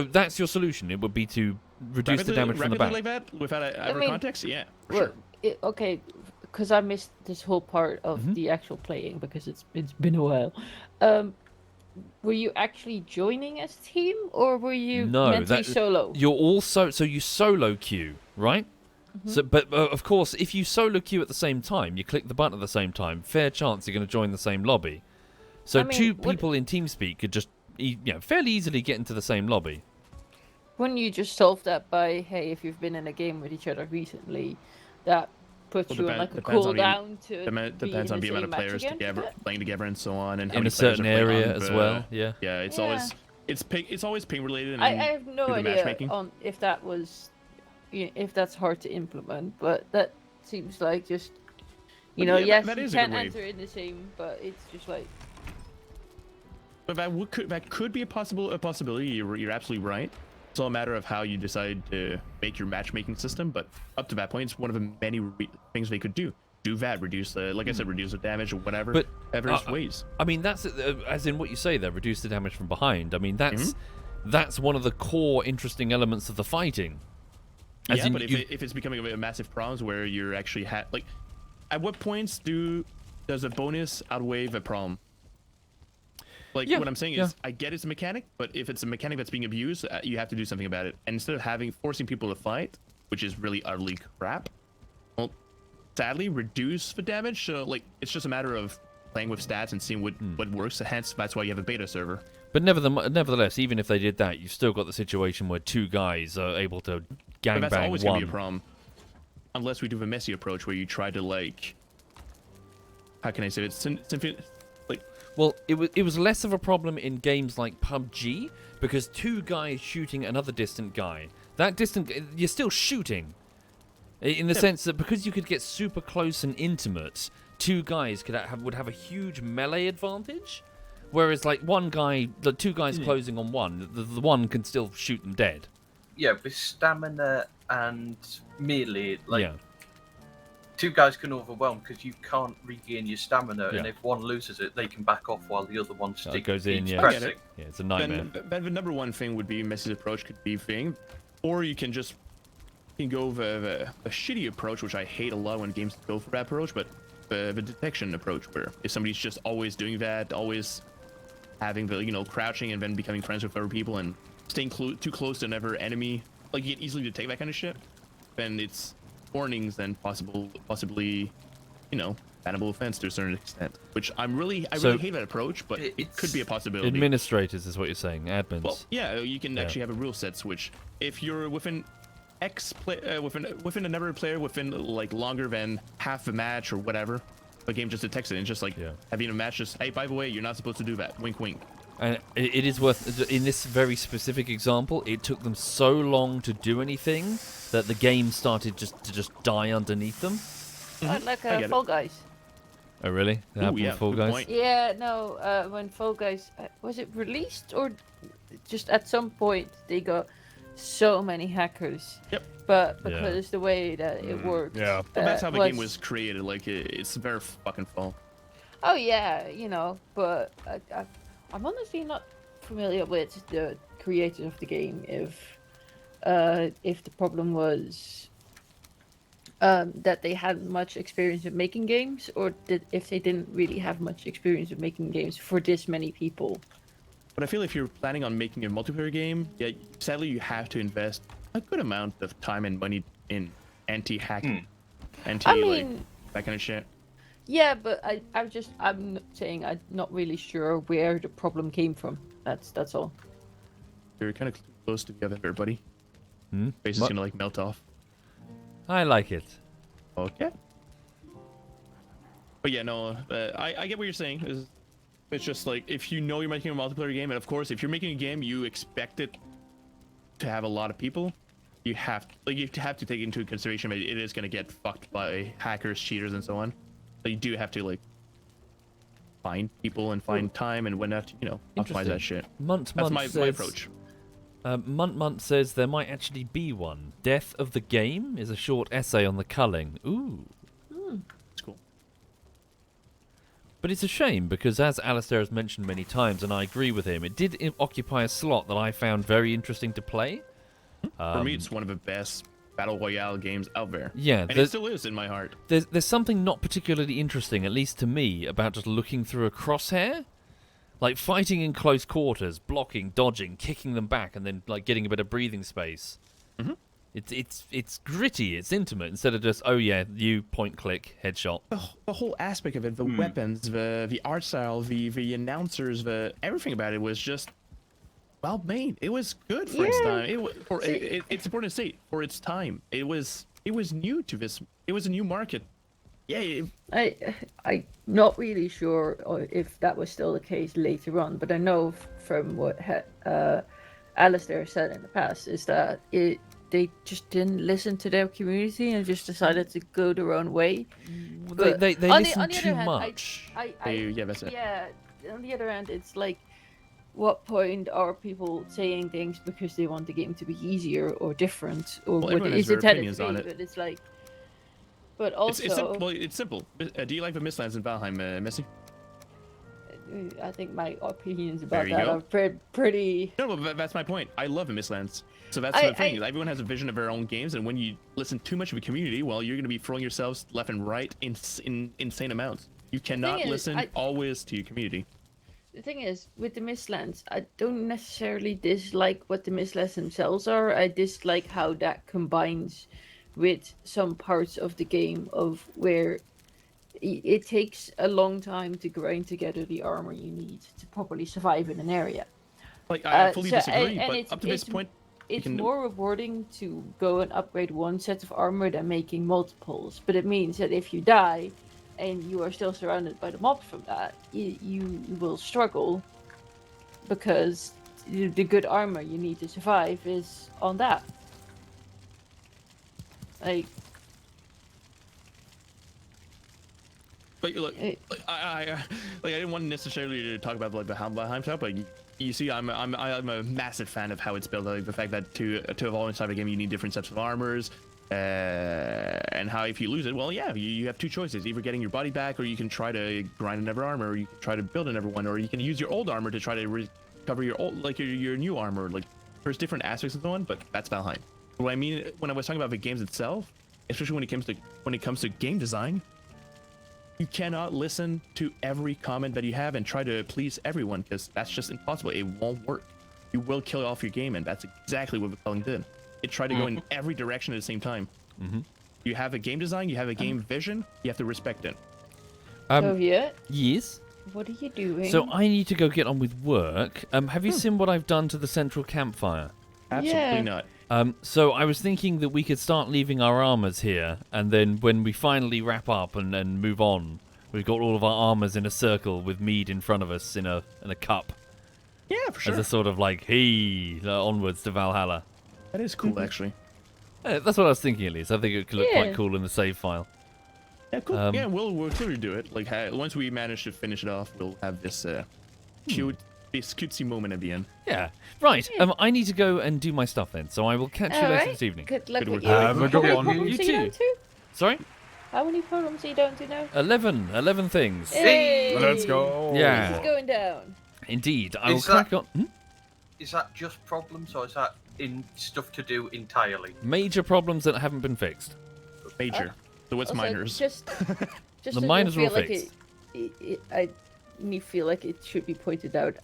that's your solution. It would be to reduce the damage from the back. Like that, without ever mean, context. Yeah, for Well, sure. okay, because I missed this whole part of the actual playing because it's been a while. Were you actually joining as team, or were you meant to be solo? You're also you solo queue, right? So, but of course, if you solo queue at the same time, you click the button at the same time. Fair chance you're going to join the same lobby. So I mean, two people in TeamSpeak could just fairly easily get into the same lobby. Wouldn't you just solve that by, hey, if you've been in a game with each other recently, that puts you on like a cooldown to depends on the amount of players playing together and so on, and how In many a certain players are playing area on as the- well. Yeah. Yeah, it's always ping related. And I have no through the idea matchmaking. on if that was, if that's hard to implement, but that seems like just, yeah, yes, that you is a can good way. enter in the same, but it's just like. But that could be a possibility. You're absolutely right. It's all a matter of how you decide to make your matchmaking system. But up to that point, it's one of the many things they could do. Do that, reduce the, like I said, reduce the damage or whatever. But there's ways. I mean, that's as in what you say there. Reduce the damage from behind. I mean, that's one of the core interesting elements of the fighting. As Yeah, in but if it's becoming a massive problem where you're actually like, at what points does a bonus outweigh the problem? Like, Yeah, what I'm saying is, I get it's a mechanic, but if it's a mechanic that's being abused, you have to do something about it. And instead of forcing people to fight, which is really utterly crap, well, sadly, reduce the damage. So, like, it's just a matter of playing with stats and seeing what works. Hence, that's why you have a beta server. But nevertheless, even if they did that, you've still got the situation where two guys are able to But that's gangbang always going to be a one. problem. Unless we do the messy approach where you try to, like, how can I say it? Well, it was less of a problem in games like PUBG because two guys shooting another distant guy. That distant, you're still shooting. In the sense that because you could get super close and intimate, two guys would have a huge melee advantage. Whereas, like, the two guys closing on one, the one can still shoot them dead. Yeah, with stamina and melee, like, yeah. two guys can overwhelm because you can't regain your stamina, Yeah. and if one loses it, they can back off while the other one goes in, keeps yeah. pressing. Yeah, it's a nightmare. Then the number one thing would be Messi's approach could be thing, or you can go the shitty approach, which I hate a lot when games go for that approach, but the detection approach, where if somebody's just always doing that, always having the crouching and then becoming friends with other people and staying too close to another enemy, like you get easily detect that kind of shit, then it's warnings and possibly bannable offense to a certain extent, which I really hate that approach, but it could be a possibility. Administrators is what you're saying, admins. Well, yeah, you can actually have a rule set switch if you're within within another player within like longer than half the match or whatever. The game just detects it and just like having a match. Just, hey, by the way, you're not supposed to do that. Wink, wink. And it is worth, in this very specific example, it took them so long to do anything that the game started to just die underneath them. Like I Fall Guys. Oh, really? That happened with Fall good Guys? point. Yeah, no, when Fall Guys, was it released or just at some point they got so many hackers. Yep. But because the way that it worked, yeah. Well, that's how the game was created. Like, it's their fucking fault. Oh yeah, but I'm honestly not familiar with the creators of the game. If the problem was that they hadn't much experience with making games, or if they didn't really have much experience with making games for this many people. But I feel if you're planning on making a multiplayer game, yeah, sadly you have to invest a good amount of time and money in anti-hacking, that kind of shit. Yeah, but I'm saying I'm not really sure where the problem came from. That's all. You're kind of close together, buddy. Face is gonna like melt off. I like it. Okay. But yeah, no, I get what you're saying. It's just like, if you know you're making a multiplayer game, and of course, if you're making a game, you expect it to have a lot of people. You have to take into consideration that it is going to get fucked by hackers, cheaters, and so on. So you do have to like find people and find time and whatnot, optimize that shit. That's my approach. Munt says there might actually be one. Death of the Game is a short essay on the culling. Ooh. That's cool. But it's a shame because, as Alistair has mentioned many times, and I agree with him, it did occupy a slot that I found very interesting to play. For me, it's one of the best battle royale games out there. Yeah, and it still is in my heart. There's something not particularly interesting, at least to me, about just looking through a crosshair. Like fighting in close quarters, blocking, dodging, kicking them back, and then like getting a bit of breathing space. Mm-hmm. It's gritty, it's intimate, instead of just, oh yeah, you point click headshot. The whole aspect of it, the weapons, the art style, the announcers, everything about it was just well made. It was good for its time. It's important to say, for its time, it was new to this. It was a new market. Yeah. I'm not really sure if that was still the case later on, but I know from what Alistair said in the past is that they just didn't listen to their community and just decided to go their own way. But They listen too much. Yeah, on the other hand, it's like, what point are people saying things because they want the game to be easier or different, or what is intended to be? But it's like, but also, it's simple. Do you like the Mistlands in Valheim, Missy? I think my opinions about that are pretty. No, but that's my point. I love the Mistlands. So that's the thing. Everyone has a vision of their own games, and when you listen too much of a community, well, you're going to be throwing yourselves left and right in insane amounts. You cannot listen always to your community. The thing is, with the Mistlands, I don't necessarily dislike what the Mistlands themselves are. I dislike how that combines with some parts of the game of where it takes a long time to grind together the armor you need to properly survive in an area. Like, I fully disagree, but up to this point, it's more rewarding to go and upgrade one set of armor than making multiples. But it means that if you die and you are still surrounded by the mobs from that, you will struggle because the good armor you need to survive is on that. But look, I didn't want necessarily to talk about like the Valheim stuff, but you see, I'm a massive fan of how it's built. Like the fact that to evolve inside the game, you need different sets of armors, and how if you lose it, well, yeah, you have two choices: either getting your body back, or you can try to grind another armor, or you can try to build another one, or you can use your old armor to try to recover your old, like your new armor. Like there's different aspects of the one, but that's Valheim. What I mean when I was talking about the games itself, especially when it comes to game design, you cannot listen to every comment that you have and try to please everyone, because that's just impossible. It won't work. You will kill off your game, and that's exactly what the culling did. It tried to go in every direction at the same time. Mm-hmm. You have a game design, you have a game vision, you have to respect it. Soviet? Yes? What are you doing? So I need to go get on with work. Have you seen what I've done to the central campfire? Absolutely not. So I was thinking that we could start leaving our armors here, and then when we finally wrap up and move on, we've got all of our armors in a circle with mead in front of us in a cup. Yeah, for sure. As a sort of like, hey, onwards to Valhalla. That is cool, actually. That's what I was thinking, at least. I think it could look quite cool in the save file. Yeah, cool. Yeah, we'll clearly do it. Like once we manage to finish it off, we'll have this cute this cutesy moment at the end. Yeah. Right. I need to go and do my stuff then, so I will catch you All later right. this evening. Good luck Good with work. you. Have a How good many one. problems You do too. you don't do? Sorry? How many problems do you don't do now? 11 things. Hey! Let's go. Yeah. It's going down. Indeed. I will Is that- crack on. Is that just problems, or is that in stuff to do entirely? Major problems that haven't been fixed. Major. So what's Also, minors? Just The so you minors are feel all like fixed. me feel like it should be pointed out.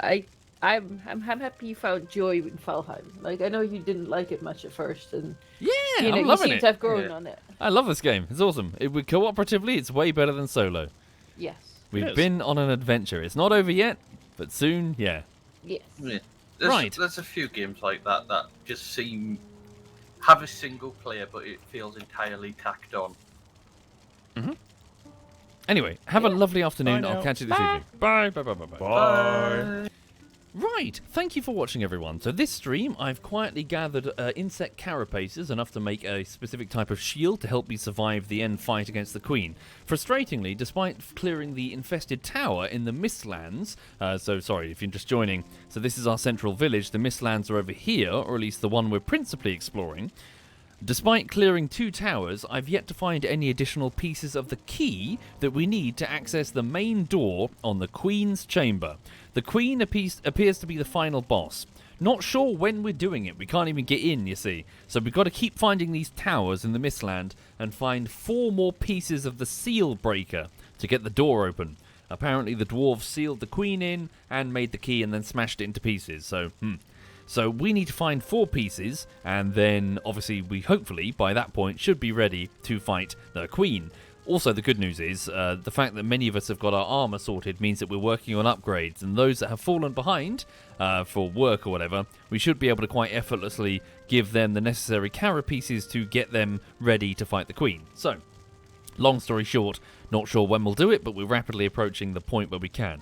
I'm happy you found joy in Valheim. Like I know you didn't like it much at first, and Yeah, you know I'm you loving seem it. to have grown Yeah. on it. I love this game. It's awesome. Cooperatively, it's way better than solo. Yes. We've is. been on an adventure. It's not over yet, but soon, yeah. Yes. Yeah. Right. There's a few games like that that just have a single player, but it feels entirely tacked on. Anyway, have a lovely afternoon. Bye I'll now. catch you this evening. Bye. Bye. Bye. Bye. Bye. Bye. Right, thank you for watching, everyone. So this stream, I've quietly gathered insect carapaces, enough to make a specific type of shield to help me survive the end fight against the Queen. Frustratingly, despite clearing the infested tower in the Mistlands, so sorry if you're just joining, so this is our central village, the Mistlands are over here, or at least the one we're principally exploring. Despite clearing 2 towers, I've yet to find any additional pieces of the key that we need to access the main door on the Queen's chamber. The Queen appears to be the final boss. Not sure when we're doing it. We can't even get in, you see. So we've got to keep finding these towers in the Mistland and find 4 more pieces of the seal breaker to get the door open. Apparently the dwarves sealed the Queen in and made the key and then smashed it into pieces. So we need to find 4 pieces, and then obviously we hopefully by that point should be ready to fight the Queen. Also, the good news is the fact that many of us have got our armor sorted means that we're working on upgrades, and those that have fallen behind for work or whatever, we should be able to quite effortlessly give them the necessary carapaces to get them ready to fight the Queen. So, long story short, not sure when we'll do it, but we're rapidly approaching the point where we can.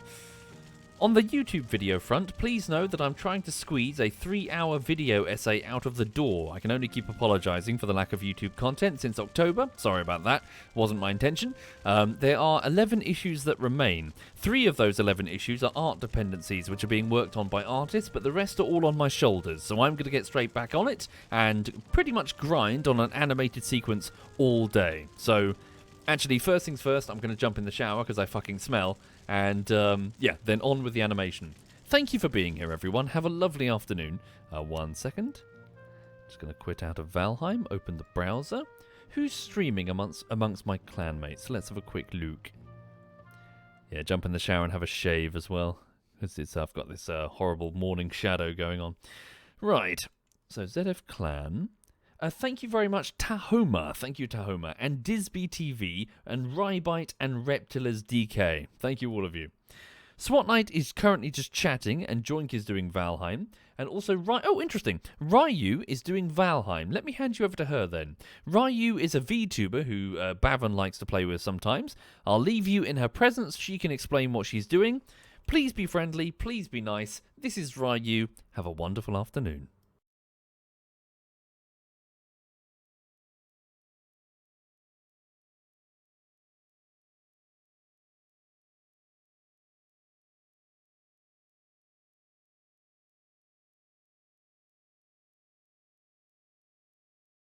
On the YouTube video front, please know that I'm trying to squeeze a 3-hour video essay out of the door. I can only keep apologising for the lack of YouTube content since October. Sorry about that. Wasn't my intention. There are 11 issues that remain. 3 of those 11 issues are art dependencies, which are being worked on by artists, but the rest are all on my shoulders. So I'm going to get straight back on it and pretty much grind on an animated sequence all day. So, actually, first things first, I'm going to jump in the shower because I fucking smell. And, yeah, then on with the animation. Thank you for being here, everyone. Have a lovely afternoon. 1 second. Just going to quit out of Valheim, open the browser. Who's streaming amongst my clanmates? Let's have a quick look. Yeah, jump in the shower and have a shave as well. Because I've got this horrible morning shadow going on. Right. So, ZF Clan. Thank you very much, Tahoma. Thank you, Tahoma. And Disby TV, and Rybite, and Reptilas DK. Thank you, all of you. SWAT Knight is currently just chatting, and Joink is doing Valheim. And also, oh, interesting. Ryu is doing Valheim. Let me hand you over to her then. Ryu is a VTuber who Bavon likes to play with sometimes. I'll leave you in her presence. She can explain what she's doing. Please be friendly. Please be nice. This is Ryu. Have a wonderful afternoon.